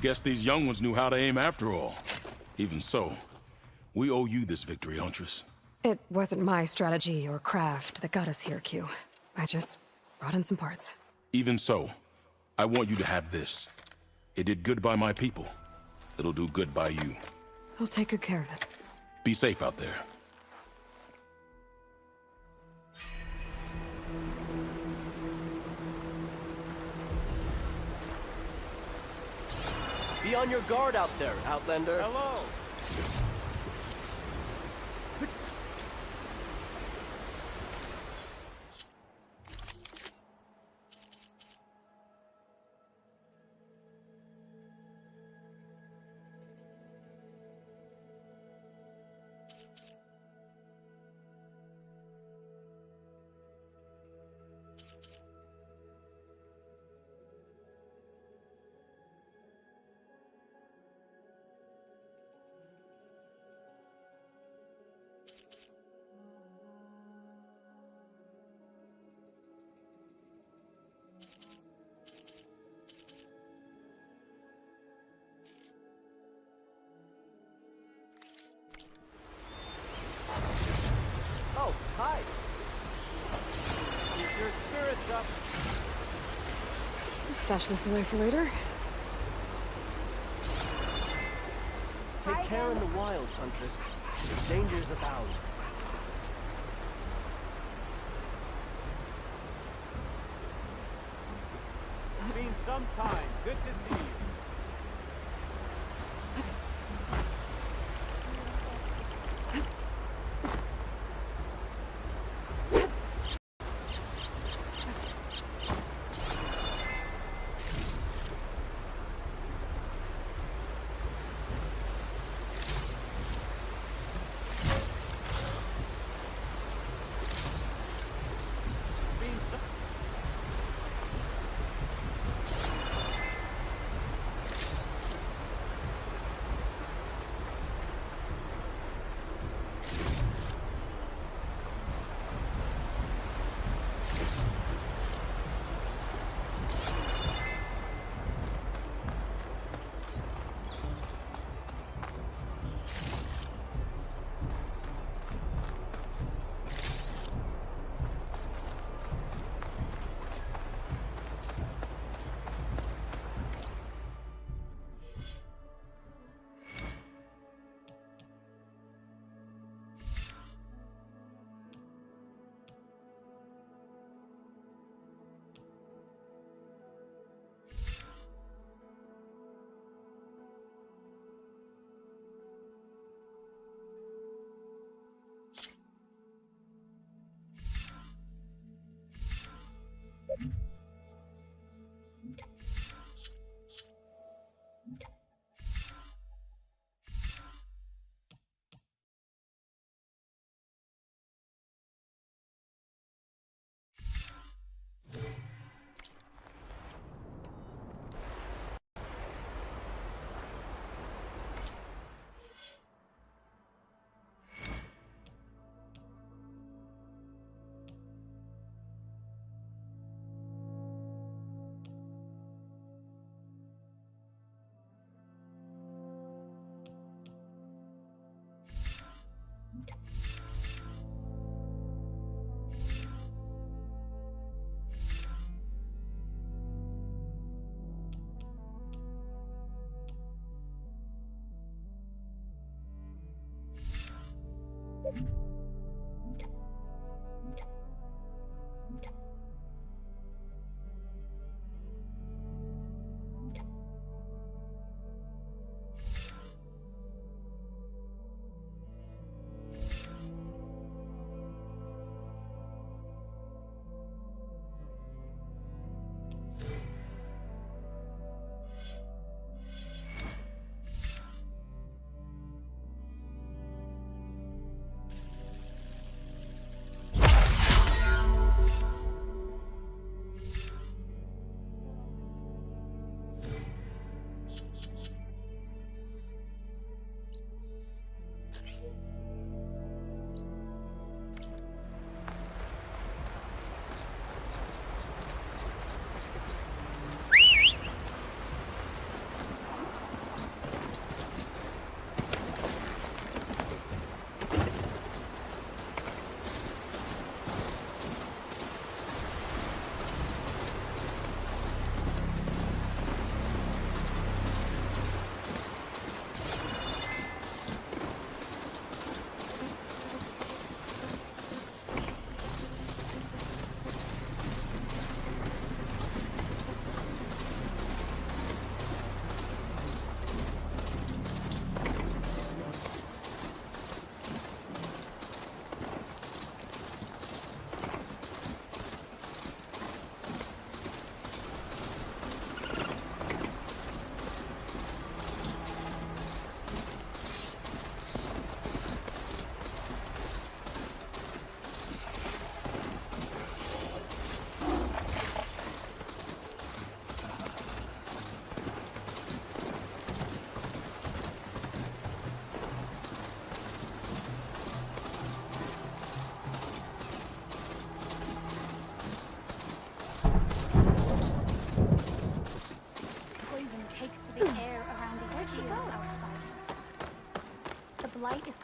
Guess these young ones knew how to aim after all. Even so, we owe you this victory, Huntress. It wasn't my strategy or craft that got us here, Q. I just brought in some parts. Even so, I want you to have this. It did good by my people. It'll do good by you. I'll take good care of it. Be safe out there. Be on your guard out there, Outlander. Hello. Oh, hi. Keep your spirits up. Stash this away for later. Take care in the wild, Huntress. Dangers abound. Been some time. Good to see you.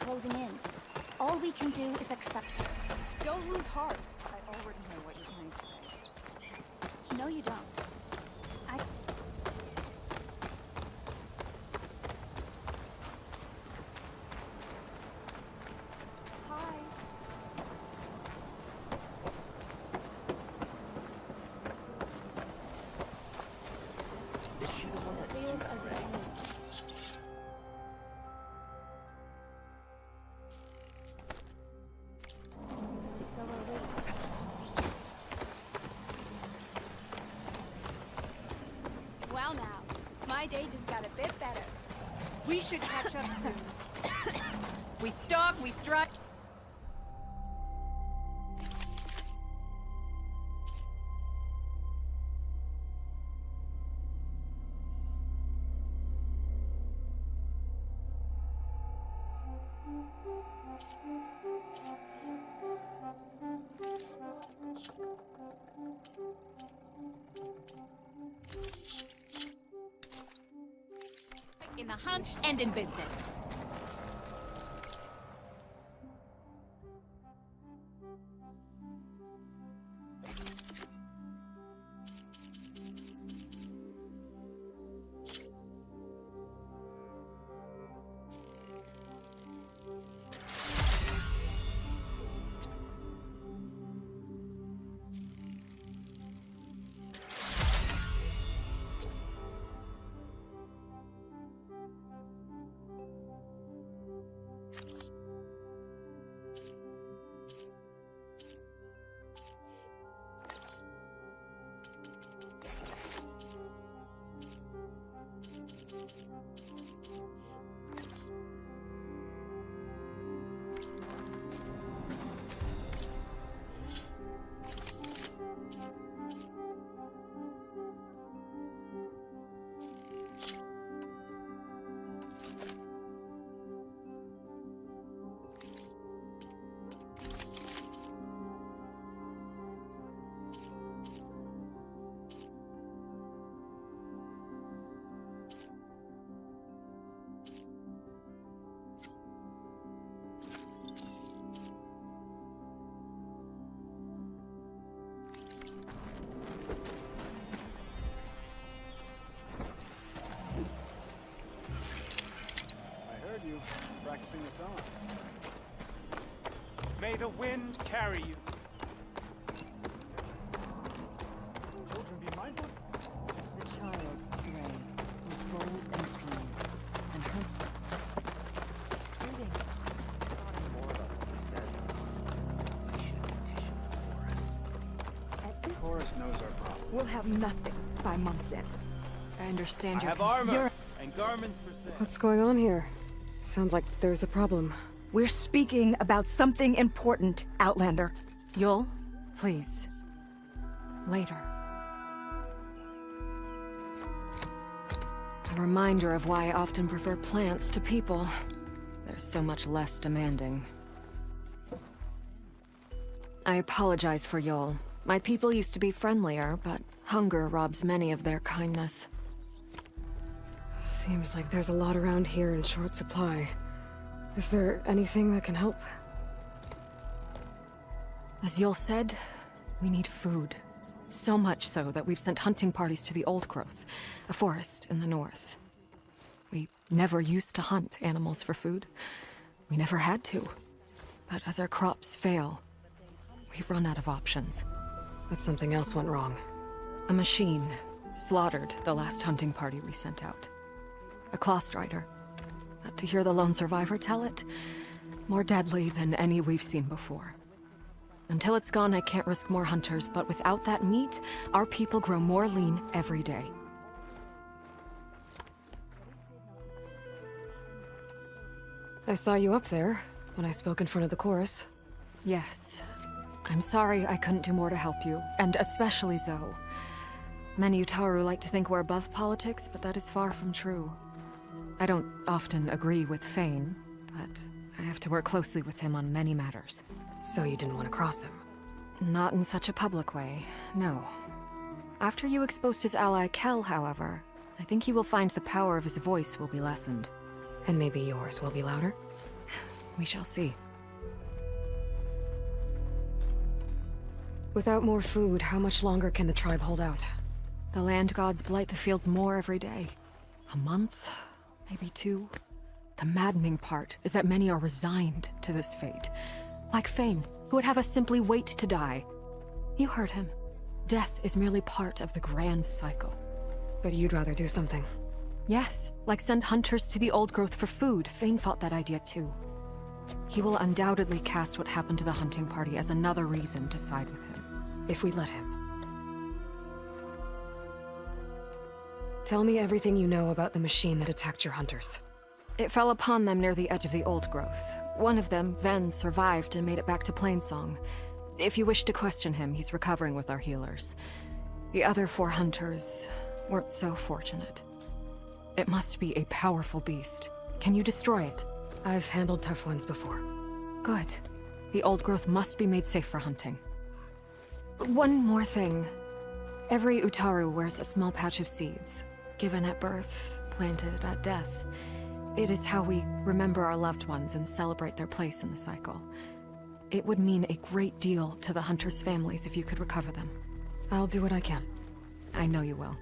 closing in. All we can do is accept it. Don't lose heart. I already know what you're trying to say. No, you don't. I... Hi. Is she the one that Wheels sued are Ray? detained. So are we. Well now, my day just got a bit better. We should catch up soon. We stalk, we strike. In the hunt and in business. You practicing the song. May the wind carry you. Children, be mindful. The child, Ray, was bold and strong, and her... Greetings. Talking more about what he said. I should petition the chorus. Chorus knows our problem. We'll have nothing by month's end. I understand I your have concern. armor and garments for sale. What's going on here? Sounds like there's a problem. We're speaking about something important, Outlander. Yul, please. Later. A reminder of why I often prefer plants to people. They're so much less demanding. I apologize for Yul. My people used to be friendlier, but hunger robs many of their kindness. Seems like there's a lot around here in short supply. Is there anything that can help? As Yul said, we need food. So much so that we've sent hunting parties to the Old Growth, a forest in the north. We never used to hunt animals for food. We never had to. But as our crops fail, we run out of options. But something else went wrong. A machine slaughtered the last hunting party we sent out. A claw strider. But to hear the lone survivor tell it, more deadly than any we've seen before. Until it's gone, I can't risk more hunters, but without that meat, our people grow more lean every day. I saw you up there when I spoke in front of the chorus. Yes. I'm sorry I couldn't do more to help you, and especially Zoe. Many Utaru like to think we're above politics, but that is far from true. I don't often agree with Fane, but I have to work closely with him on many matters. So you didn't want to cross him? Not in such a public way, no. After you exposed his ally Kel, however, I think he will find the power of his voice will be lessened. And maybe yours will be louder? We shall see. Without more food, how much longer can the tribe hold out? The land gods blight the fields more every day. A month? Maybe 2? The maddening part is that many are resigned to this fate. Like Fane, who would have us simply wait to die. You heard him. Death is merely part of the grand cycle. But you'd rather do something. Yes, like send hunters to the old growth for food. Fane fought that idea too. He will undoubtedly cast what happened to the hunting party as another reason to side with him. If we let him. Tell me everything you know about the machine that attacked your hunters. It fell upon them near the edge of the old growth. One of them, Ven, survived and made it back to Plainsong. If you wish to question him, he's recovering with our healers. The other 4 hunters weren't so fortunate. It must be a powerful beast. Can you destroy it? I've handled tough ones before. Good. The old growth must be made safe for hunting. One more thing. Every Utaru wears a small pouch of seeds, given at birth, planted at death. It is how we remember our loved ones and celebrate their place in the cycle. It would mean a great deal to the hunters' families if you could recover them. I'll do what I can. I know you will.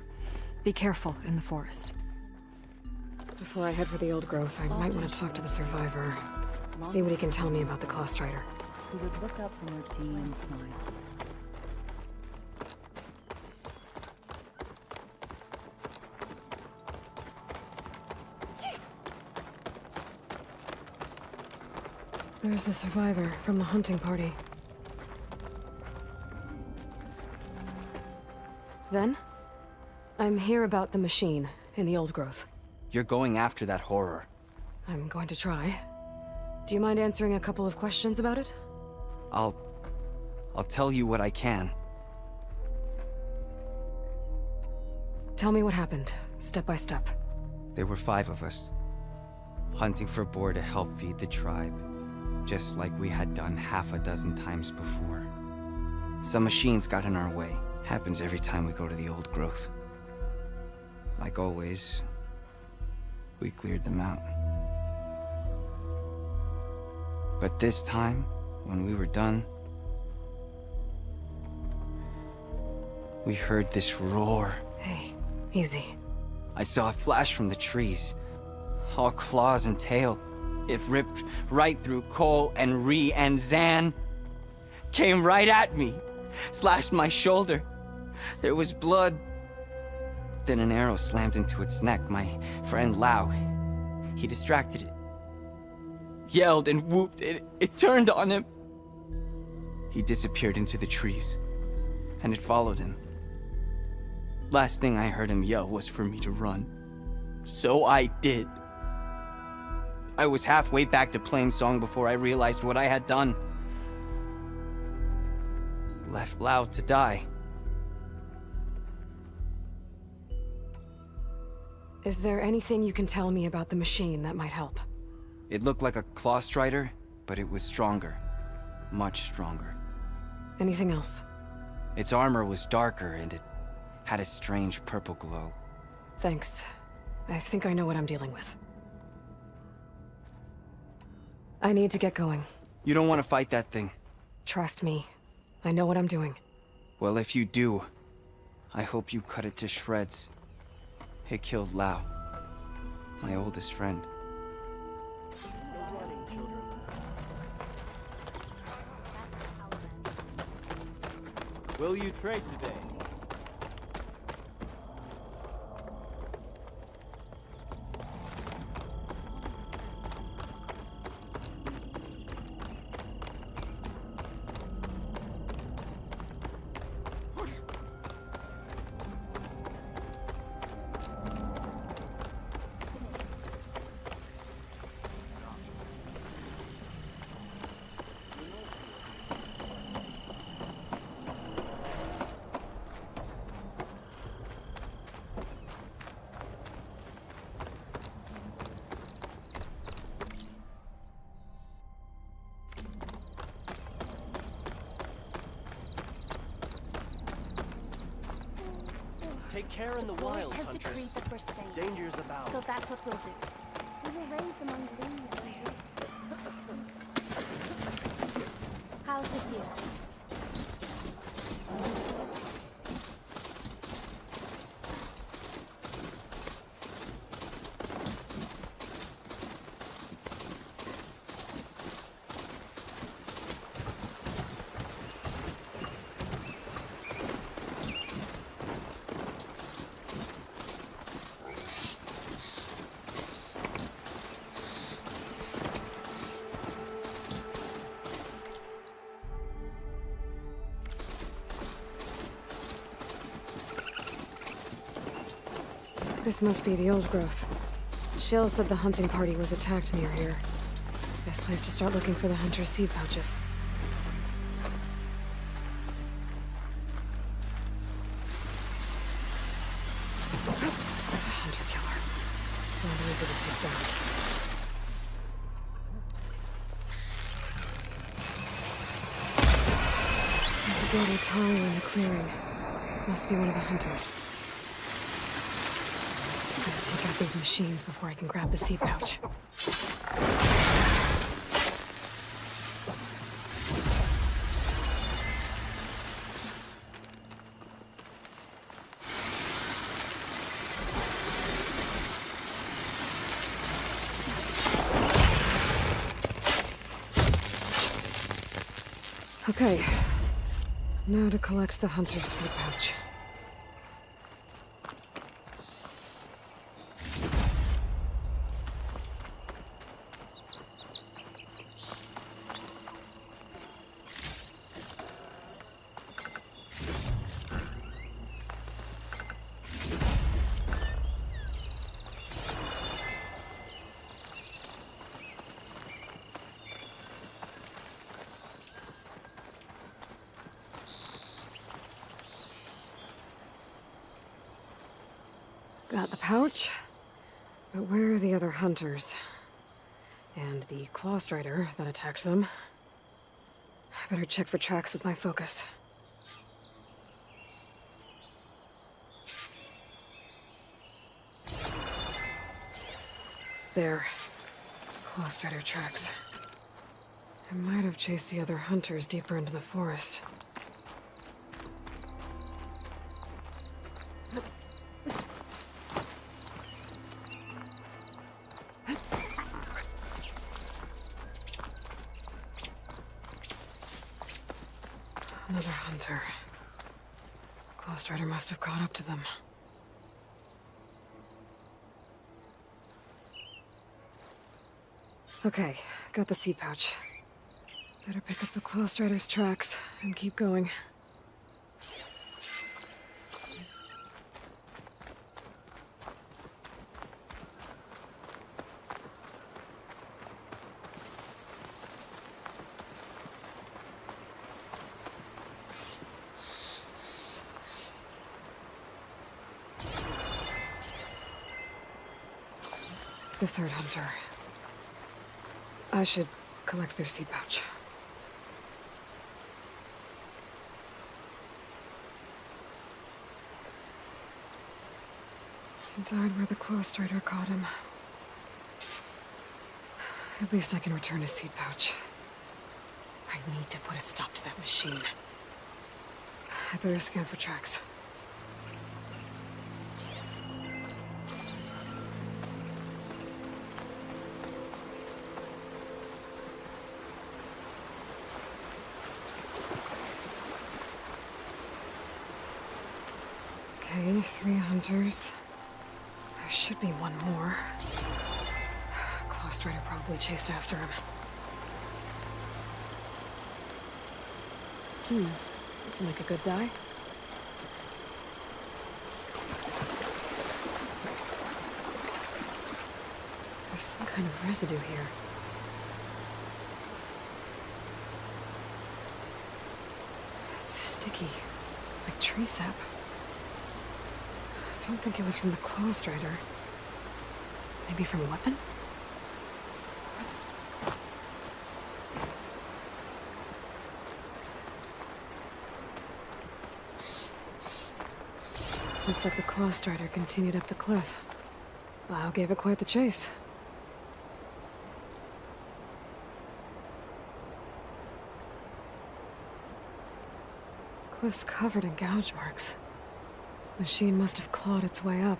Be careful in the forest. Before I head for the old growth, I might want to talk to the survivor. See what he can tell me about the Claw Strider. He would look up from her tea and smile. There's the survivor from the hunting party. Ven? I'm here about the machine in the old growth. You're going after that horror. I'm going to try. Do you mind answering a couple of questions about it? I'll tell you what I can. Tell me what happened, step by step. There were 5 of us, hunting for boar to help feed the tribe, just like we had done half a dozen times before. Some machines got in our way. Happens every time we go to the old growth. Like always, we cleared them out. But this time, when we were done, we heard this roar. Hey, easy. I saw a flash from the trees, all claws and tail. It ripped right through Cole and Ree, and Zan came right at me, slashed my shoulder. There was blood. Then an arrow slammed into its neck. My friend Lau, he distracted it. Yelled and whooped. It turned on him. He disappeared into the trees, and it followed him. Last thing I heard him yell was for me to run. So I did. I was halfway back to Plainsong before I realized what I had done. Left Lau to die. Is there anything you can tell me about the machine that might help? It looked like a Claw Strider, but it was stronger. Much stronger. Anything else? Its armor was darker, and it had a strange purple glow. Thanks. I think I know what I'm dealing with. I need to get going. You don't want to fight that thing. Trust me. I know what I'm doing. Well, if you do, I hope you cut it to shreds. It killed Lau, my oldest friend. Will you trade today? Take care in the Loris wilds, has hunters. decreed that we're staying. Danger's about. So that's what we'll do. We will raise them on green. I'll assist you. This must be the old growth. Shale said the hunting party was attacked near here. Best place to start looking for the hunter's seed pouches. The hunter killer. Not easy to take down. There's a dead Utaru in the clearing. Must be one of the hunters. Take out these machines before I can grab the seed pouch. Okay. Now to collect the hunter's seed pouch. Got the pouch, but where are the other hunters? And the claw strider that attacked them? I better check for tracks with my focus. There. Claw strider tracks. I might have chased the other hunters deeper into the forest. Another hunter. Claw strider must have caught up to them. Okay, got the seed pouch. Better pick up the claw strider's tracks and keep going. The third hunter. I should collect their seed pouch. He died where the claw strider caught him. At least I can return his seed pouch. I need to put a stop to that machine. I better scan for tracks. Okay, 3 hunters. There should be one more. Claw strider probably chased after him. Doesn't make a good die. There's some kind of residue here. It's sticky, like tree sap. I don't think it was from the claw strider. Maybe from a weapon? Looks like the claw strider continued up the cliff. Lau gave it quite the chase. cliff's covered in gouge marks. Machine must have clawed its way up.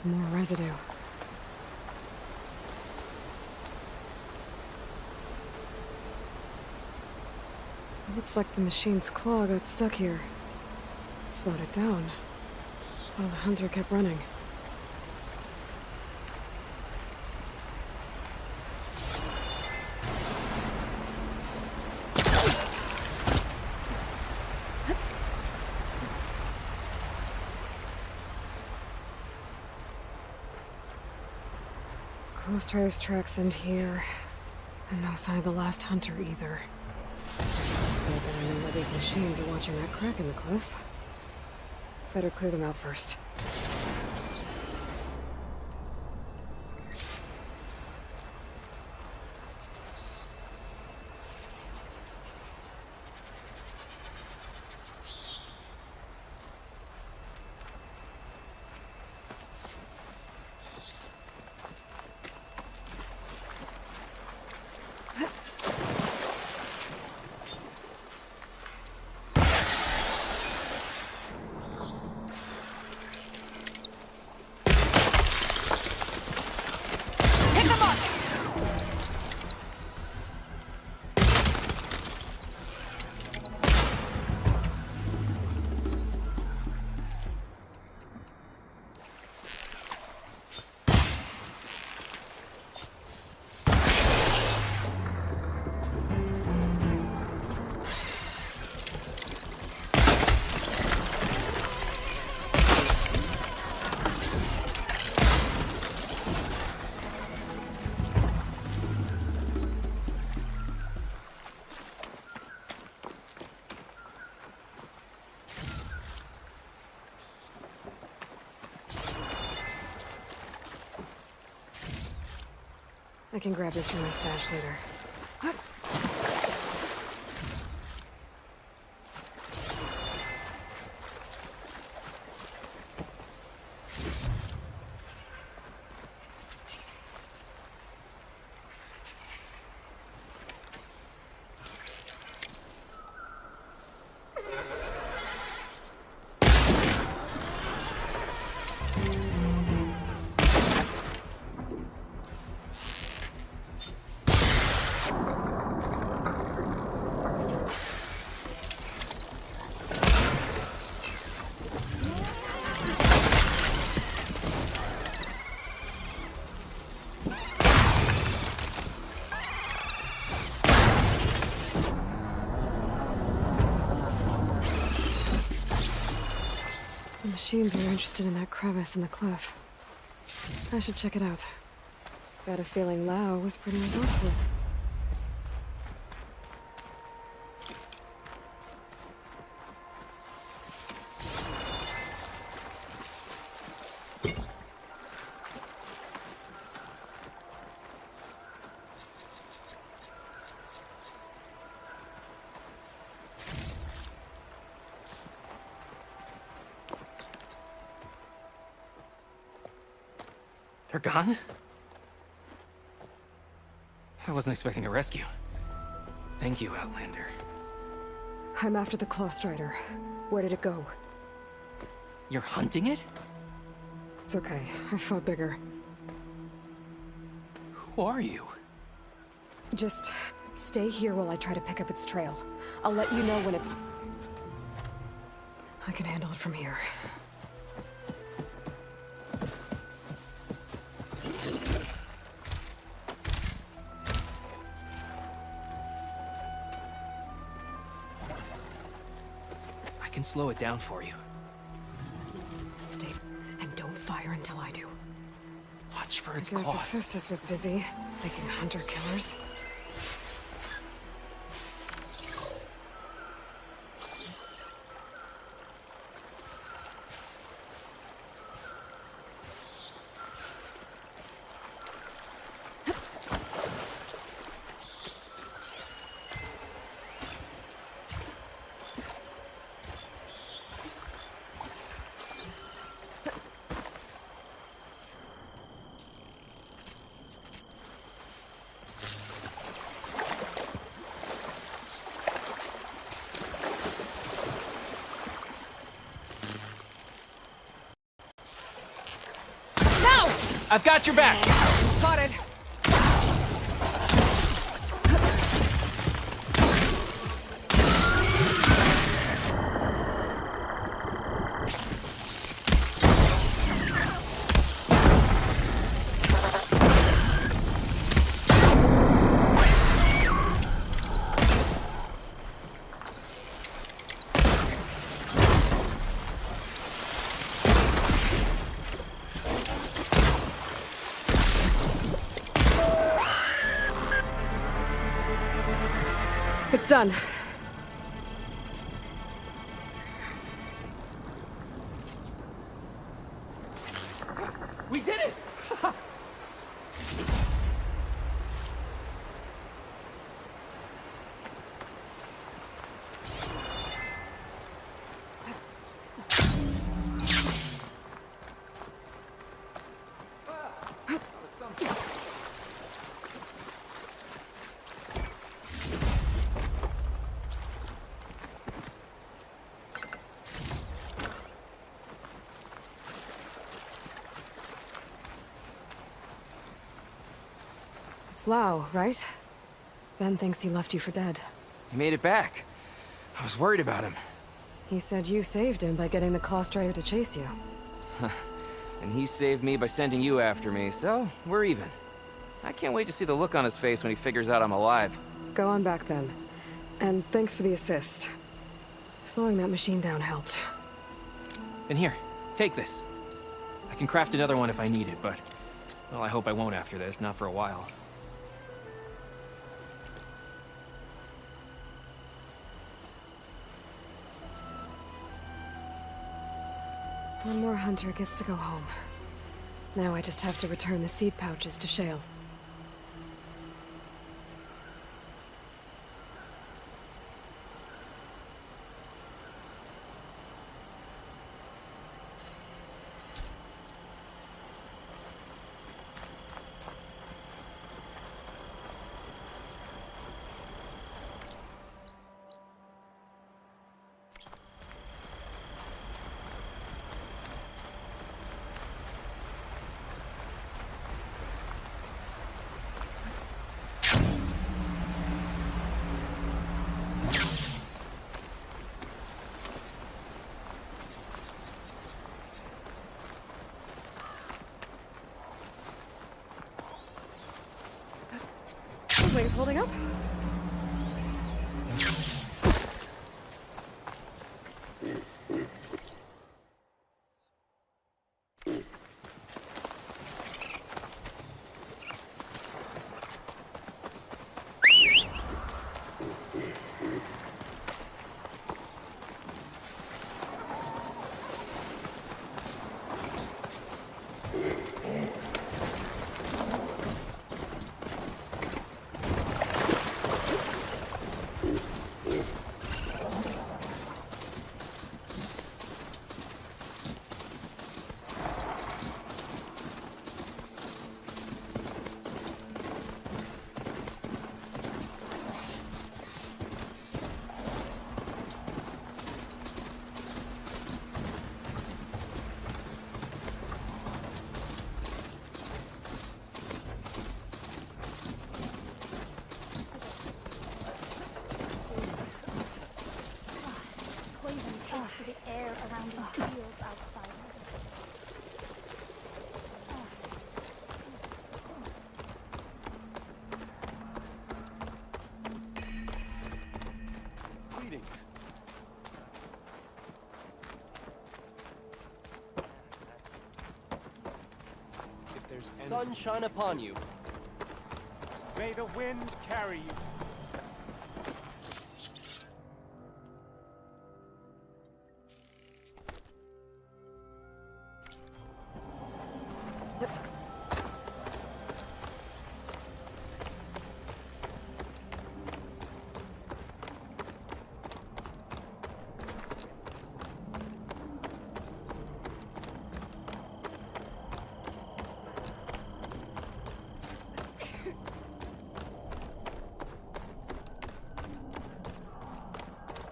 More residue. It looks like the machine's claw got stuck here. Slowed it down, while the hunter kept running. Ghost Rider's tracks end here, and no sign of the last hunter either. I better know where these machines are watching that crack in the cliff. Better clear them out first. I can grab this from my stash later. The machines were interested in that crevice in the cliff. I should check it out. Got a feeling Lao was pretty resourceful. They're gone? I wasn't expecting a rescue. Thank you, Outlander. I'm after the Claw Strider. Where did it go? You're hunting it? It's okay. I fought bigger. Who are you? Just stay here while I try to pick up its trail. I'll let you know when it's... I can handle it from here. I can slow it down for you. Stay and don't fire until I do. Watch for its I guess claws. Hephaestus was busy making hunter-killers. I've got your back! Spotted! It's done. We did it! It's Lau, right? Ben thinks he left you for dead. He made it back. I was worried about him. He said you saved him by getting the Claw Strider to chase you. And he saved me by sending you after me, so we're even. I can't wait to see the look on his face when he figures out I'm alive. Go on back then. And thanks for the assist. Slowing that machine down helped. And here, take this. I can craft another one if I need it, but... well, I hope I won't after this, not for a while. One more hunter gets to go home. Now I just have to return the seed pouches to Shale. Wings holding up? Sun shine upon you. May the wind carry you.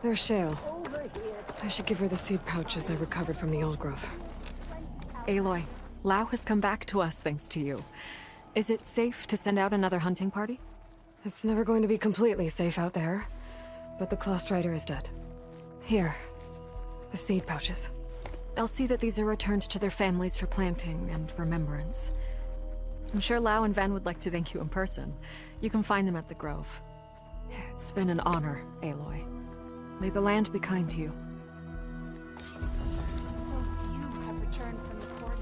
There's Shale. I should give her the seed pouches I recovered from the old growth. Aloy, Lao has come back to us thanks to you. Is it safe to send out another hunting party? It's never going to be completely safe out there, but the Clawstrider is dead. Here, the seed pouches. I'll see that these are returned to their families for planting and remembrance. I'm sure Lao and Van would like to thank you in person. You can find them at the Grove. It's been an honor, Aloy. May the land be kind to you. So few have returned from the cordon.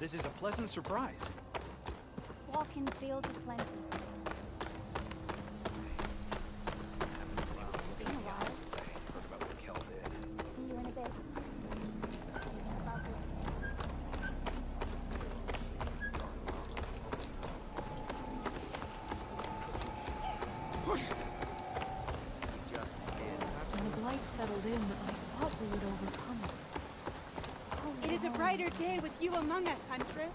This is a pleasant surprise. Walk in fields of plenty. Been a while. Since I heard about what Kel did. See you in a bit. About this. When the blight settled in, I thought we would overcome it. It is a brighter day with you among us, Huntress.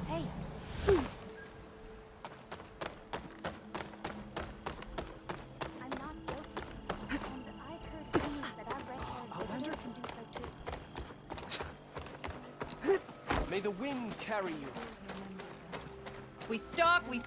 Hey. I'm not joking. And I've heard rumors that our red-haired visitor can do so too. May the wind carry you. We stalk, we...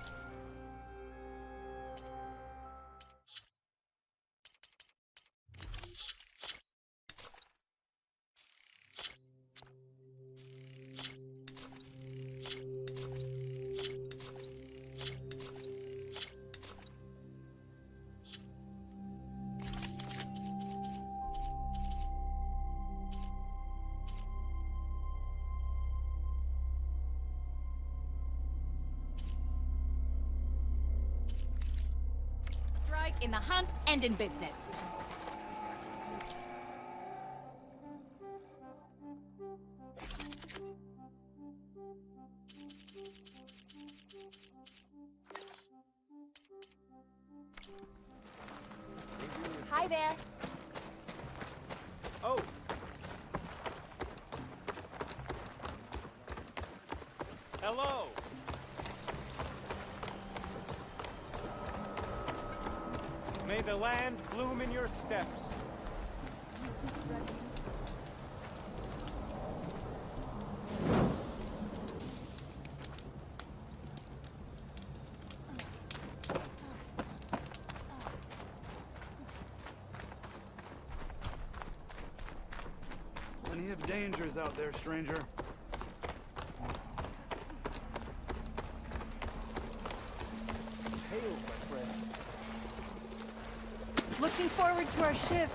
in the hunt and in business. Hi there. Oh. Hello. May the land bloom in your steps. Plenty of dangers out there, stranger. Hail, my friend. Looking forward to our shift.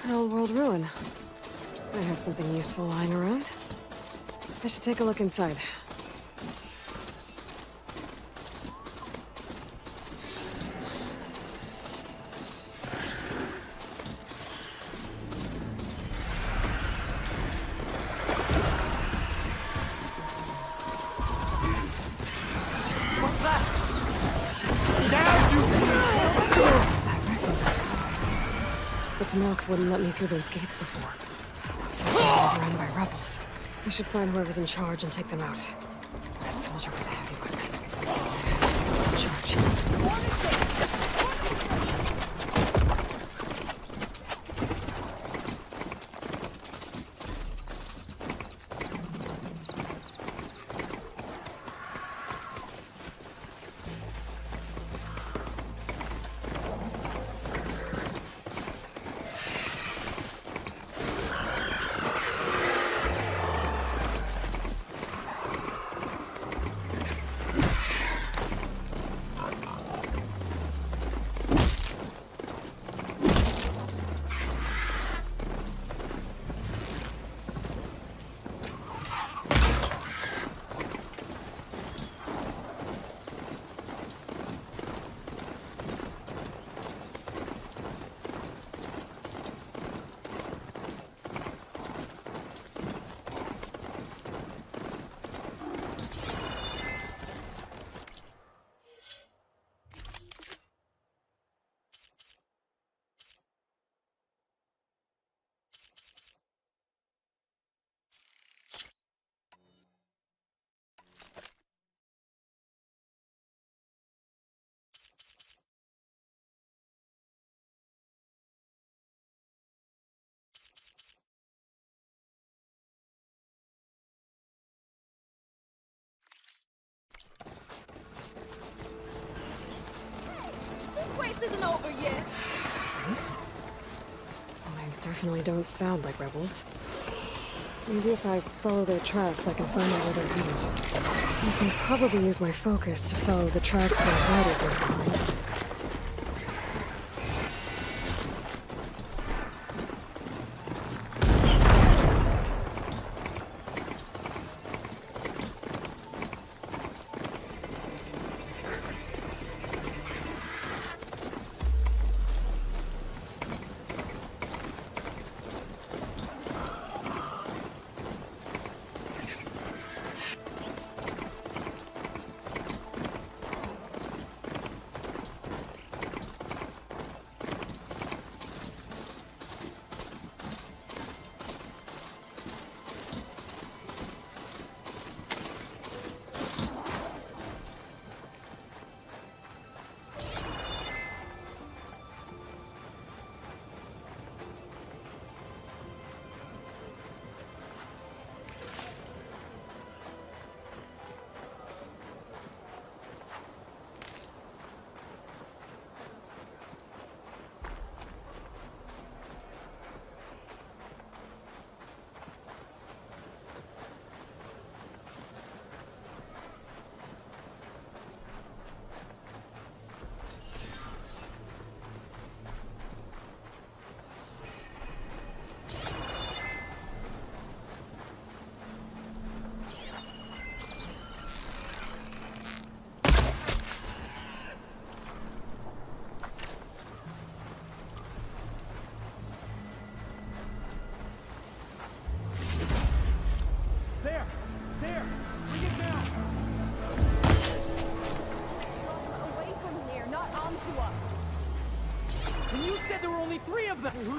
An old world ruin. I have something useful lying around. I should take a look inside. The Tanakh wouldn't let me through those gates before. Looks like they're run by rebels. I should find whoever's in charge and take them out. That soldier with a heavy weapon. Has to be the one in charge. Isn't over yet. Nice. They definitely don't sound like rebels. Maybe if I follow their tracks, I can find out where they're headed. I can probably use my focus to follow the tracks those riders left behind.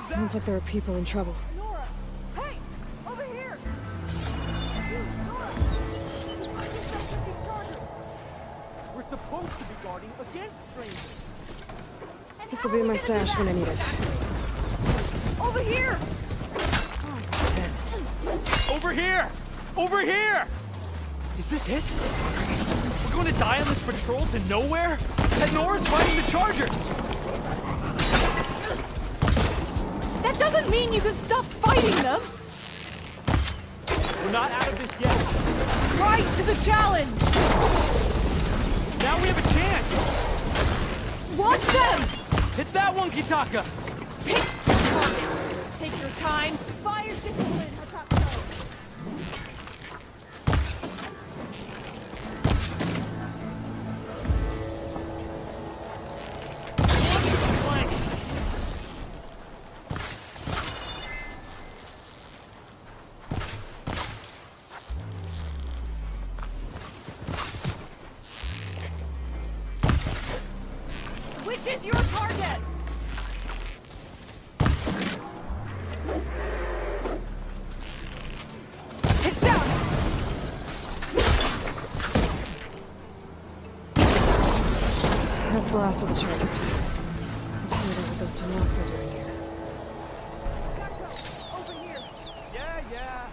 Sounds like there are people in trouble. Nora! Hey! Over here! Nora! We're supposed to be guarding against strangers. This will be my stash when I need it. Over here! Over here! Over here! Is this it? We're going to die on this patrol to nowhere? And Nora's fighting the Chargers! That doesn't mean you can stop fighting them! We're not out of this yet. Rise to the challenge! Now we have a chance! Watch them! Hit that one, Kitaka! take your time. Fire discipline, Hakato. Which is your target? It's down! That's the last of the Chargers. Let's see what those Tanakh are doing here. Over here! Yeah, yeah.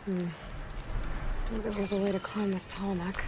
Maybe there's a way to climb this tall neck.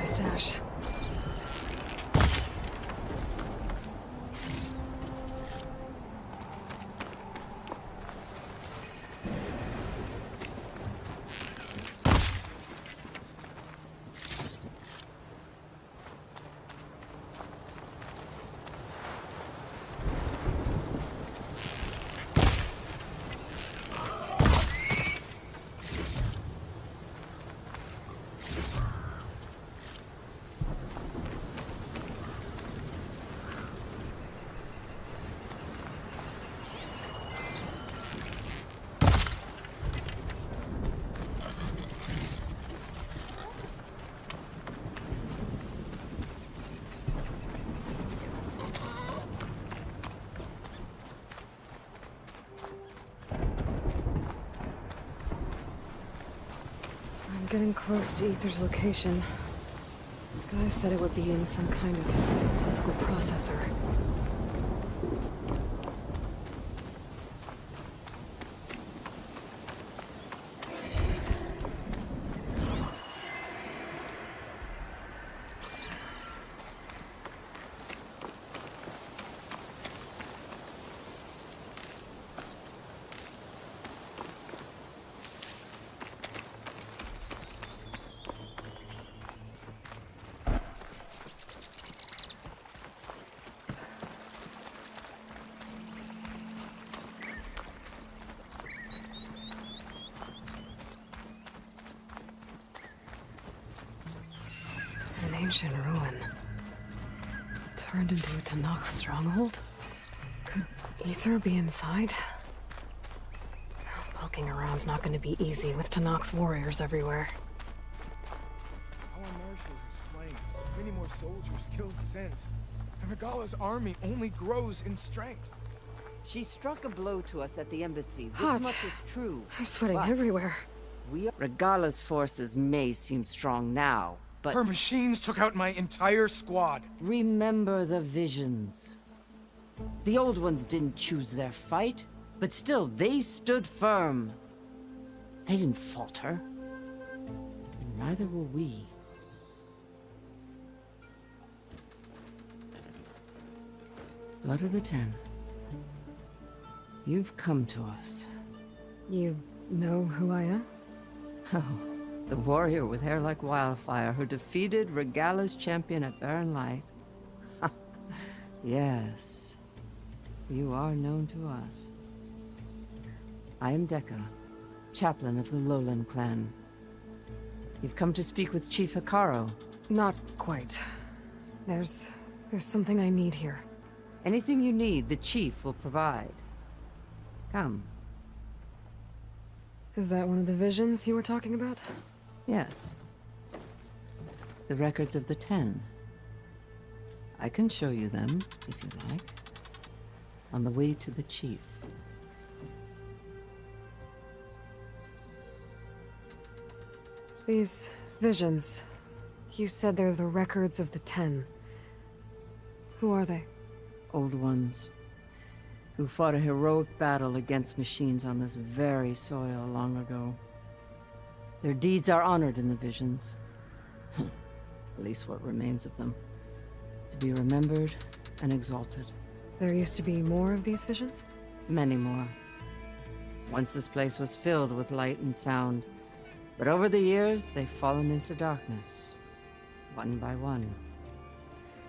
Stash. getting close to Ether's location. The guy said it would be in some kind of physical processor. An ancient ruin. Turned into a Tanakh stronghold? Could Ether be inside? Poking around's not going to be easy with Tanakh's warriors everywhere. Our marshals are slain. Many more soldiers killed since. And Regala's army only grows in strength. She struck a blow to us at the embassy. This Hot. much is true. I'm sweating But everywhere. Regala's forces may seem strong now, but Her machines took out my entire squad. remember the visions. The old ones didn't choose their fight, but still, they stood firm. They didn't falter. And neither will we. Blood of the Ten. You've come to us. You know who I am? Oh, the warrior with hair like wildfire who defeated Regala's champion at Barren Light. Yes, you are known to us. I am Dekka, chaplain of the Lowland clan. You've come to speak with Chief Hikaro. Not quite. There's something I need here. Anything you need, the chief will provide. Come. Is that one of the visions you were talking about? Yes. The records of the Ten. I can show you them, if you like. On the way to the chief. These visions, you said they're the records of the Ten. Who are they? Old ones. Who fought a heroic battle against machines on this very soil long ago. Their deeds are honored in the visions. At least what remains of them. To be remembered and exalted. There used to be more of these visions? Many more. Once this place was filled with light and sound. But over the years, they've fallen into darkness. One by one.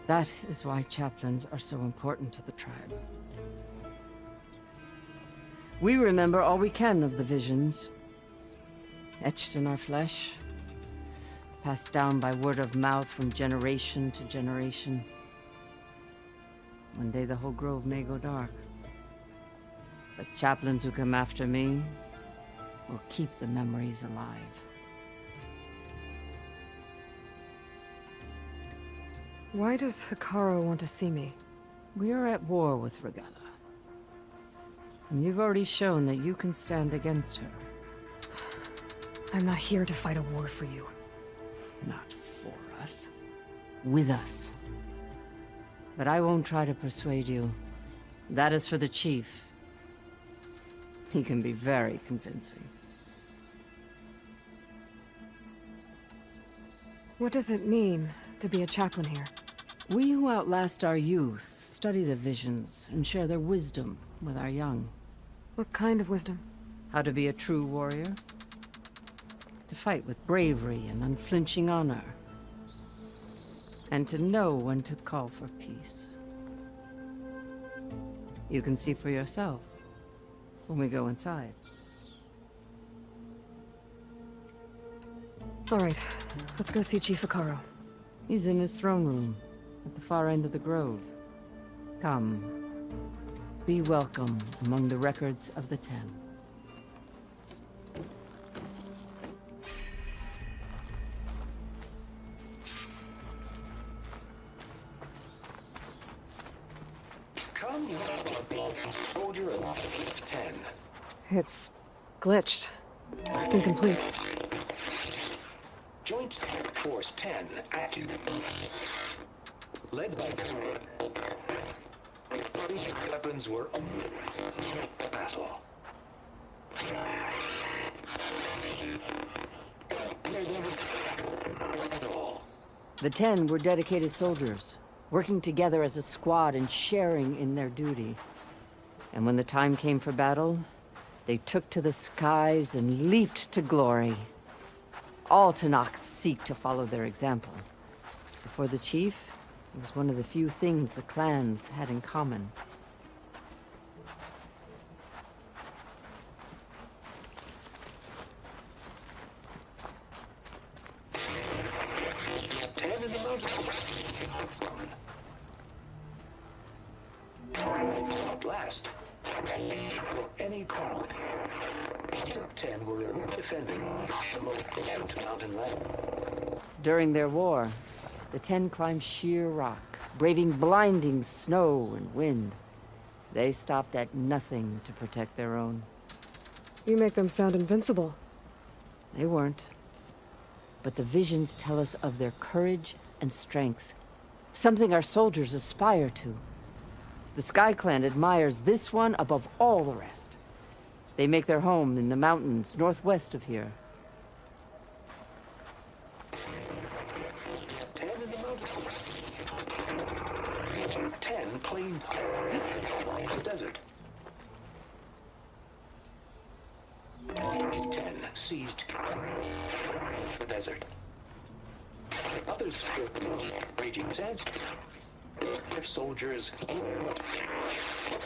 That is why chaplains are so important to the tribe. We remember all we can of the visions. Etched in our flesh. Passed down by word of mouth from generation to generation. One day the whole grove may go dark. But chaplains who come after me will keep the memories alive. Why does Hikaro want to see me? We are at war with Regala. And you've already shown that you can stand against her. I'm not here to fight a war for you. Not for us. With us. But I won't try to persuade you. That is for the chief. He can be very convincing. What does it mean to be a chaplain here? We who outlast our youth study the visions and share their wisdom with our young. What kind of wisdom? How to be a true warrior. To fight with bravery and unflinching honor. And to know when to call for peace. You can see for yourself when we go inside. All right, let's go see Chief Hikaro. He's in his throne room, at the far end of the grove. Come. Be welcome among the records of the Ten. Come, soldier of 10. It's glitched. Incomplete. Joint Force 10 active. Led by weapons were battle. The 10 were dedicated soldiers, working together as a squad and sharing in their duty. And when the time came for battle, they took to the skies and leaped to glory. All Tanakh seek to follow their example. For the chief, it was one of the few things the clans had in common. Last, any column. 10 were defending mountain land. During their war, the 10 climbed sheer rock, braving blinding snow and wind. They stopped at nothing to protect their own. You make them sound invincible. They weren't. But the visions tell us of their courage and strength, something our soldiers aspire to. The Sky Clan admires this one above all the rest. They make their home in the mountains northwest of here. 10 claimed the desert. 10 seized the desert. Others raging sands. Their soldiers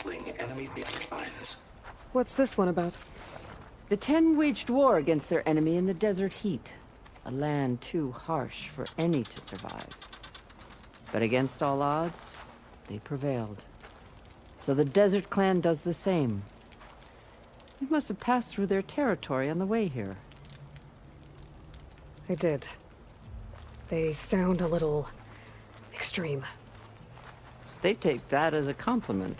killing enemy lines. What's this one about? The 10 waged war against their enemy in the desert heat, a land too harsh for any to survive. But against all odds, they prevailed. So the Desert Clan does the same. You must have passed through their territory on the way here. I did. They sound a little extreme. They take that as a compliment.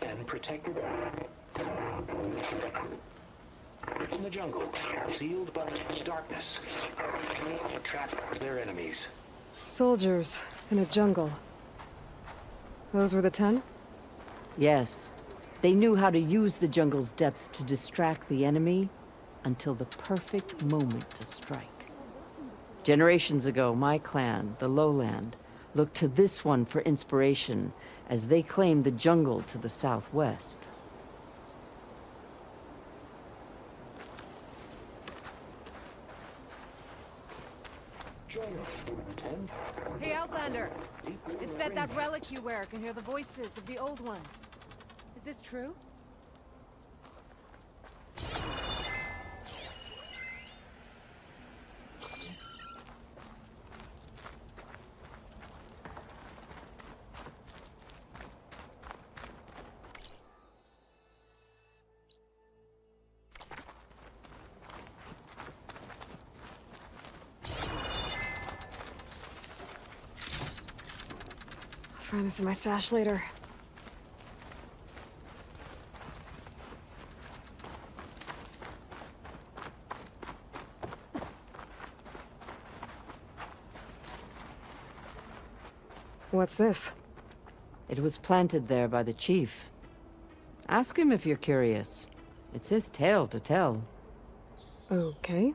And protected in the jungle, sealed by darkness, trapped their enemies. Soldiers in a jungle. Those were the 10? Yes. They knew how to use the jungle's depths to distract the enemy until the perfect moment to strike. Generations ago, my clan, the Lowland, looked to this one for inspiration as they claimed the jungle to the southwest. Hey, Outlander! It said that relic you wear can hear the voices of the old ones. Is this true? I'll find this in my stash later. What's this? It was planted there by the chief. Ask him if you're curious. It's his tale to tell. Okay.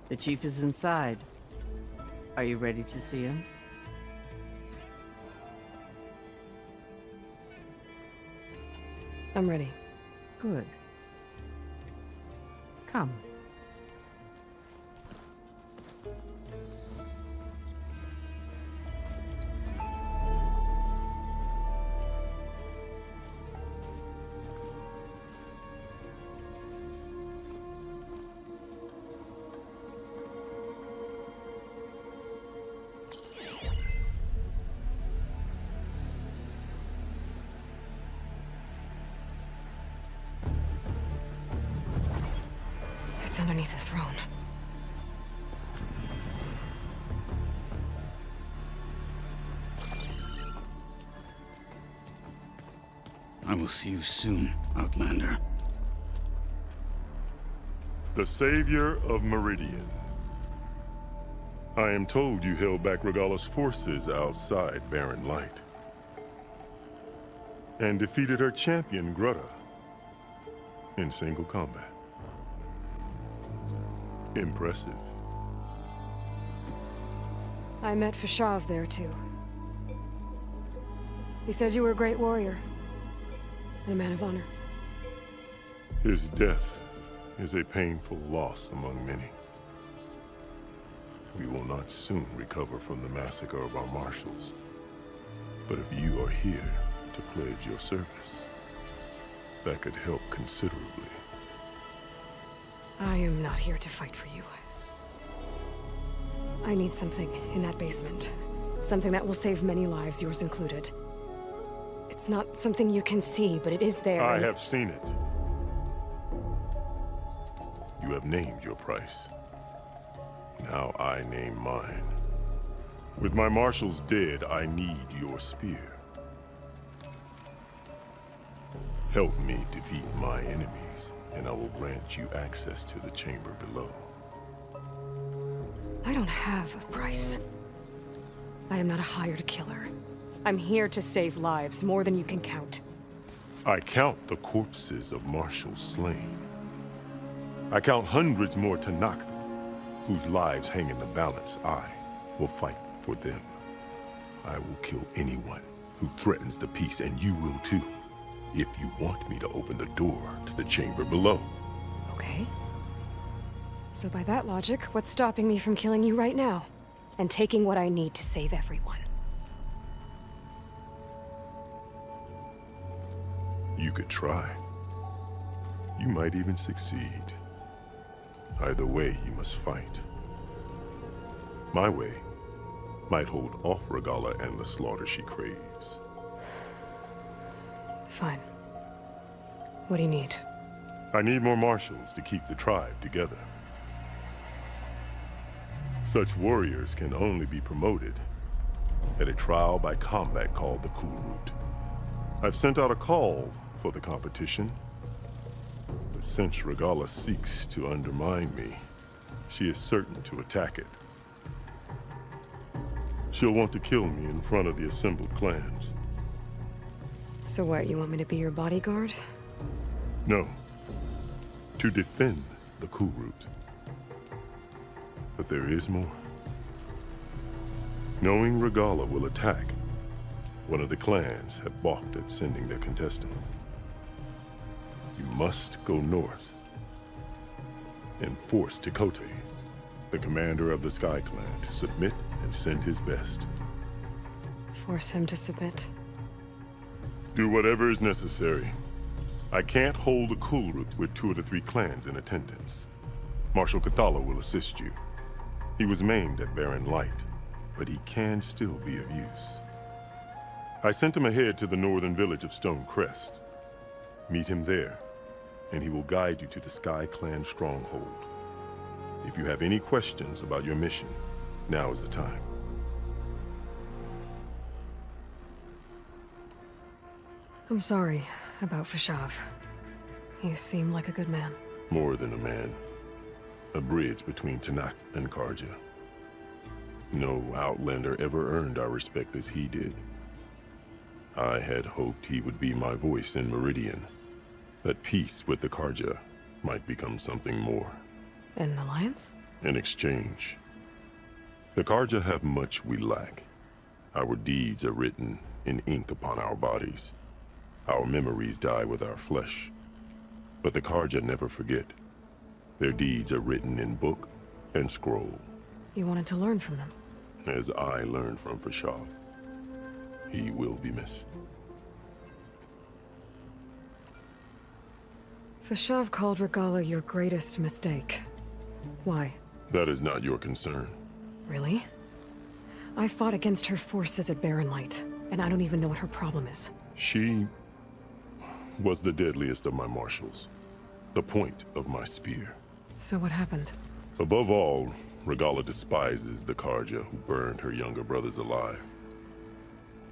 The chief is inside. Are you ready to see him? I'm ready. Good. Come. throne. I will see you soon, Outlander. The savior of Meridian. I am told you held back Regalla's forces outside Barren Light. And defeated her champion, Grutta, in single combat. Impressive. I met Fashav there, too. He said you were a great warrior. And a man of honor. His death is a painful loss among many. We will not soon recover from the massacre of our marshals. But if you are here to pledge your service, that could help considerably. I am not here to fight for you. I need something in that basement. Something that will save many lives, yours included. It's not something you can see, but it is there. I have seen it. You have named your price. Now I name mine. With my marshals dead, I need your spear. Help me defeat my enemies, and I will grant you access to the chamber below. I don't have a price. I am not a hired killer. I'm here to save lives, more than you can count. I count the corpses of marshals slain. I count hundreds more Tanakh, whose lives hang in the balance. I will fight for them. I will kill anyone who threatens the peace, and you will too, if you want me to open the door to the chamber below. Okay. So by that logic, what's stopping me from killing you right now? And taking what I need to save everyone? You could try. You might even succeed. Either way, you must fight. My way might hold off Regalla and the slaughter she craves. Fine. What do you need? I need more marshals to keep the tribe together. Such warriors can only be promoted at a trial by combat called the Cool Route. I've sent out a call for the competition, but since Regalla seeks to undermine me, she is certain to attack it. She'll want to kill me in front of the assembled clans. So what, you want me to be your bodyguard? No, to defend the Cool Route. But there is more. Knowing Regalla will attack, one of the clans have balked at sending their contestants. You must go north and force Tekote, the commander of the Sky Clan, to submit and send his best. Force him to submit? Do whatever is necessary. I can't hold the Cool Route with 2 of the 3 clans in attendance. Marshal Kathala will assist you. He was maimed at Barren Light, but he can still be of use. I sent him ahead to the northern village of Stone Crest. Meet him there, and he will guide you to the Sky Clan stronghold. If you have any questions about your mission, now is the time. I'm sorry about Fashav. He seemed like a good man. More than a man. A bridge between Tanakh and Karja. No Outlander ever earned our respect as he did. I had hoped he would be my voice in Meridian. That peace with the Karja might become something more. An alliance? In exchange. The Karja have much we lack. Our deeds are written in ink upon our bodies. Our memories die with our flesh. But the Karja never forget. Their deeds are written in book and scroll. You wanted to learn from them? As I learned from Fashav. He will be missed. Fashav called Regalla your greatest mistake. Why? That is not your concern. Really? I fought against her forces at Barren Light, and I don't even know what her problem is. She was the deadliest of my marshals. The point of my spear. So what happened? Above all, Regala despises the Karja who burned her younger brothers alive.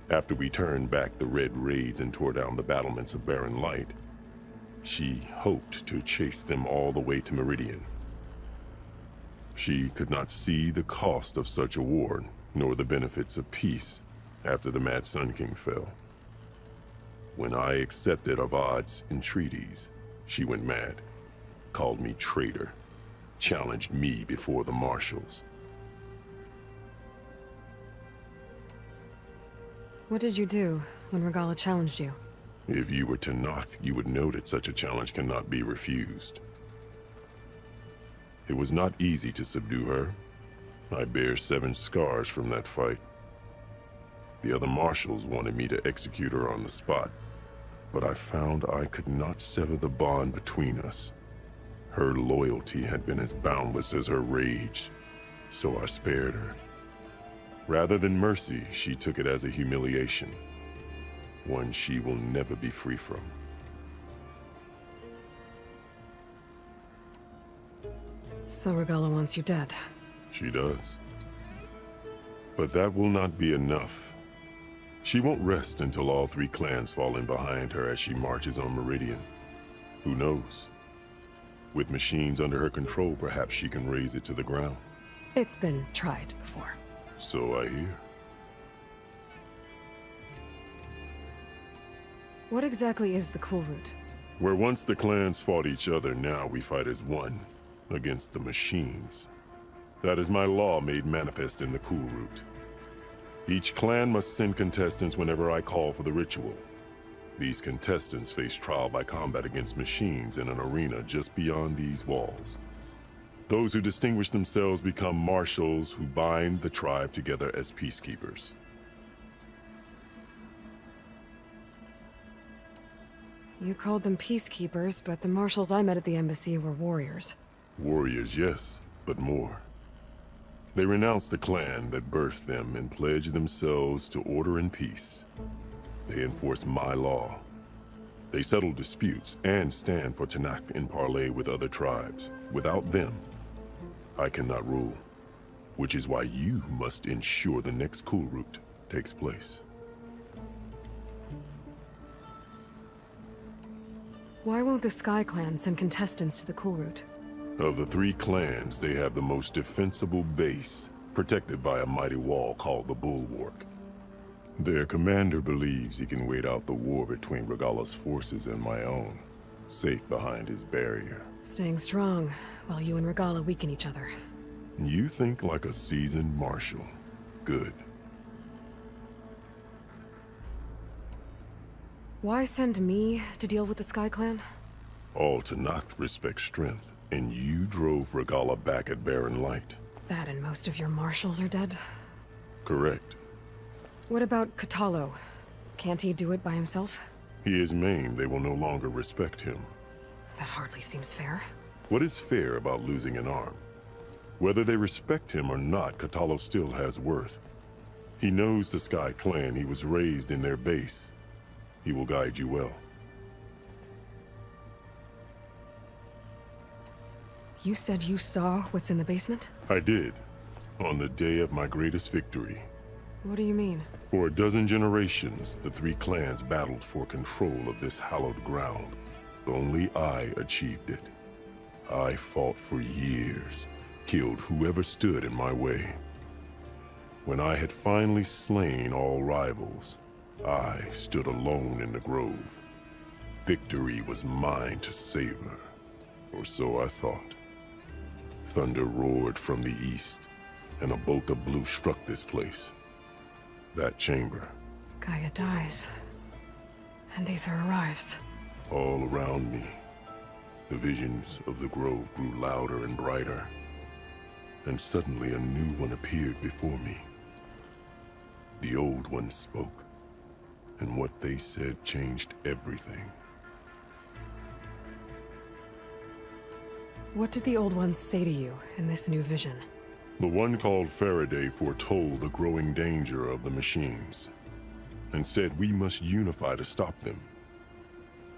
After we turned back the Red Raids and tore down the battlements of Barren Light, she hoped to chase them all the way to Meridian. She could not see the cost of such a war, nor the benefits of peace after the Mad Sun King fell. When I accepted Avad's entreaties, she went mad, called me traitor, challenged me before the marshals. What did you do when Regala challenged you? If you were Tenakth, you would know that such a challenge cannot be refused. It was not easy to subdue her. I bear 7 scars from that fight. The other marshals wanted me to execute her on the spot, but I found I could not sever the bond between us. Her loyalty had been as boundless as her rage, so I spared her. Rather than mercy, she took it as a humiliation, one she will never be free from. So Regala wants you dead. She does. But that will not be enough. She won't rest until all 3 clans fall in behind her as she marches on Meridian. Who knows? With machines under her control, perhaps she can raze it to the ground. It's been tried before. So I hear. What exactly is the Cool Route? Where once the clans fought each other, now we fight as one, against the machines. That is my law made manifest in the Cool Route. Each clan must send contestants whenever I call for the ritual. These contestants face trial by combat against machines in an arena just beyond these walls. Those who distinguish themselves become marshals who bind the tribe together as peacekeepers. You called them peacekeepers, but the marshals I met at the embassy were warriors. Warriors, yes, but more. They renounce the clan that birthed them and pledge themselves to order and peace. They enforce my law. They settle disputes and stand for Tenakth in parley with other tribes. Without them, I cannot rule, which is why you must ensure the next Cool Route takes place. Why won't the Sky Clan send contestants to the Cool Route? Of the 3 clans, they have the most defensible base, protected by a mighty wall called the Bulwark. Their commander believes he can wait out the war between Regala's forces and my own, safe behind his barrier. Staying strong, while you and Regala weaken each other. You think like a seasoned marshal. Good. Why send me to deal with the Sky Clan? All Tenakth respect strength, and you drove Regala back at Barren Light. That and most of your marshals are dead? Correct. What about Kotallo? Can't he do it by himself? He is maimed. They will no longer respect him. That hardly seems fair. What is fair about losing an arm? Whether they respect him or not, Kotallo still has worth. He knows the Sky Clan. He was raised in their base. He will guide you well. You said you saw what's in the basement? I did, on the day of my greatest victory. What do you mean? For a dozen generations, the 3 clans battled for control of this hallowed ground. Only I achieved it. I fought for years, killed whoever stood in my way. When I had finally slain all rivals, I stood alone in the grove. Victory was mine to savor, or so I thought. Thunder roared from the east, and a bolt of blue struck this place. That chamber. Gaia dies, and Aether arrives. All around me, the visions of the grove grew louder and brighter, and suddenly a new one appeared before me. The old one spoke, and what they said changed everything. What did the Old Ones say to you in this new vision? The one called Faraday foretold the growing danger of the machines, and said we must unify to stop them.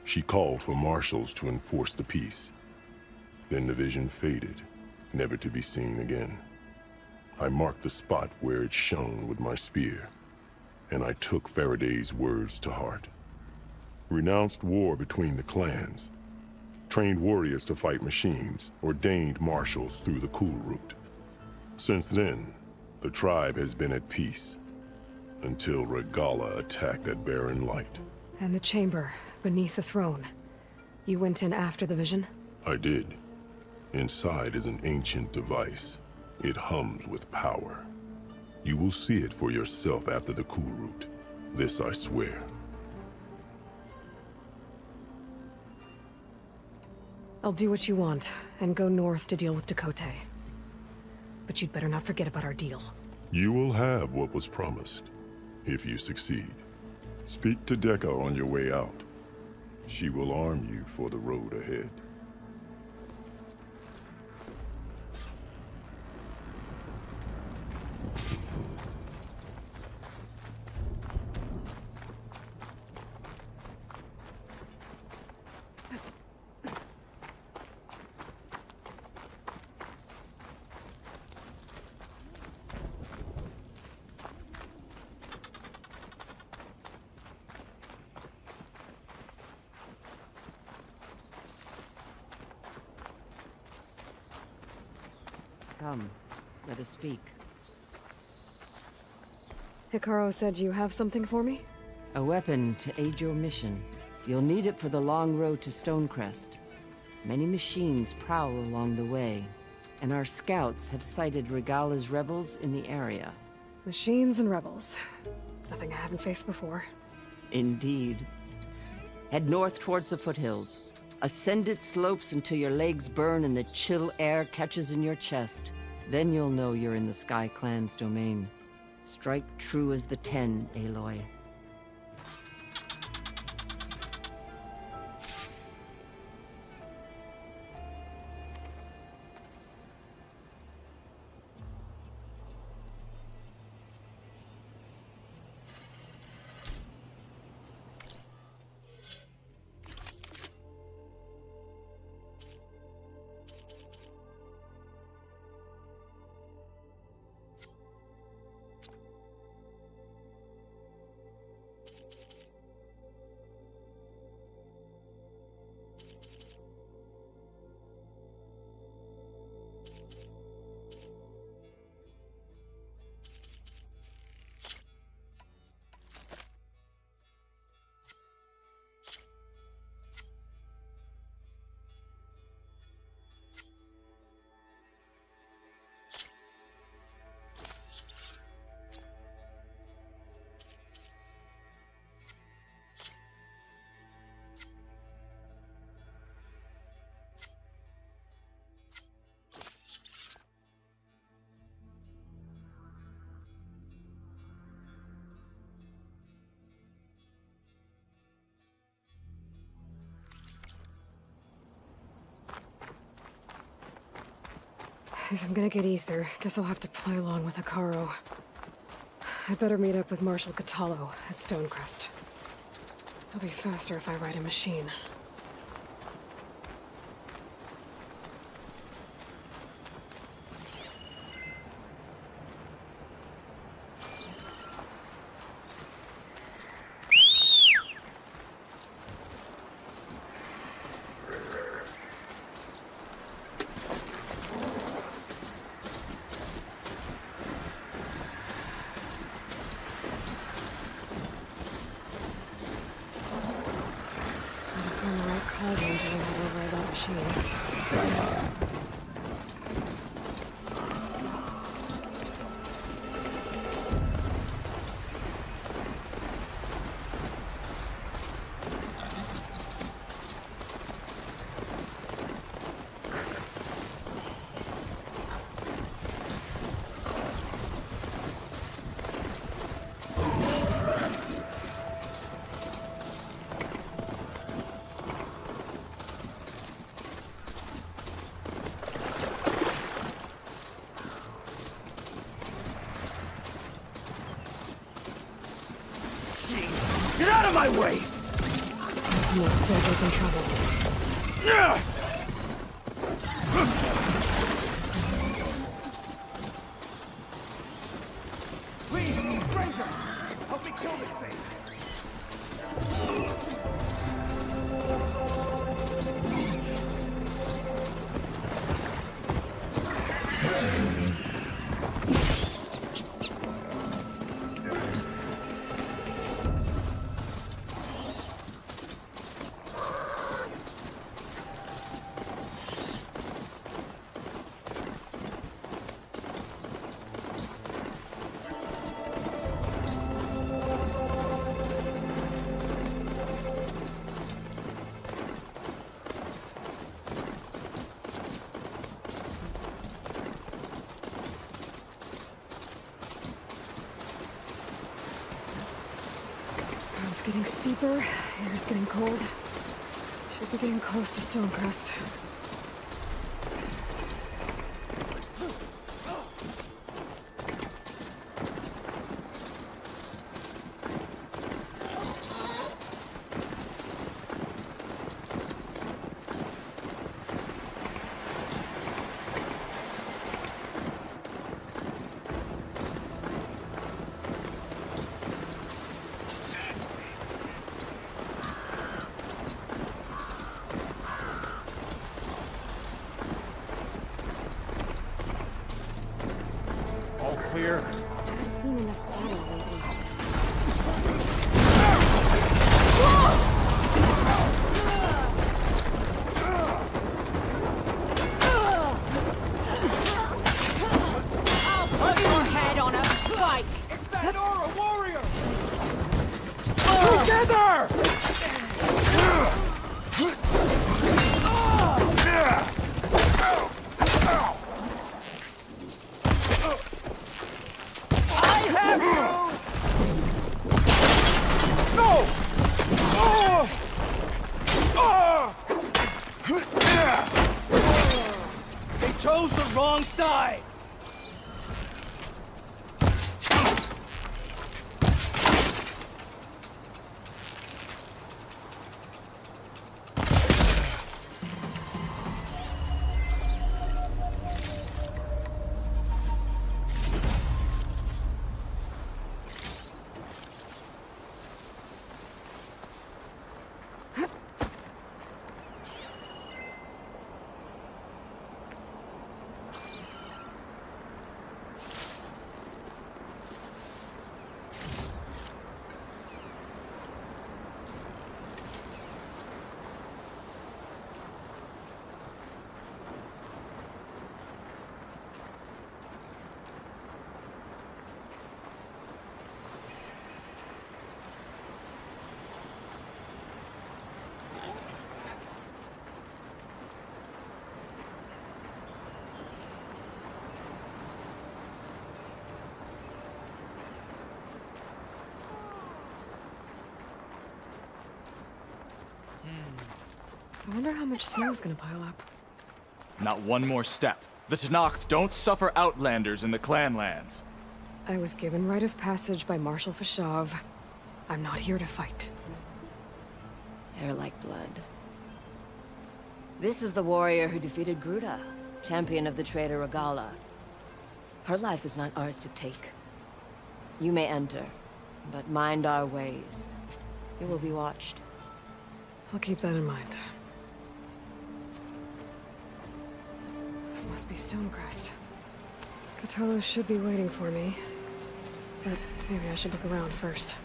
She called for marshals to enforce the peace. Then the vision faded, never to be seen again. I marked the spot where it shone with my spear, and I took Faraday's words to heart. Renounced war between the clans, trained warriors to fight machines, ordained marshals through the cool route. Since then, the tribe has been at peace, until Regala attacked at Barren Light. And the chamber, beneath the throne. You went in after the vision? I did. Inside is an ancient device. It hums with power. You will see it for yourself after the cool route. This I swear. I'll do what you want, and go north to deal with Dakota. But you'd better not forget about our deal. You will have what was promised, if you succeed. Speak to Dekka on your way out. She will arm you for the road ahead. Come, let us speak. Hikaru said you have something for me? A weapon to aid your mission. You'll need it for the long road to Stonecrest. Many machines prowl along the way, and our scouts have sighted Regala's rebels in the area. Machines and rebels. Nothing I haven't faced before. Indeed. Head north towards the foothills. Ascend its slopes until your legs burn and the chill air catches in your chest. Then you'll know you're in the Sky Clan's domain. Strike true as the 10, Aloy. If I'm gonna get ether, guess I'll have to play along with Hikaru. I'd better meet up with Marshal Catallo at Stonecrest. It'll be faster if I ride a machine. Get out of my way! Ultimate soldier's in trouble. Help me kill this thing! Ground's getting steeper, air's getting cold. Should be getting close to Stonecrest. All clear. Haven't seen enough battle lately. I'll put your head on a spike! It's that Nora warrior! Together! I have you! No! They chose the wrong side! I wonder how much snow's gonna pile up. Not one more step. The Tenakth don't suffer outlanders in the Clanlands. I was given rite of passage by Marshal Fashav. I'm not here to fight. Hair like blood. This is the warrior who defeated Gruta, champion of the traitor Regala. Her life is not ours to take. You may enter, but mind our ways. You will be watched. I'll keep that in mind. This must be Stonecrest. Cthulhu should be waiting for me. But maybe I should look around first.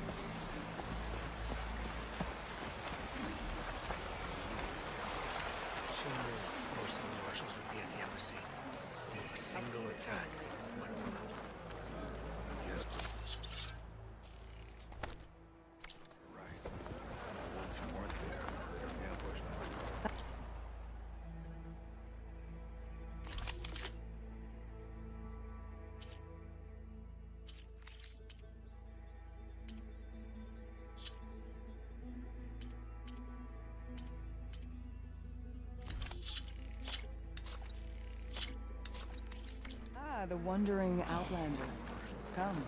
Most of the marshals would be at the embassy. A single attack. Yes. Right. Once more there. The wandering outlander. Come.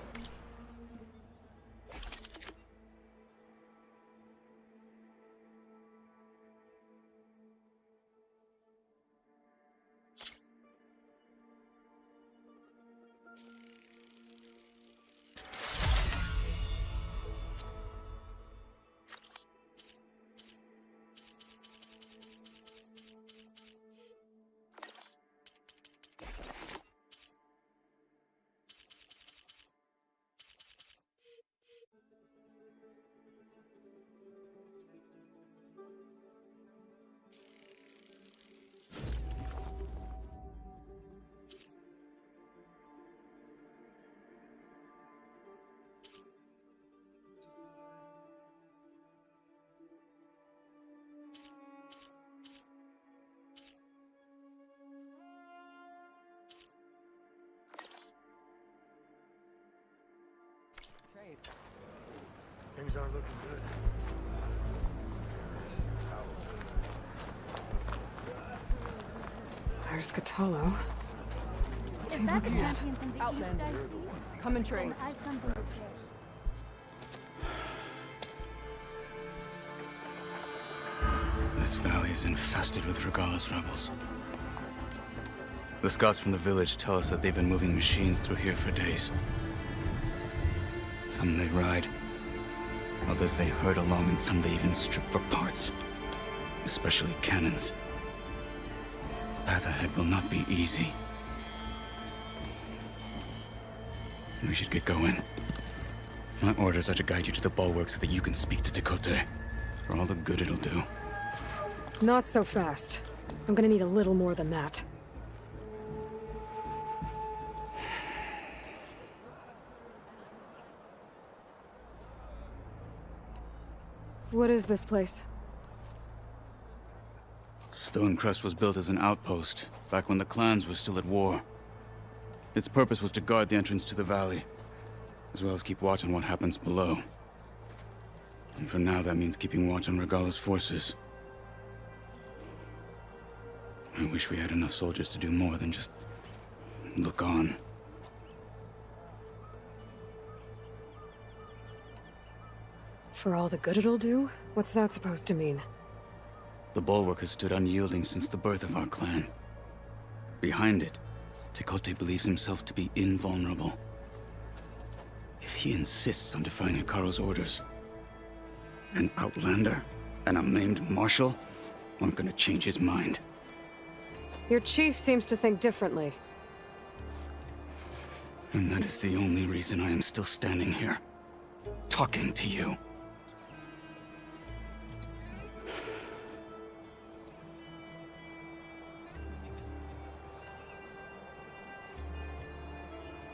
Things aren't looking good. There's Catallo. Is that the champion from the East I see? Come and trade. Then I've something to share. This valley is infested with Regala's rebels. The scouts from the village tell us that they've been moving machines through here for days. Some they ride, others they herd along, and some they even strip for parts. Especially cannons. The path ahead will not be easy. We should get going. My orders are to guide you to the bulwark so that you can speak to Tekote. For all the good it'll do. Not so fast. I'm gonna need a little more than that. What is this place? Stonecrest was built as an outpost, back when the clans were still at war. Its purpose was to guard the entrance to the valley, as well as keep watch on what happens below. And for now, that means keeping watch on Regala's forces. I wish we had enough soldiers to do more than just look on. For all the good it'll do? What's that supposed to mean? The bulwark has stood unyielding since the birth of our clan. Behind it, Tekote believes himself to be invulnerable. If he insists on defying Hikaru's orders, an outlander and a maimed marshal aren't gonna change his mind. Your chief seems to think differently. And that is the only reason I am still standing here, talking to you.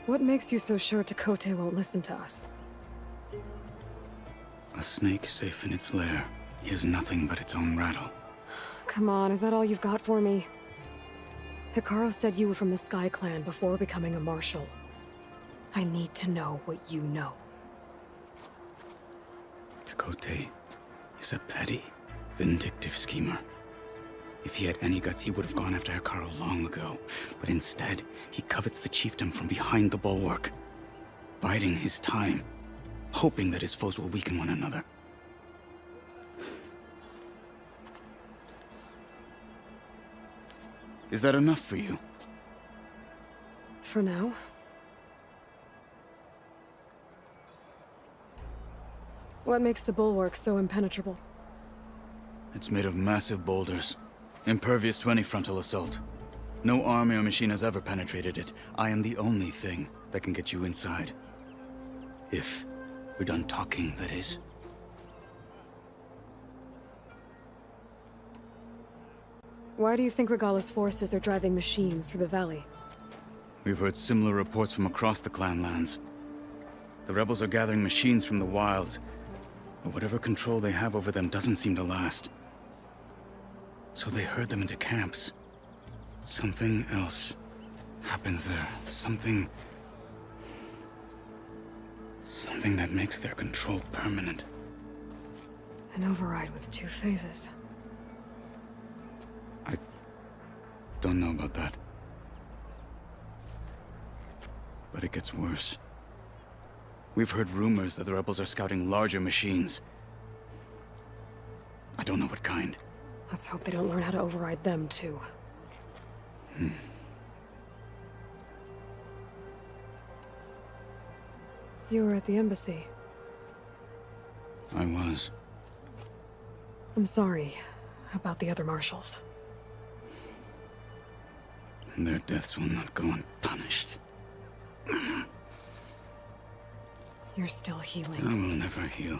What makes you so sure Tekote won't listen to us? A snake safe in its lair hears nothing but its own rattle. Come on, is that all you've got for me? Hikaru said you were from the Sky Clan before becoming a marshal. I need to know what you know. Tekote is a petty, vindictive schemer. If he had any guts, he would have gone after Hikaru long ago. But instead, he covets the chiefdom from behind the bulwark, biding his time, hoping that his foes will weaken one another. Is that enough for you? For now. What makes the bulwark so impenetrable? It's made of massive boulders, impervious to any frontal assault. No army or machine has ever penetrated it. I am the only thing that can get you inside. If we're done talking, that is. Why do you think Regala's forces are driving machines through the valley? We've heard similar reports from across the clan lands. The rebels are gathering machines from the wilds, but whatever control they have over them doesn't seem to last. So they herd them into camps. Something else happens there. Something that makes their control permanent. An override with 2 phases. I don't know about that. But it gets worse. We've heard rumors that the rebels are scouting larger machines. I don't know what kind. Let's hope they don't learn how to override them, too. You were at the embassy. I was. I'm sorry about the other marshals. Their deaths will not go unpunished. You're still healing. I will never heal.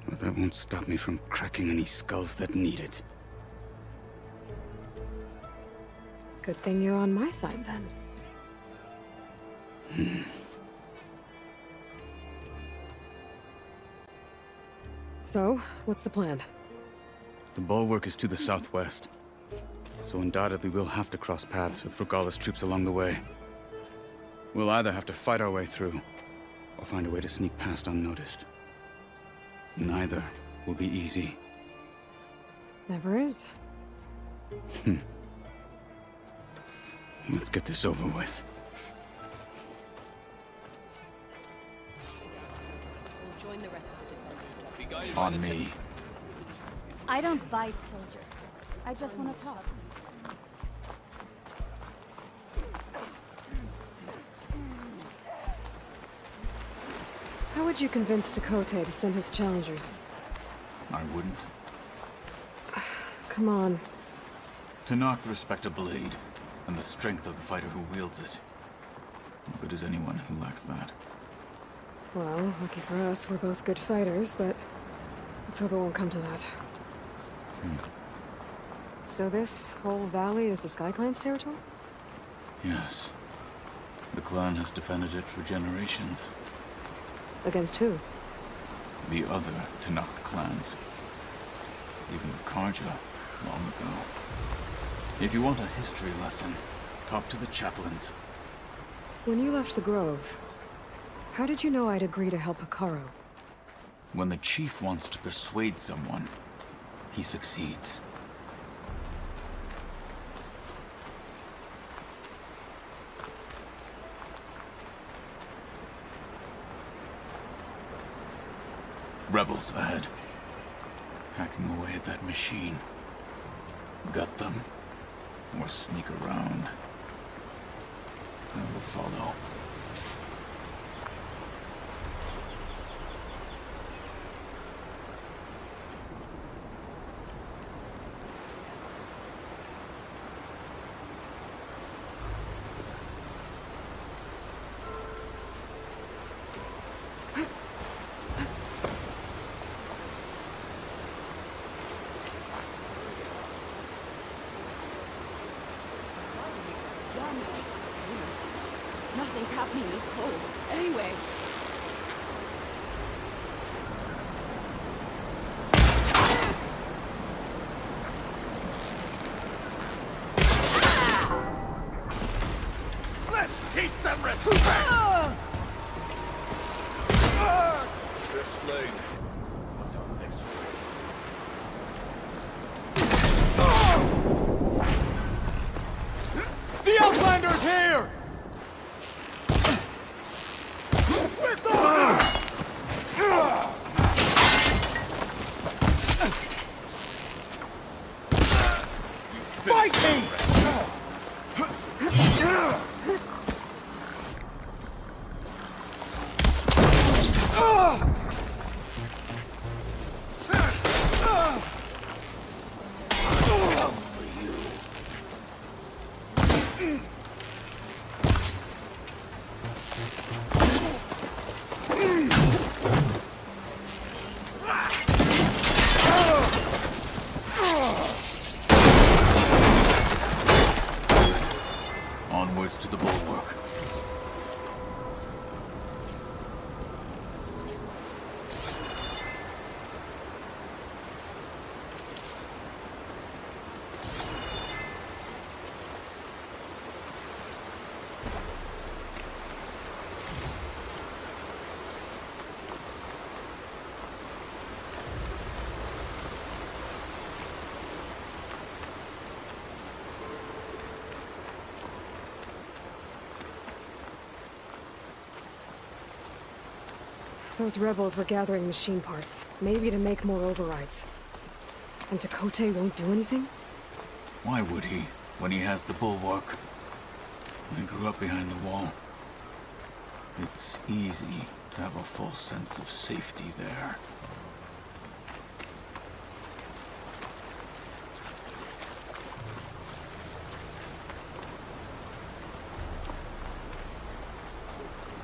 But that won't stop me from cracking any skulls that need it. Good thing you're on my side, then. So, what's the plan? The bulwark is to the southwest. So undoubtedly we'll have to cross paths with Regala's troops along the way. We'll either have to fight our way through, or find a way to sneak past unnoticed. Neither will be easy. Never is. Let's get this over with. We'll join the rest of the defense. On me. I don't bite, soldier. I just want to talk. How would you convince Tekote to send his challengers? I wouldn't. Come on. To knock the respect of blade, and the strength of the fighter who wields it. No good is anyone who lacks that. Well, lucky for us, we're both good fighters, but let's hope it won't come to that. So this whole valley is the Sky Clan's territory? Yes. The clan has defended it for generations. Against who? The other Tenakth clans. Even the Karja, long ago. If you want a history lesson, talk to the chaplains. When you left the Grove, how did you know I'd agree to help Hekarro? When the chief wants to persuade someone, he succeeds. Rebels ahead. Hacking away at that machine. Gut them, or sneak around. I will follow. Nothing's happening this cold. Anyway. Let's teach them respect! They're slain. What's our next fight? The Outlander's here! Fighting! Onwards to the bulwark. Those rebels were gathering machine parts, maybe to make more overrides. And Tekote won't do anything? Why would he, when he has the bulwark? I grew up behind the wall. It's easy to have a false sense of safety there.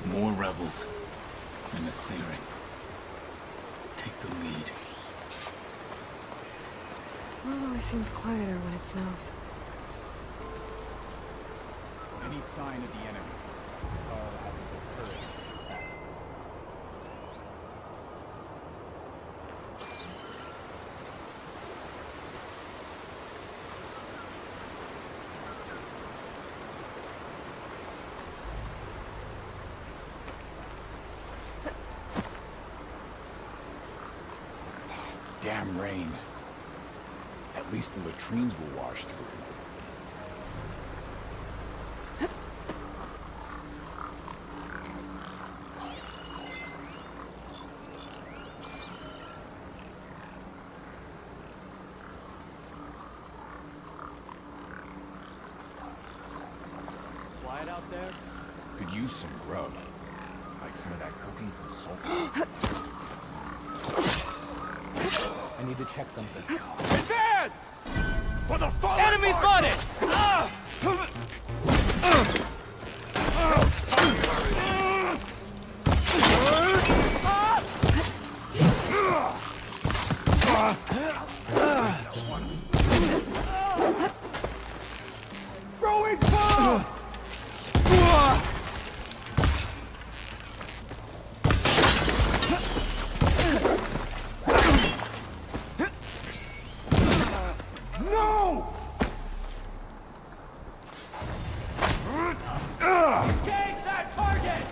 More rebels. In the clearing. Take the lead. Well, it seems quieter when it snows. Any sign of the enemy? Carl hasn't the courage. damn rain. At least the latrines will wash through. Quiet out there? Could use some grub. Like some of that cooking from Sultan. I need to check something. Advance! For the fallen Enemy spotted! Throwing bomb! No! Engage that target!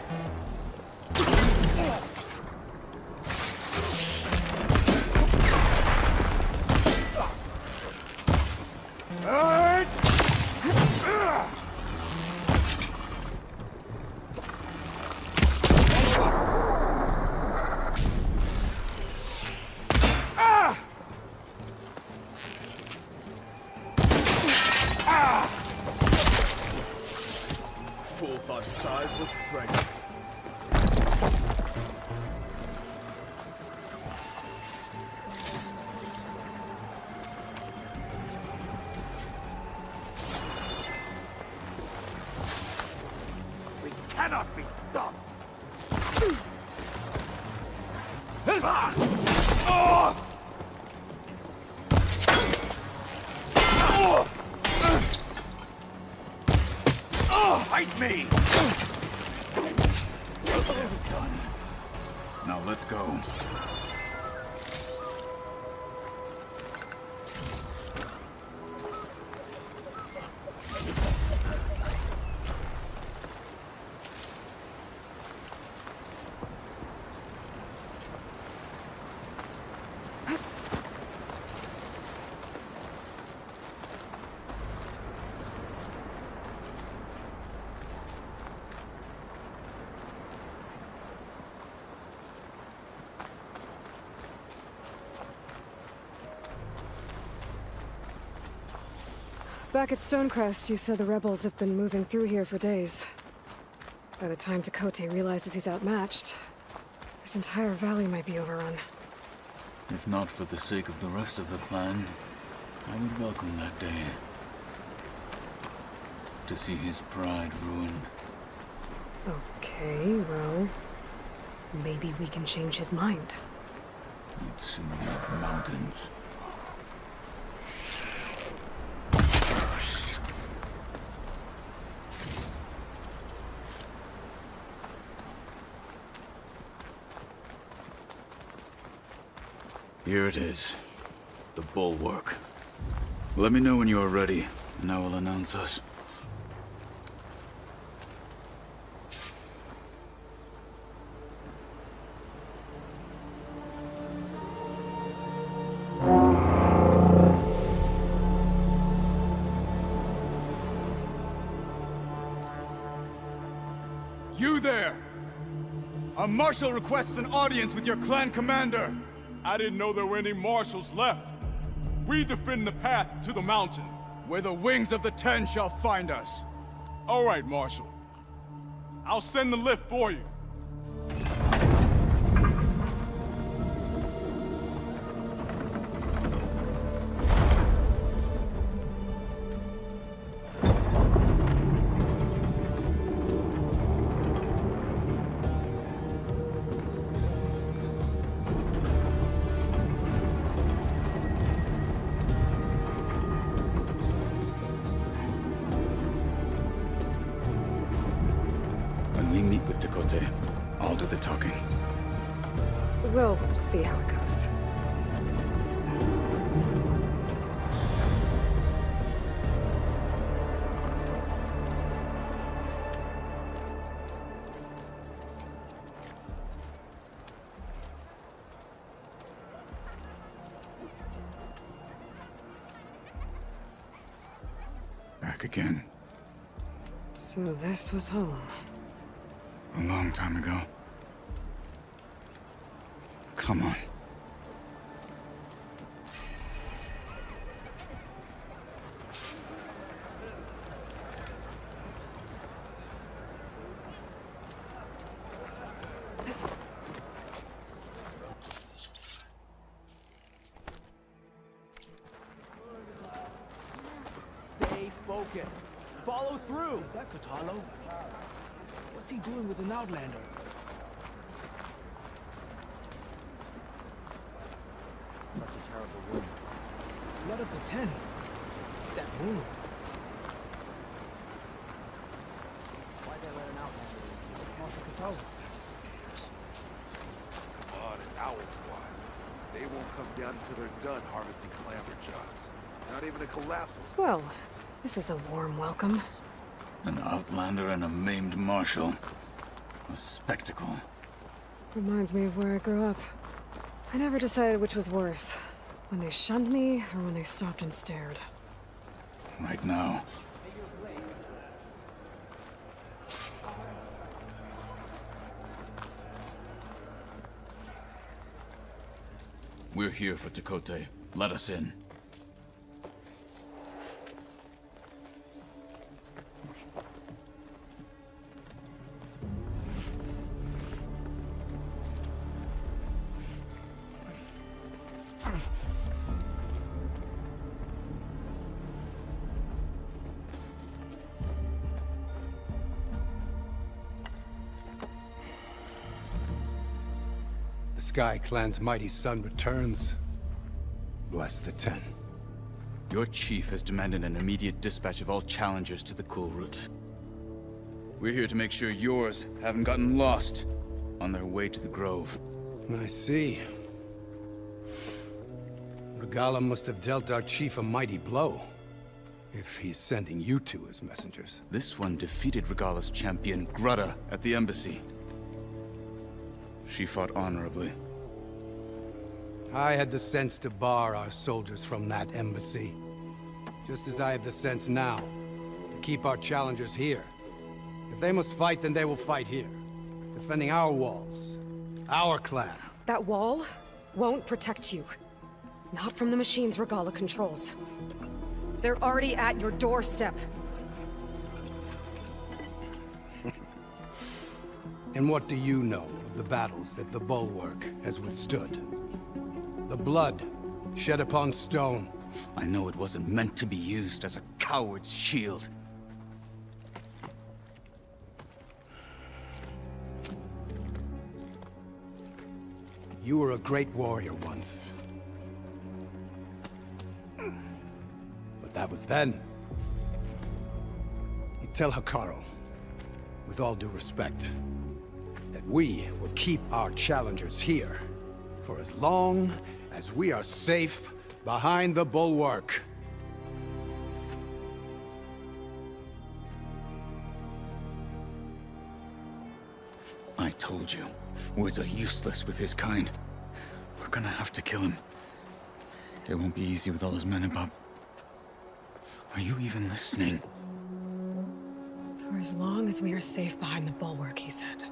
Fool thought size was strength. We cannot be stopped. Fight me! Done. Now let's go. Back at Stonecrest, you said the rebels have been moving through here for days. By the time Tekote realizes he's outmatched, this entire valley might be overrun. If not for the sake of the rest of the clan, I would welcome that day. To see his pride ruined. Okay, well, maybe we can change his mind. You'd soon have mountains. Here it is. The bulwark. Let me know when you are ready, and I will announce us. You there! A marshal requests an audience with your clan commander. I didn't know there were any marshals left. We defend the path to the mountain. Where the wings of the Ten shall find us. All right, Marshal. I'll send the lift for you. When we meet with Tekote, I'll do the talking. We'll see how it goes. work again. So this was home. A long time ago. Come on. Stay focused. Follow through. Is that Katalo? What's he doing with an Outlander? Such a terrible wound. Blood of the Ten. That wound. Why'd they let an Outlander in? Marshal Katalo. Come on, it's our squad. They won't come down until they're done harvesting clamber jars. Not even a collapse will Well, this is a warm welcome. An Outlander and a maimed Marshal. A spectacle. Reminds me of where I grew up. I never decided which was worse. When they shunned me, or when they stopped and stared. Right now. We're here for Tekote. Let us in. The Sky Clan's mighty son returns. Bless the Ten. Your chief has demanded an immediate dispatch of all challengers to the Cool Route. We're here to make sure yours haven't gotten lost on their way to the Grove. I see. Regala must have dealt our chief a mighty blow, if he's sending you two as messengers. This one defeated Regala's champion, Grutta, at the embassy. She fought honorably. I had the sense to bar our soldiers from that embassy. Just as I have the sense now to keep our challengers here. If they must fight, then they will fight here. Defending our walls. Our clan. That wall won't protect you. Not from the machines Regala controls. They're already at your doorstep. And what do you know of the battles that the Bulwark has withstood? The blood shed upon stone. I know it wasn't meant to be used as a coward's shield. You were a great warrior once. But that was then. You tell Hikaru, with all due respect, that we will keep our challengers here for as long as we are safe behind the Bulwark. I told you, words are useless with his kind. We're gonna have to kill him. It won't be easy with all his men about. Are you even listening? For as long as we are safe behind the Bulwark, he said.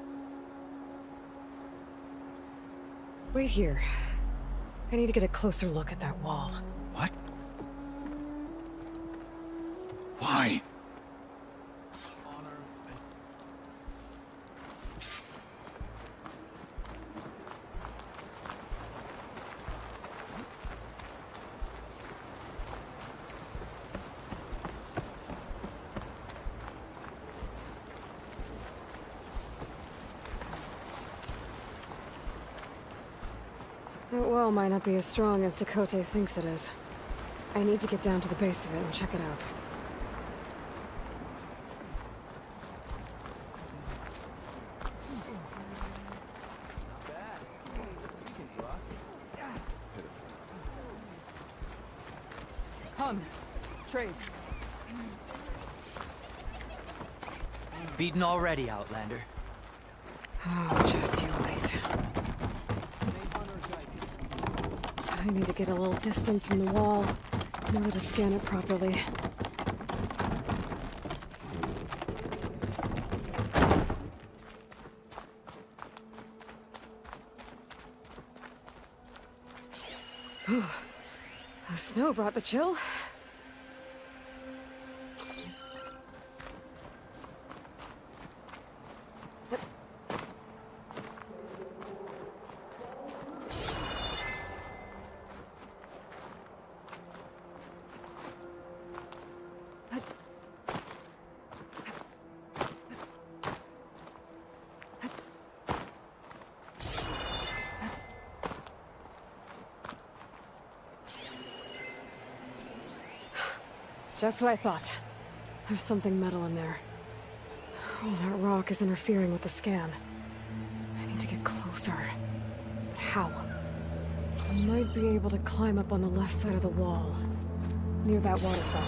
Wait here. I need to get a closer look at that wall. What? Why? That wall might not be as strong as Tekote thinks it is. I need to get down to the base of it and check it out. Hun, trade. Beaten already, Outlander. Oh, just you wait. I need to get a little distance from the wall in order to scan it properly. The snow brought the chill. Just what I thought. There's something metal in there. Oh, that rock is interfering with the scan. I need to get closer. But how? I might be able to climb up on the left side of the wall, near that waterfall.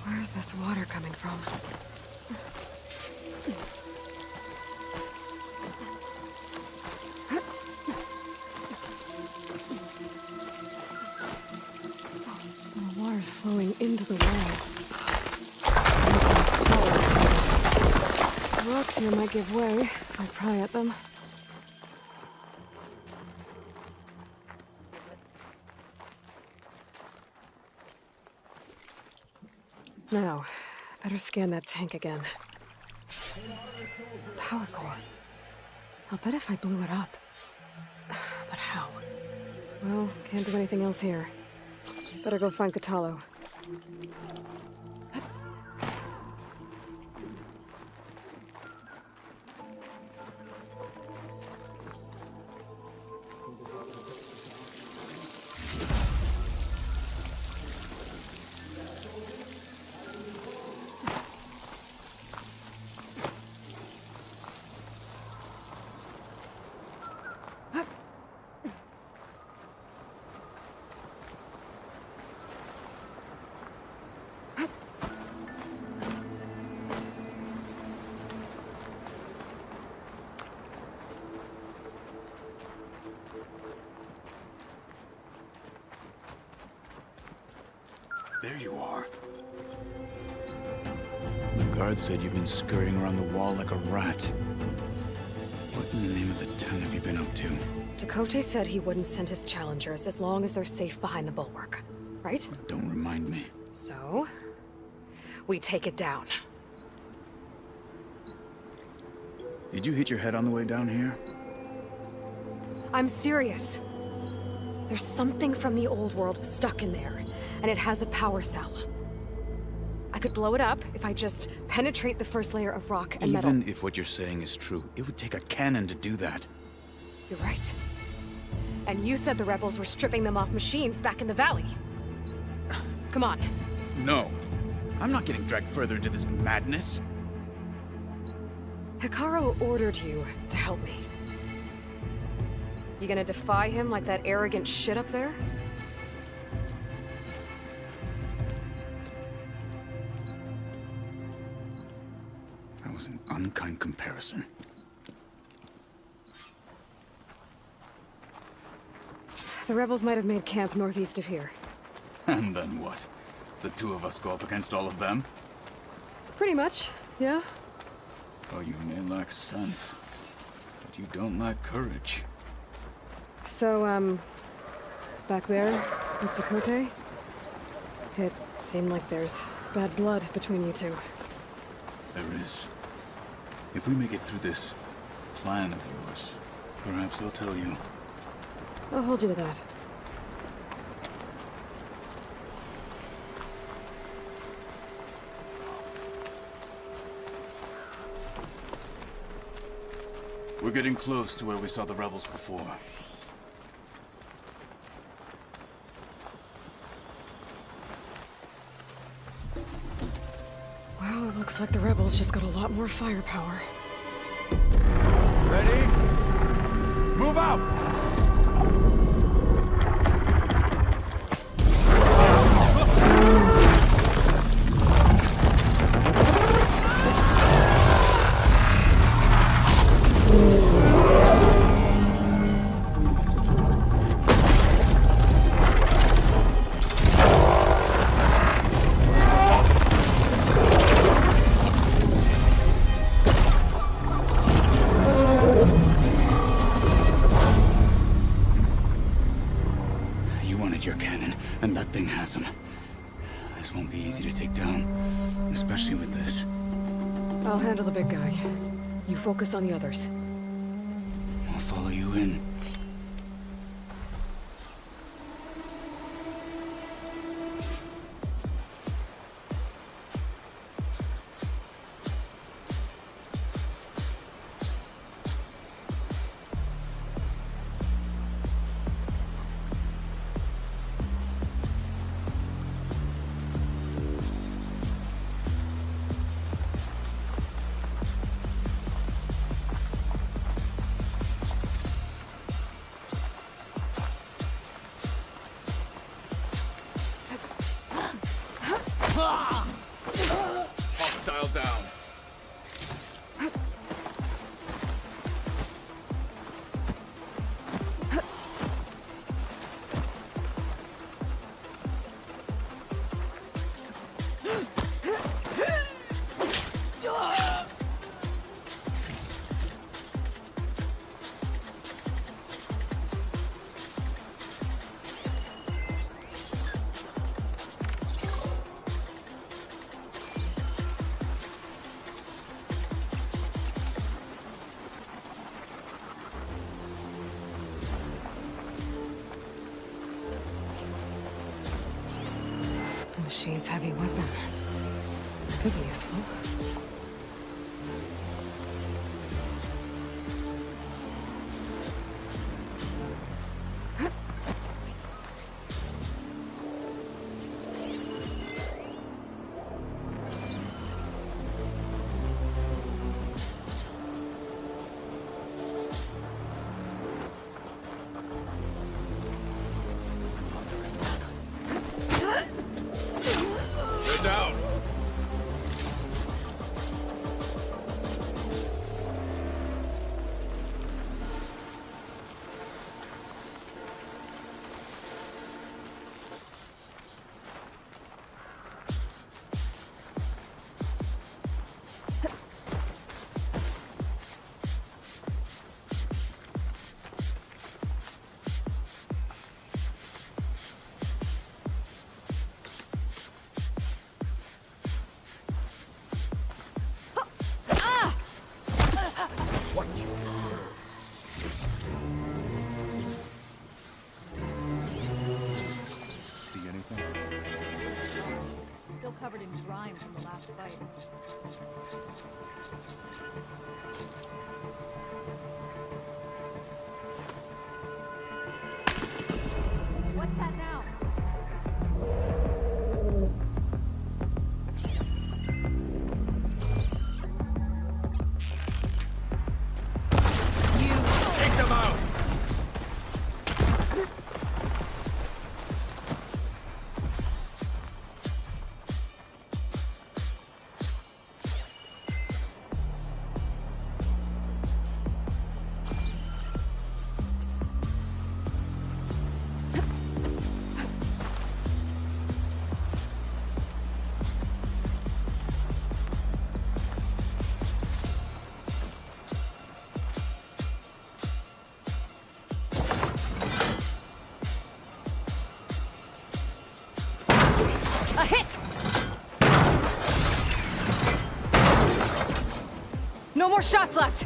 Where's this water coming from? The water's flowing into the wall. The rocks here might give way if I pry at them. Now, better scan that tank again. Power core. I'll bet if I blew it up. But how? Well, can't do anything else here. Better go find Katalo. There you are. The guard said you've been scurrying around the wall like a rat. What in the name of the ten have you been up to? Chakotay said he wouldn't send his challengers as long as they're safe behind the bulwark, right? Don't remind me. So, we take it down. Did you hit your head on the way down here? I'm serious. There's something from the old world stuck in there, and it has a power cell. I could blow it up if I just penetrate the first layer of rock and metal. Even if what you're saying is true, it would take a cannon to do that. You're right. And you said the rebels were stripping them off machines back in the valley. Come on. No. I'm not getting dragged further into this madness. Hikaru ordered you to help me. You gonna defy him like that arrogant shit up there? That was an unkind comparison. The rebels might have made camp northeast of here. And then what? The two of us go up against all of them? Pretty much, yeah. Oh, you may lack sense, but you don't lack courage. So, back there, with Chakotay, it seemed like there's bad blood between you two. There is. If we make it through this plan of yours, perhaps they'll tell you. I'll hold you to that. We're getting close to where we saw the rebels before. Well, it looks like the rebels just got a lot more firepower. Ready? Move out! thing has him. This won't be easy to take down, especially with this. I'll handle the big guy. You focus on the others. I'll follow you in. Hostile down. The machine's heavy weapon. Could be useful. They're down. See anything? Still covered in grime from the last fight. What's that now? Take them out. A hit! No more shots left!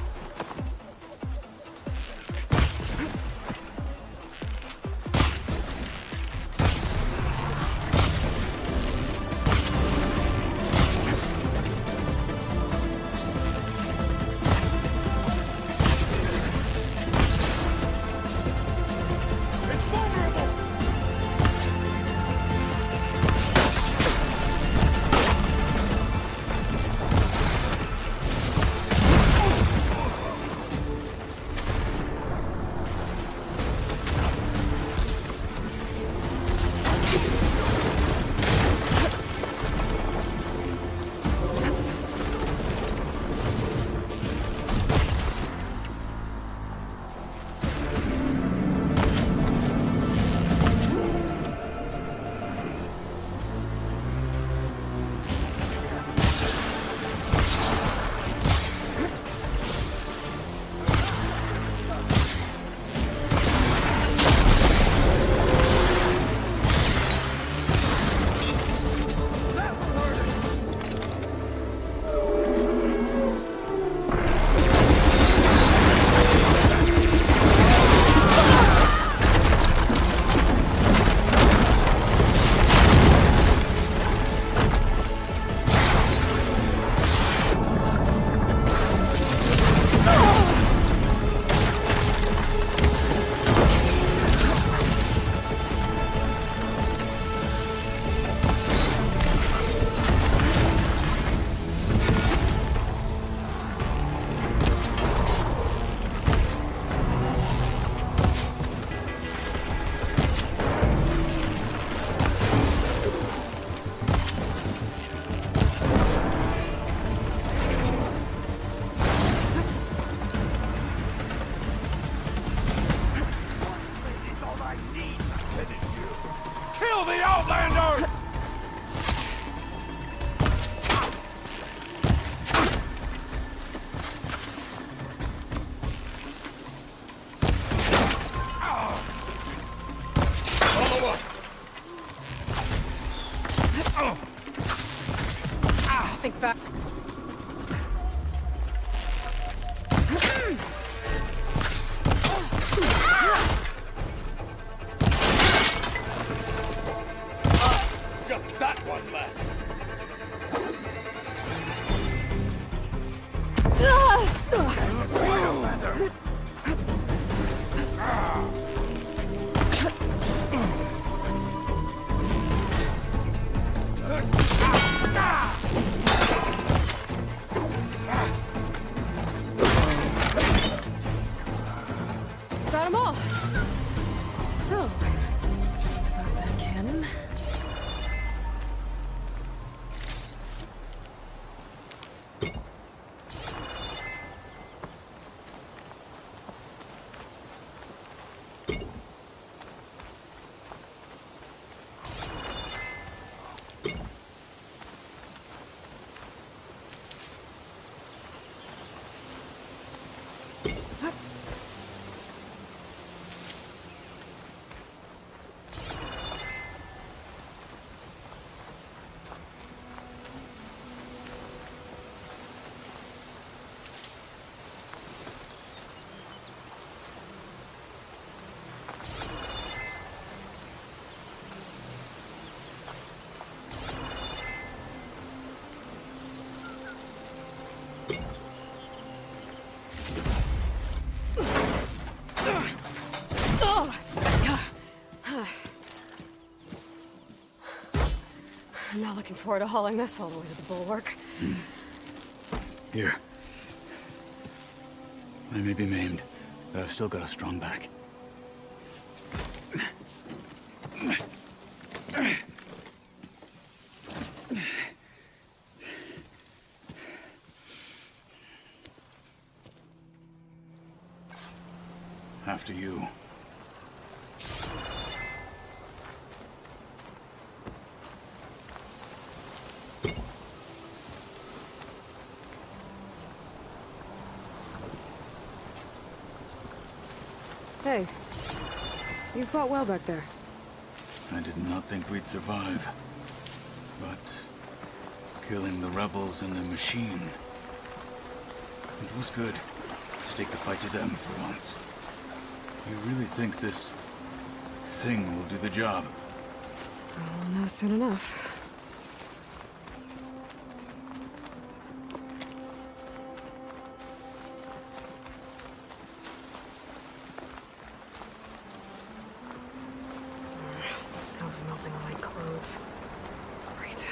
them all. So, about that cannon. I'm not looking forward to hauling this all the way to the bulwark. Here. I may be maimed, but I've still got a strong back. After you. Hey, you fought well back there. I did not think we'd survive. But killing the rebels and the machine, it was good to take the fight to them for once. You really think this thing will do the job? I'll know soon enough. Snow's melting on my clothes. Great.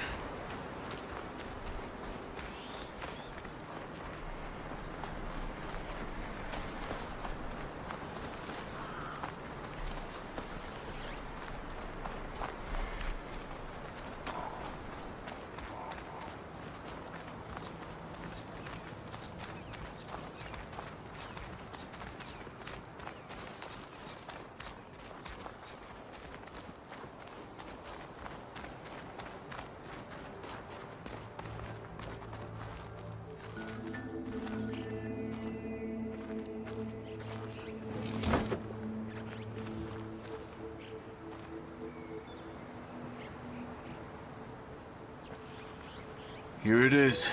Here it is.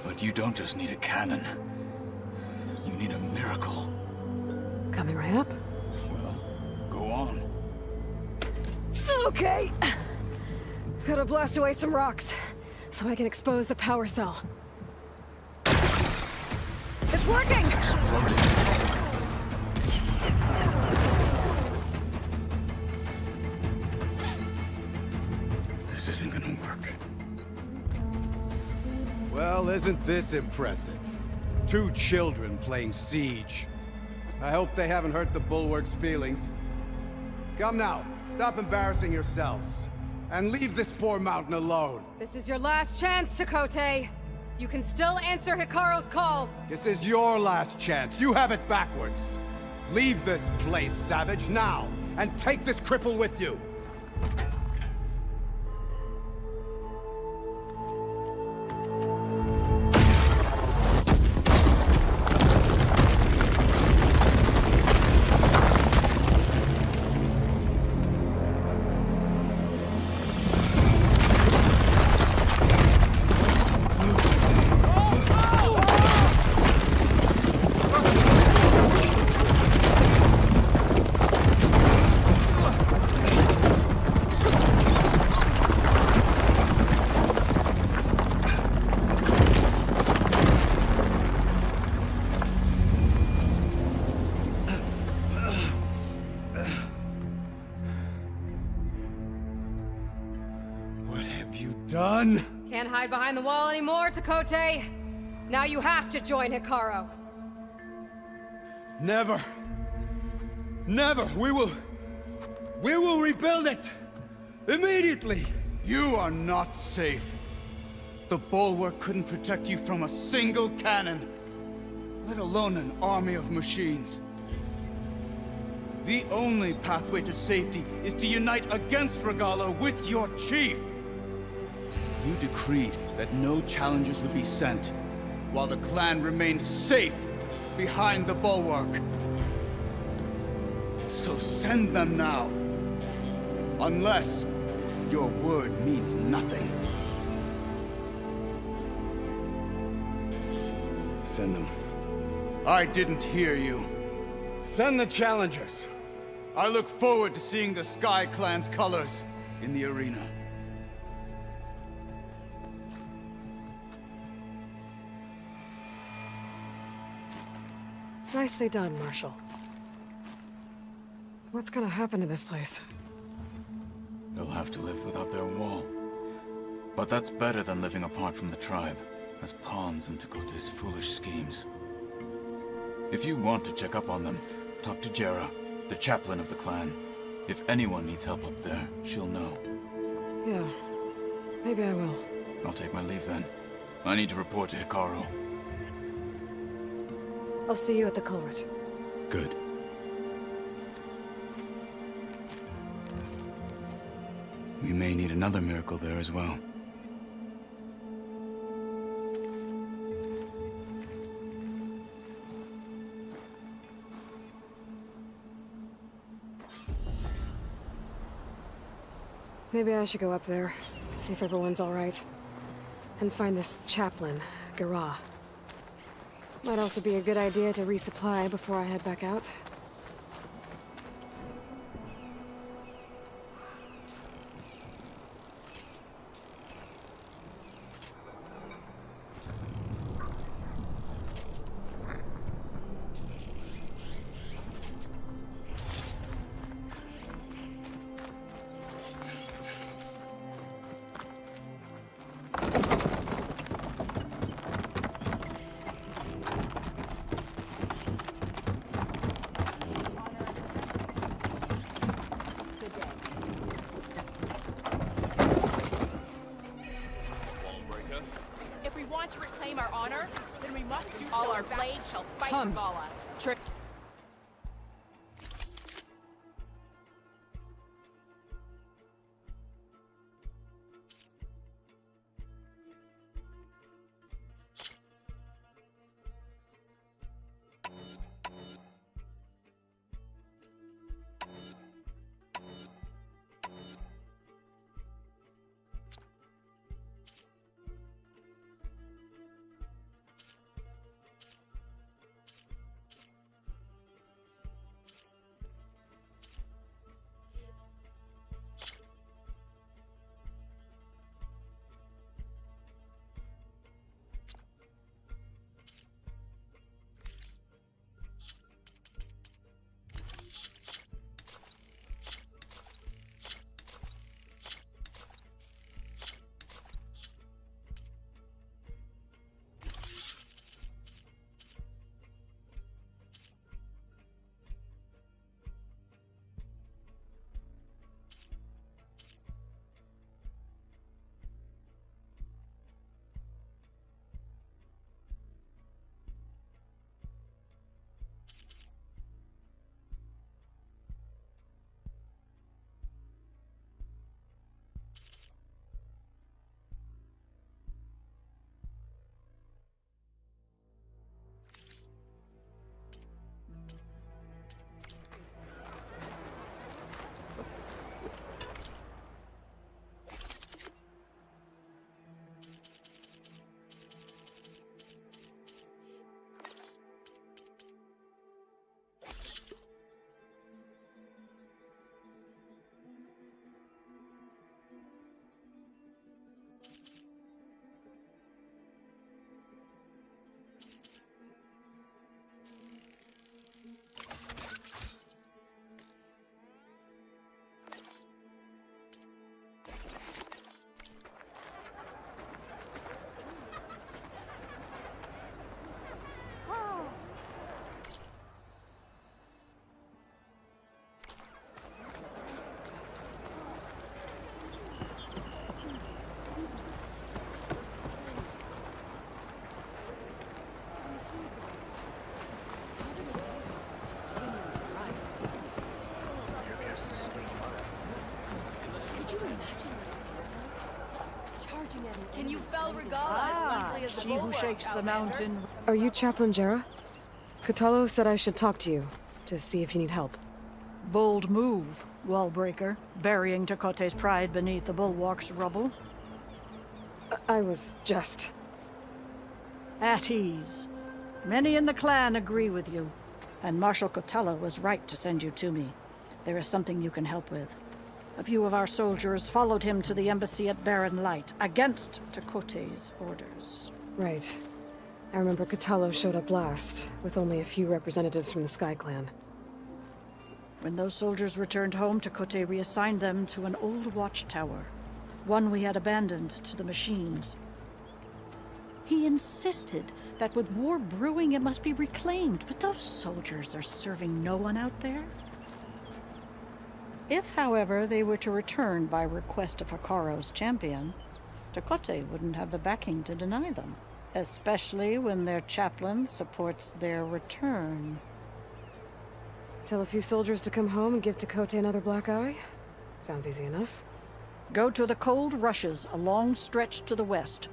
But you don't just need a cannon. You need a miracle. Coming right up. Well, go on. Okay. Gotta blast away some rocks, so I can expose the power cell. It's working! It's exploding. This isn't gonna work. Well, isn't this impressive? 2 children playing siege. I hope they haven't hurt the Bulwark's feelings. Come now, stop embarrassing yourselves. And leave this poor mountain alone. This is your last chance, Chakotay. You can still answer Hikaru's call. This is your last chance. You have it backwards. Leave this place, Savage, now. And take this cripple with you. Done? Can't hide behind the wall anymore, Chakotay. Now you have to join Hikaru. Never. Never! We will rebuild it! Immediately! You are not safe. The bulwark couldn't protect you from a single cannon, let alone an army of machines. The only pathway to safety is to unite against Regala with your chief. You decreed that no challengers would be sent, while the clan remained safe behind the bulwark. So send them now. Unless your word means nothing. Send them. I didn't hear you. Send the challengers. I look forward to seeing the Sky Clan's colors in the arena. Nicely done, Marshal. What's gonna happen to this place? They'll have to live without their wall. But that's better than living apart from the tribe, as pawns in Tekote's foolish schemes. If you want to check up on them, talk to Jera, the chaplain of the clan. If anyone needs help up there, she'll know. Yeah, maybe I will. I'll take my leave then. I need to report to Hikaru. I'll see you at the culvert. Good. We may need another miracle there as well. Maybe I should go up there, see if everyone's all right. And find this chaplain, Gara. Might also be a good idea to resupply before I head back out. If we want to reclaim our honor, then we must do all our blades shall fight Regala. Trick. she who shakes the mountain. Are you Chaplain Jera? Katalo said I should talk to you, to see if you need help. Bold move, Wallbreaker, burying Tekote's pride beneath the bulwark's rubble. I was just... At ease. Many in the clan agree with you, and Marshal Katalo was right to send you to me. There is something you can help with. A few of our soldiers followed him to the embassy at Barren Light, against Tekote's orders. Right. I remember Katalo showed up last, with only a few representatives from the Sky Clan. When those soldiers returned home, Tekote reassigned them to an old watchtower, one we had abandoned to the machines. He insisted that with war brewing it must be reclaimed, but those soldiers are serving no one out there. If, however, they were to return by request of Hikaro's champion, Tekote wouldn't have the backing to deny them, especially when their chaplain supports their return. Tell a few soldiers to come home and give Tekote another black eye? Sounds easy enough. Go to the cold rushes, a long stretch to the west.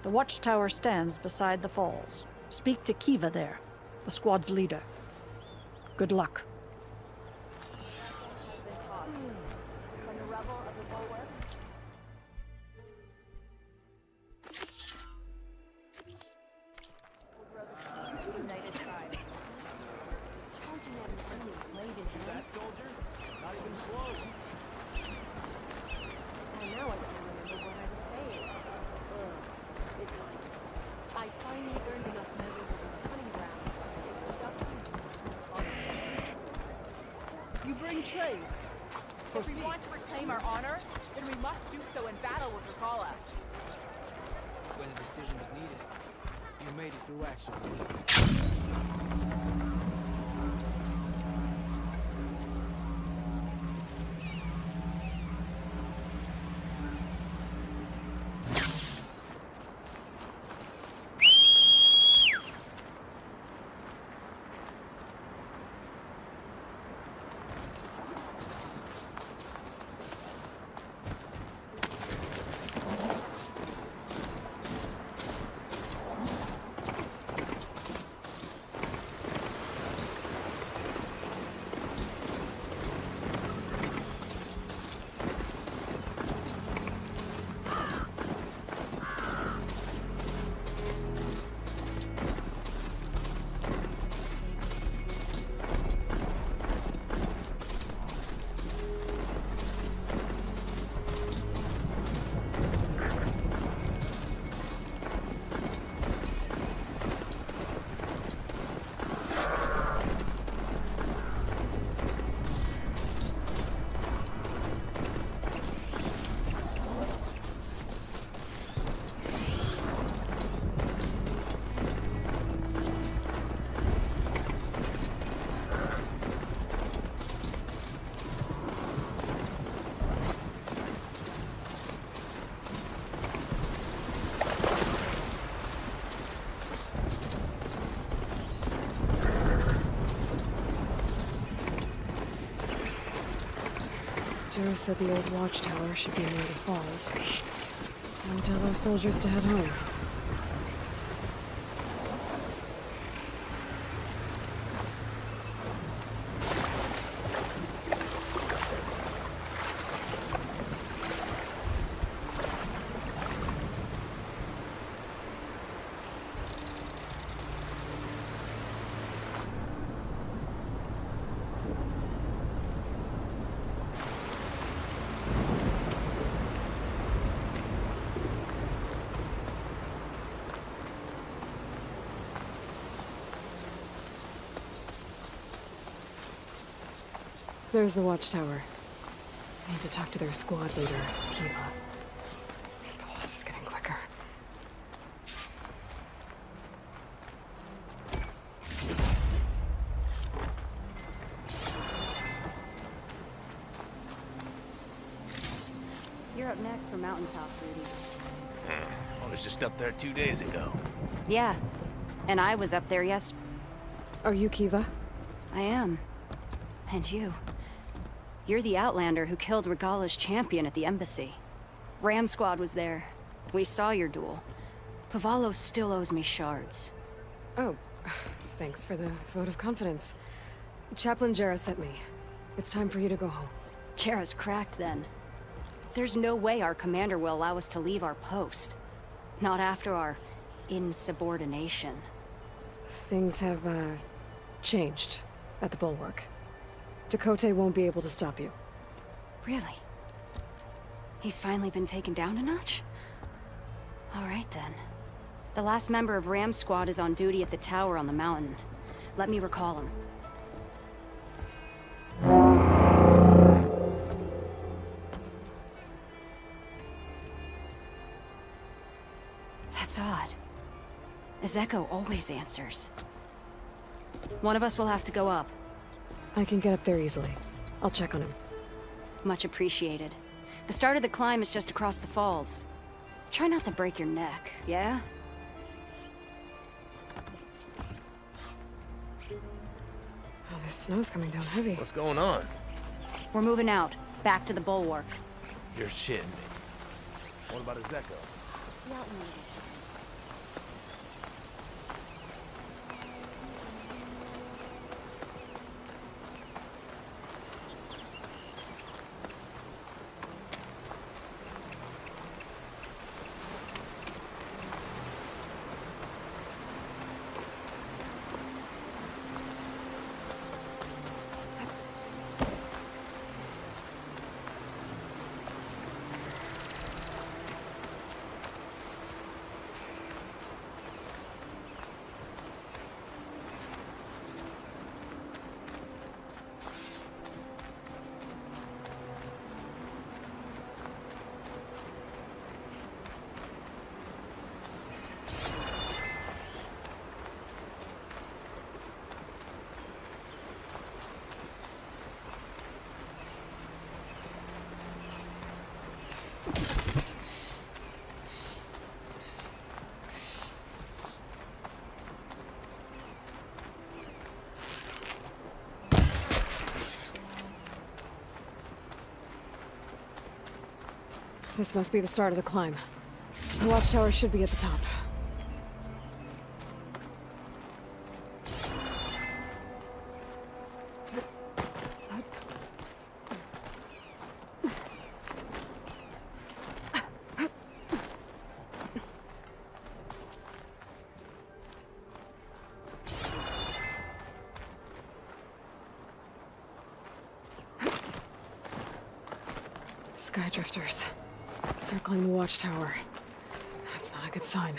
The watchtower stands beside the falls. Speak to Kiva there, the squad's leader. Good luck. If we want to reclaim our honor, then we must do so in battle with Regala. When a decision was needed, you made it through action. Jera said the old watchtower should be near the falls. I'll tell those soldiers to head home. There's the watchtower. I need to talk to their squad leader, Kiva. The pulse is getting quicker. You're up next for mountaintop, Rudy. I was just up there 2 days ago. Yeah, and I was up there yesterday. Are you Kiva? I am. And you. You're the Outlander who killed Regala's champion at the embassy. Ram Squad was there. We saw your duel. Pavalos still owes me shards. Oh, thanks for the vote of confidence. Chaplain Jarrah sent me. It's time for you to go home. Jarrah's cracked then. There's no way our commander will allow us to leave our post. Not after our insubordination. Things have, changed at the Bulwark. Tekote won't be able to stop you. Really? He's finally been taken down a notch? All right then. The last member of Ram's squad is on duty at the tower on the mountain. Let me recall him. That's odd. Ezeko always answers. One of us will have to go up. I can get up there easily. I'll check on him. Much appreciated. The start of the climb is just across the falls. Try not to break your neck, yeah? Oh, this snow's coming down heavy. What's going on? We're moving out, back to the Bulwark. You're shitting me. What about Ezeko? He outmoded. This must be the start of the climb. The watchtower should be at the top. Skydrifters. Circling the watchtower. That's not a good sign.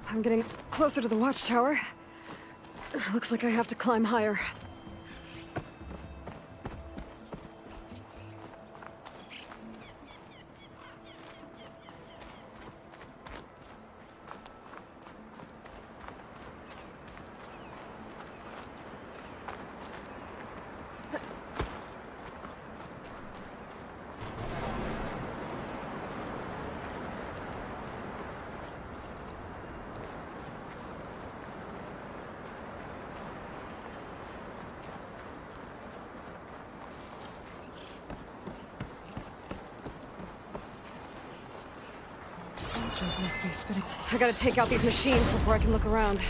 I'm getting closer to the watchtower. Looks like I have to climb higher. Must be spinning. I gotta take out these machines before I can look around.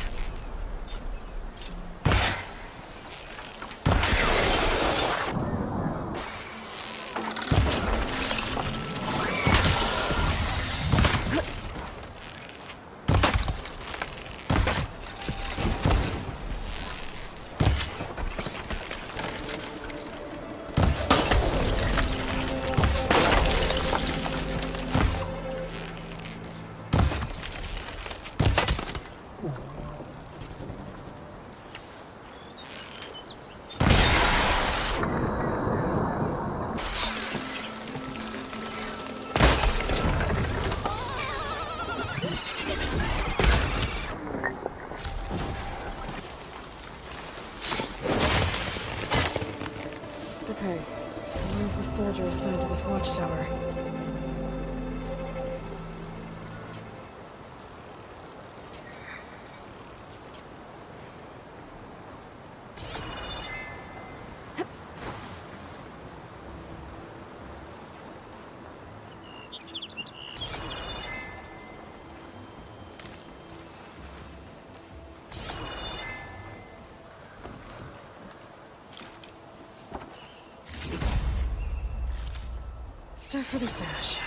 Okay, so where's the soldier assigned to this watchtower? Stuff for the stash.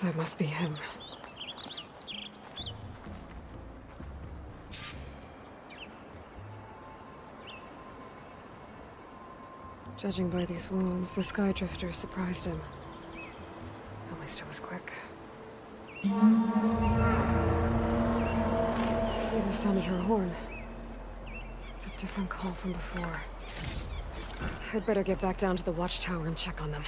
That must be him. Judging by these wounds, the Sky Drifter surprised him. At least it was quick. Eva sounded her horn. It's a different call from before. I'd better get back down to the watchtower and check on them.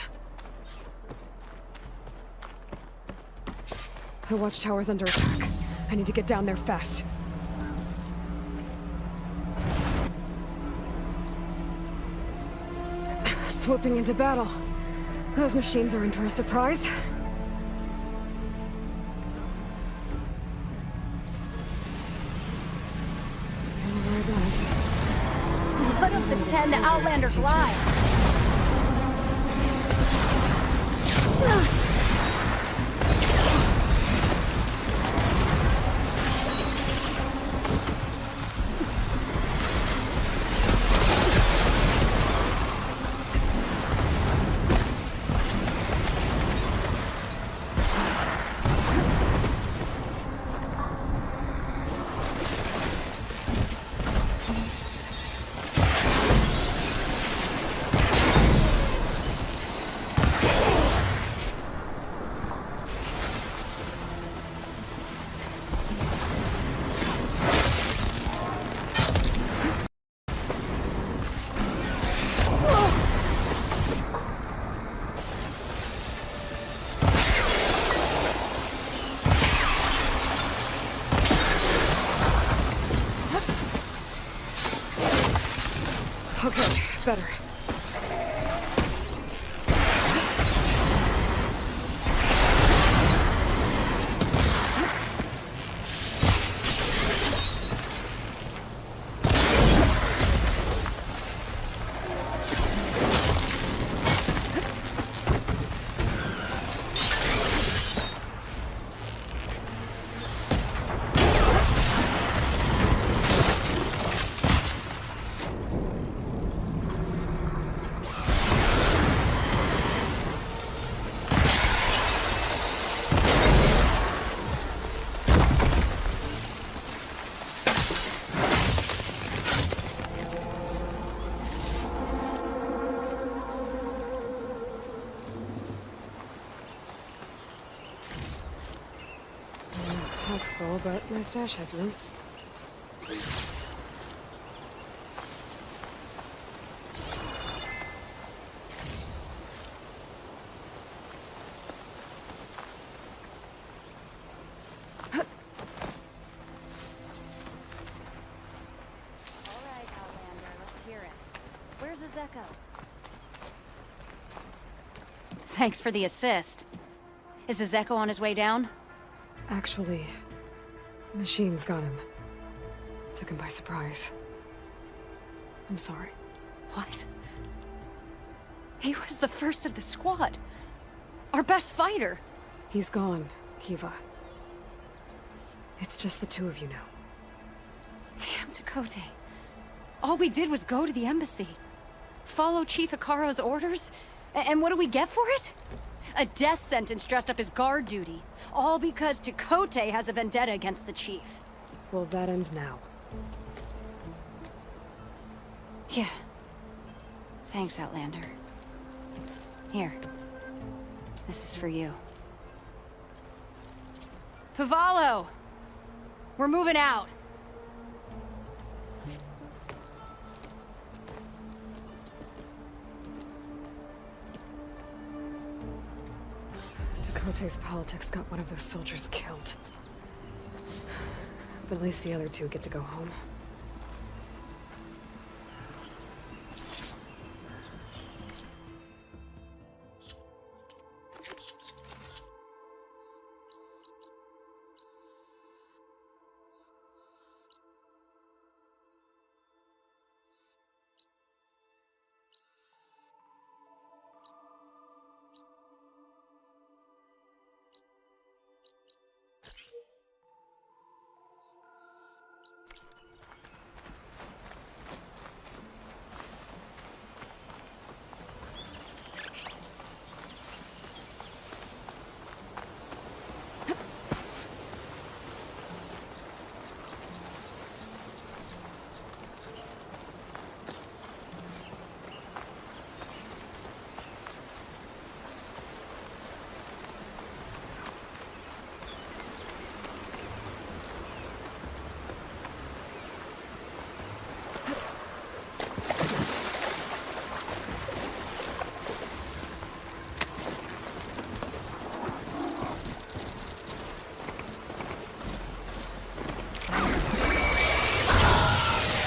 The watchtower's under attack. I need to get down there fast. Swooping into battle. Those machines are in for a surprise. What of the 10 the Outlander glide? Okay, better. That's full, but my stash has room. Thanks for the assist. Is the Zeko on his way down? Actually, machines got him. Took him by surprise. I'm sorry. What? He was the first of the squad. Our best fighter. He's gone, Kiva. It's just the two of you now. Damn Tekote. All we did was go to the embassy. Follow Chief Hikaro's orders? And what do we get for it? A death sentence dressed up as guard duty. All because Tekote has a vendetta against the chief. Well, that ends now. Yeah. Thanks, Outlander. Here. This is for you. Pavalo! We're moving out. Tekote's politics got one of those soldiers killed. But at least the other two get to go home.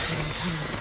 Hidden tunnels.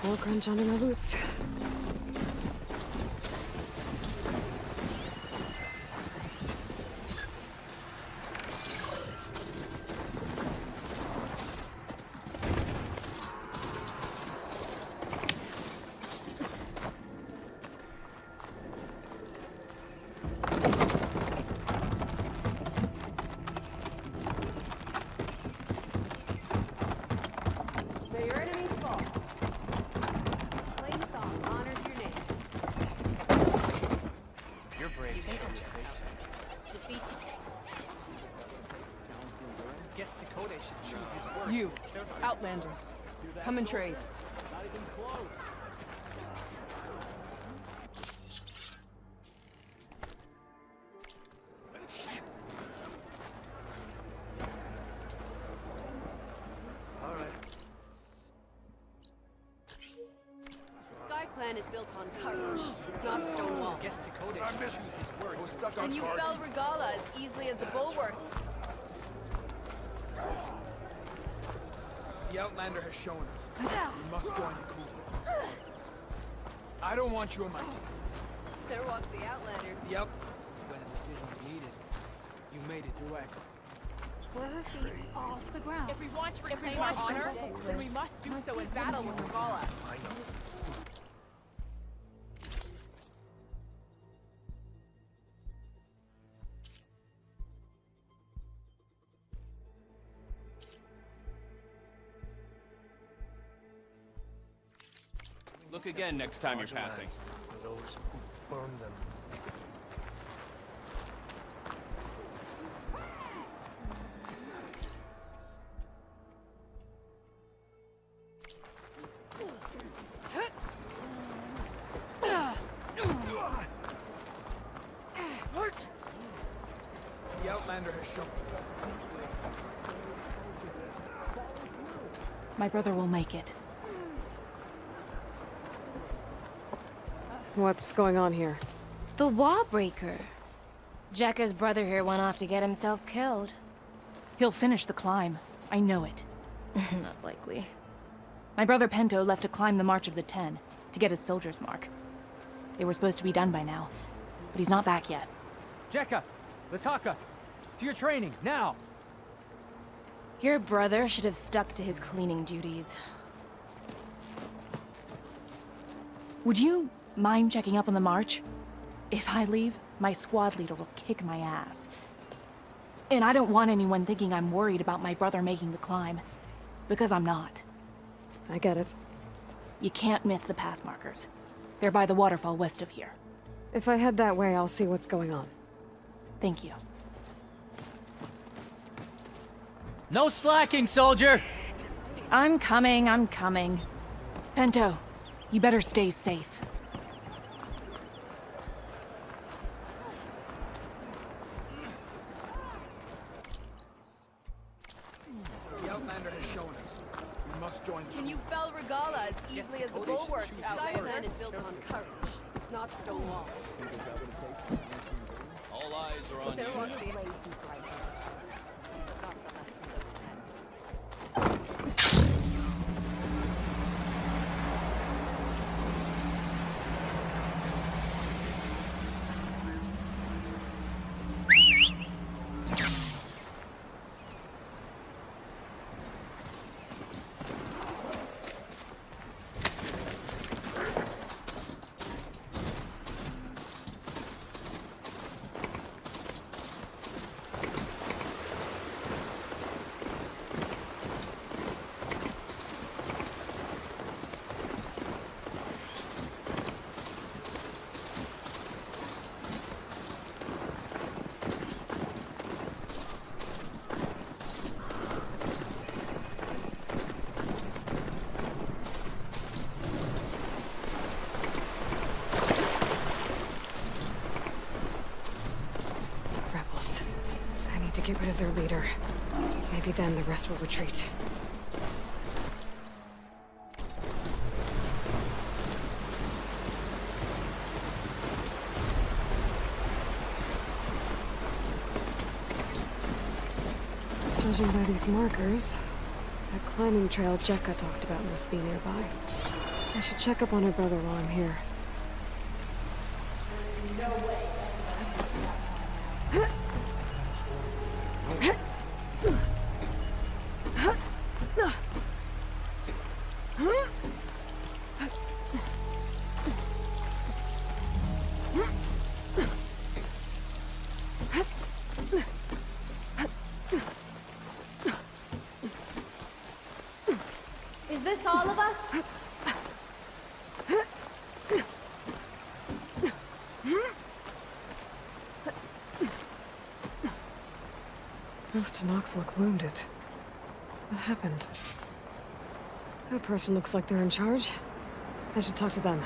Slow crunch under my boots. May your enemies fall. Plain song honors your name. You're brave. Defeat. Guess Dakota should choose his words. You, Outlander. Come and trade. Not even close. All right. The Sky Clan is built on courage, not stone walls. Guess Dakota I should missed choose it. his words. I was stuck on And you target. fell Regala as easily as the Bulwark. The Outlander has shown us. We must join the coup. I don't want you on my team. There walks the Outlander. Yep. When a decision is needed, you made it through action. Put her feet off the ground. If we want to reclaim our honor, then we must do so in battle with Regala. Look again next time you're passing. For those who burned them. The Outlander has shown. My brother will make it. What's going on here? The Wallbreaker. Jekka's brother here went off to get himself killed. He'll finish the climb. I know it. Not likely. My brother Pento left to climb the March of the Ten, to get his soldier's mark. They were supposed to be done by now, but he's not back yet. Jekka! Lataka! To your training, now! Your brother should have stuck to his cleaning duties. Would you mind checking up on the march? If I leave, my squad leader will kick my ass. And I don't want anyone thinking I'm worried about my brother making the climb. Because I'm not. I get it. You can't miss the path markers. They're by the waterfall west of here. If I head that way, I'll see what's going on. Thank you. No slacking, soldier! I'm coming, I'm coming. Pento, you better stay safe. The Outlander has shown us. We must join. Can you fell Regala as easily as the Bulwark? The Sky Clan is built on courage, not stone walls. All eyes are on There you. walks the Forgot the lessons of the Ten. Get rid of their leader. Maybe then the rest will retreat. Judging by these markers, that climbing trail Jekka talked about must be nearby. I should check up on her brother while I'm here. Is this all of us? Those Tenaks look wounded. What happened? That person looks like they're in charge. I should talk to them.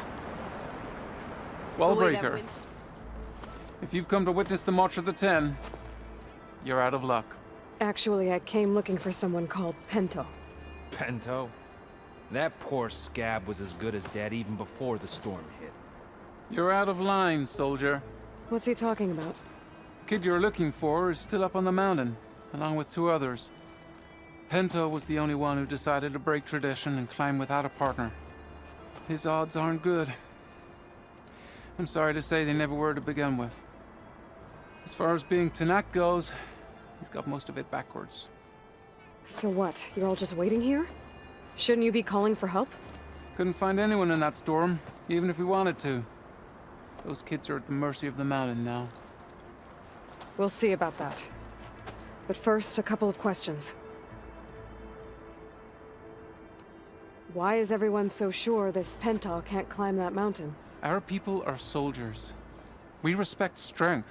Wallbreaker. If you've come to witness the March of the Ten, you're out of luck. Actually, I came looking for someone called Pento. Pento? That poor scab was as good as dead even before the storm hit. You're out of line, soldier. What's he talking about? The kid you're looking for is still up on the mountain, along with 2 others. Pento was the only one who decided to break tradition and climb without a partner. His odds aren't good. I'm sorry to say they never were to begin with. As far as being Tenak goes, he's got most of it backwards. So what? You're all just waiting here? Shouldn't you be calling for help? Couldn't find anyone in that storm, even if we wanted to. Those kids are at the mercy of the mountain now. We'll see about that. But first, a couple of questions. Why is everyone so sure this Pento can't climb that mountain? Our people are soldiers. We respect strength.